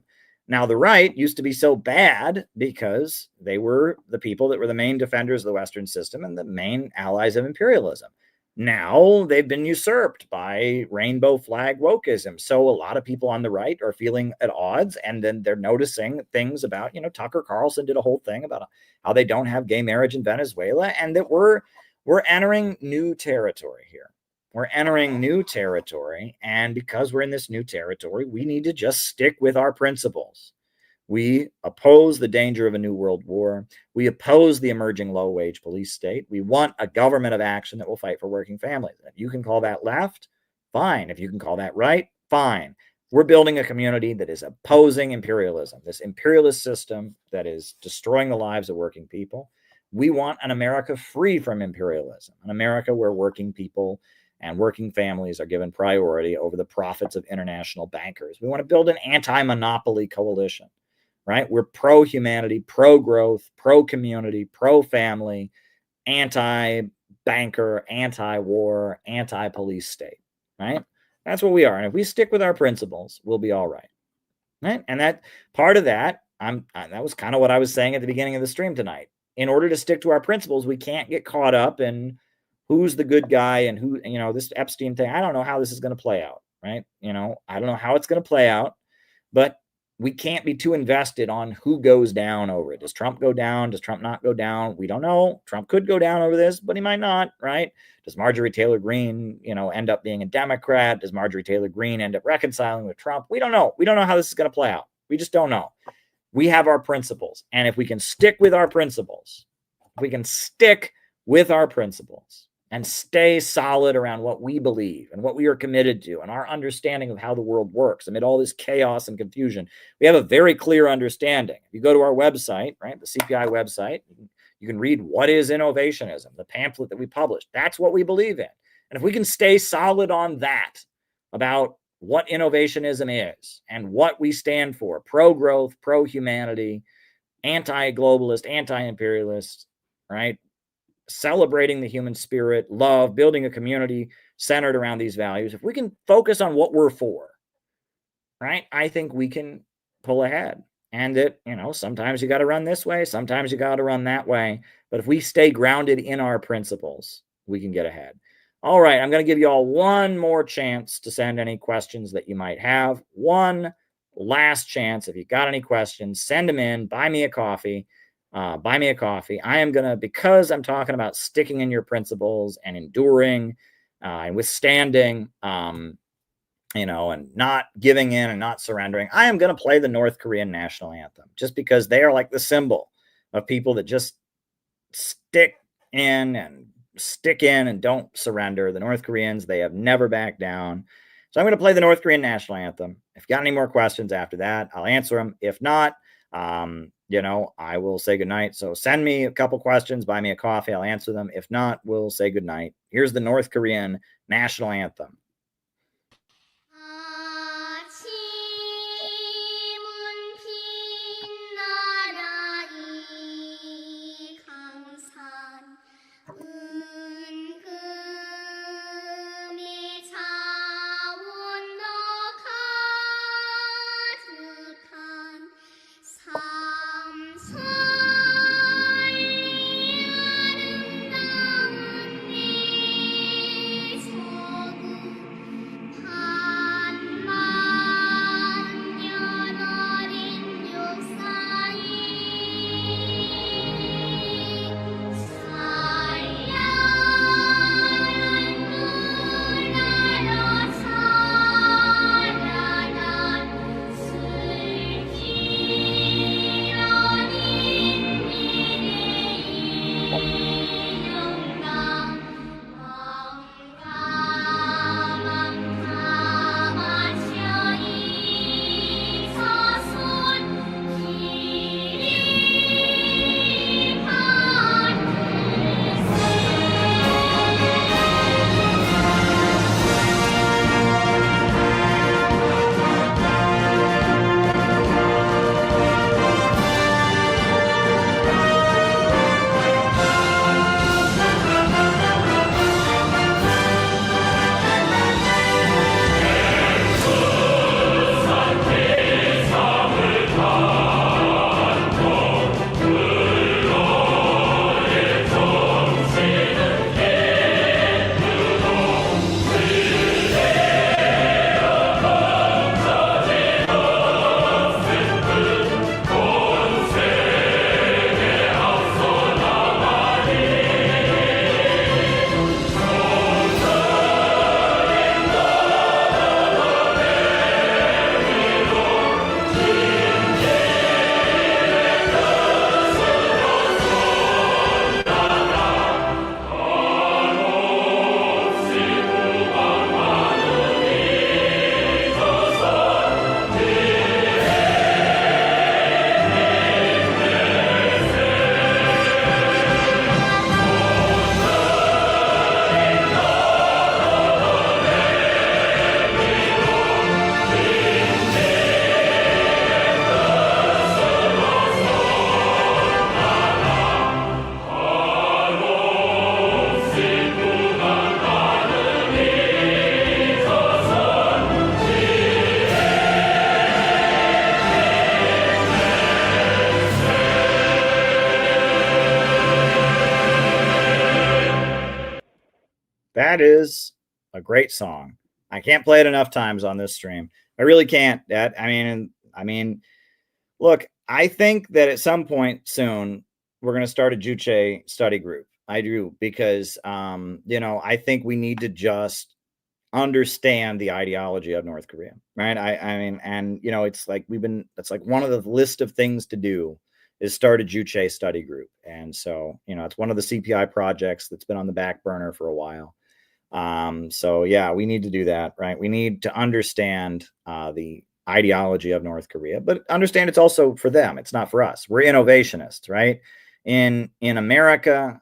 Now, the right used to be so bad because they were the people that were the main defenders of the Western system and the main allies of imperialism. Now they've been usurped by rainbow flag wokeism. So a lot of people on the right are feeling at odds, and then they're noticing things about, Tucker Carlson did a whole thing about how they don't have gay marriage in Venezuela, and that we're entering new territory here. We're entering new territory, and because we're in this new territory, we need to just stick with our principles. We oppose the danger of a new world war. We oppose the emerging low-wage police state. We want a government of action that will fight for working families. If you can call that left, fine. If you can call that right, fine. We're building a community that is opposing imperialism, this imperialist system that is destroying the lives of working people. We want an America free from imperialism, an America where working people and working families are given priority over the profits of international bankers. We want to build an anti-monopoly coalition. Right? We're pro-humanity, pro-growth, pro-community, pro-family, anti-banker, anti-war, anti-police state, right? That's what we are. And if we stick with our principles, we'll be all right. Right? And that part of that, that was kind of what I was saying at the beginning of the stream tonight. In order to stick to our principles, we can't get caught up in who's the good guy and who, this Epstein thing. I don't know how this is going to play out, right? I don't know how it's going to play out, but we can't be too invested on who goes down over it. Does Trump go down? Does Trump not go down? We don't know. Trump could go down over this, but he might not, right? Does Marjorie Taylor Greene, end up being a Democrat? Does Marjorie Taylor Greene end up reconciling with Trump? We don't know. We don't know how this is going to play out. We just don't know. We have our principles. And if we can stick with our principles, and stay solid around what we believe and what we are committed to and our understanding of how the world works amid all this chaos and confusion. We have a very clear understanding. If you go to our website, right, the CPI website, you can You can read What is Innovationism, the pamphlet that we published. That's what we believe in. And if we can stay solid on that about what innovationism is and what we stand for, pro-growth, pro-humanity, anti-globalist, anti-imperialist, right? Celebrating the human spirit, love, building a community centered around these values. If we can focus on what we're for, right? I think we can pull ahead. And it, sometimes you got to run this way, sometimes you got to run that way. But if we stay grounded in our principles, we can get ahead. All right, I'm going to give you all one more chance to send any questions that you might have. One last chance. If you got any questions, send them in. Buy me a coffee. Buy me a coffee. I am going to, because I'm talking about sticking in your principles and enduring and withstanding, and not giving in and not surrendering, I am going to play the North Korean national anthem just because they are like the symbol of people that just stick in and don't surrender. The North Koreans, they have never backed down. So I'm going to play the North Korean national anthem. If you got any more questions after that, I'll answer them. If not, I will say goodnight. So send me a couple questions, buy me a coffee, I'll answer them. If not, we'll say goodnight. Here's the North Korean national anthem. That is a great song. I can't play it enough times on this stream. I really can't. Look, I think that at some point soon we're going to start a Juche study group. I do, because I think we need to just understand the ideology of North Korea, right? It's like it's like one of the list of things to do is start a Juche study group. And so, it's one of the CPI projects that's been on the back burner for a while. So yeah, we need to do that, right? We need to understand the ideology of North Korea, but understand it's also for them. It's not for us. We're innovationists, right? In America,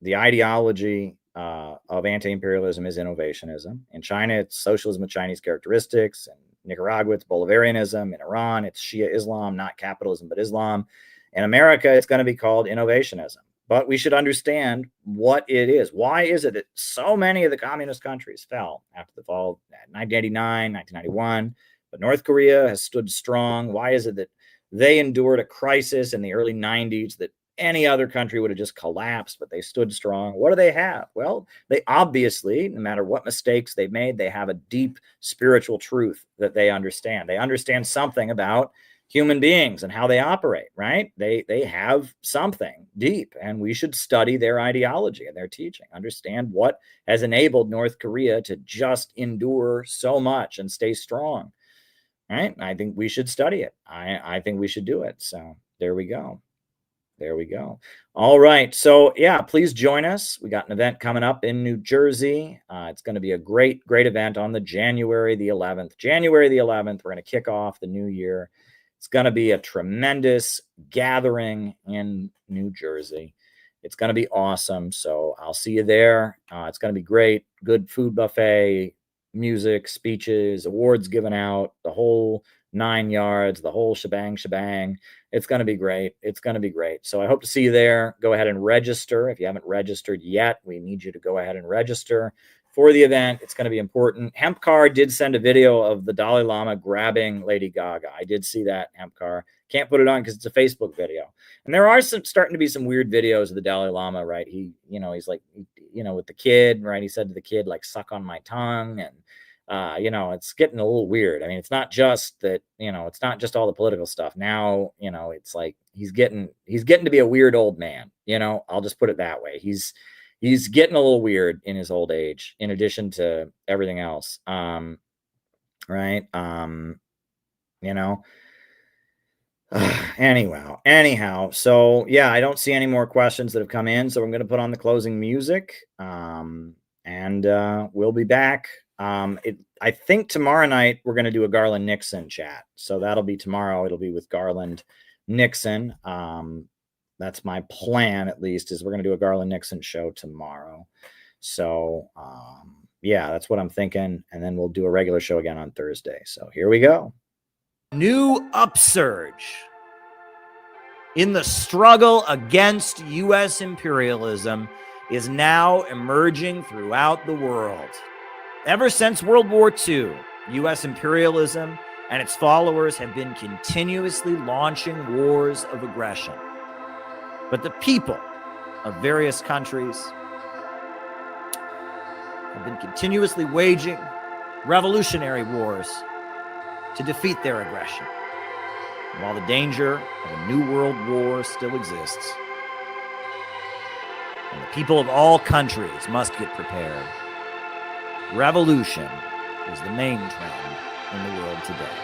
the ideology of anti-imperialism is innovationism. In China, it's socialism with Chinese characteristics. In Nicaragua, it's Bolivarianism. In Iran, it's Shia Islam, not capitalism, but Islam. In America, it's going to be called innovationism. But we should understand what it is. Why is it that so many of the communist countries fell after the fall of 1989, 1991, but North Korea has stood strong? Why is it that they endured a crisis in the early 90s that any other country would have just collapsed, but they stood strong? What do they have? Well, they obviously, no matter what mistakes they made, they have a deep spiritual truth that they understand. They understand something about human beings and how they operate, right? They have something deep, and we should study their ideology and their teaching, understand what has enabled North Korea to just endure so much and stay strong, right? I think we should study it. I think we should do it. So there we go. There we go. All right. So yeah, please join us. We got an event coming up in New Jersey. It's going to be a great event on the January the 11th. January the 11th, we're going to kick off the new year. It's going to be a tremendous gathering in New Jersey. It's going to be awesome. So I'll see you there. It's going to be great. Good food buffet, music, speeches, awards given out, the whole 9 yards, the whole shebang. It's going to be great. It's going to be great. So I hope to see you there. Go ahead and register. If you haven't registered yet, we need you to go ahead and register for the event. It's going to be important. Hempcar did send a video of the Dalai Lama grabbing Lady Gaga. I did see that, Hempcar. Can't put it on because it's a Facebook video. And there are starting to be some weird videos of the Dalai Lama, right? He's like, with the kid, right? He said to the kid, like, suck on my tongue. And, it's getting a little weird. I mean, it's not just that, it's not just all the political stuff. Now, it's like he's getting to be a weird old man. I'll just put it that way. He's getting a little weird in his old age, in addition to everything else. Right. Anyhow. So yeah, I don't see any more questions that have come in. So I'm going to put on the closing music. And we'll be back. I think tomorrow night we're going to do a Garland Nixon chat. So that'll be tomorrow. It'll be with Garland Nixon. That's my plan, at least, is we're going to do a Garland Nixon show tomorrow. So, yeah, that's what I'm thinking. And then we'll do a regular show again on Thursday. So here we go. New upsurge in the struggle against U.S. imperialism is now emerging throughout the world. Ever since World War II, U.S. imperialism and its followers have been continuously launching wars of aggression. But the people of various countries have been continuously waging revolutionary wars to defeat their aggression. And while the danger of a new world war still exists, and the people of all countries must get prepared, revolution is the main trend in the world today.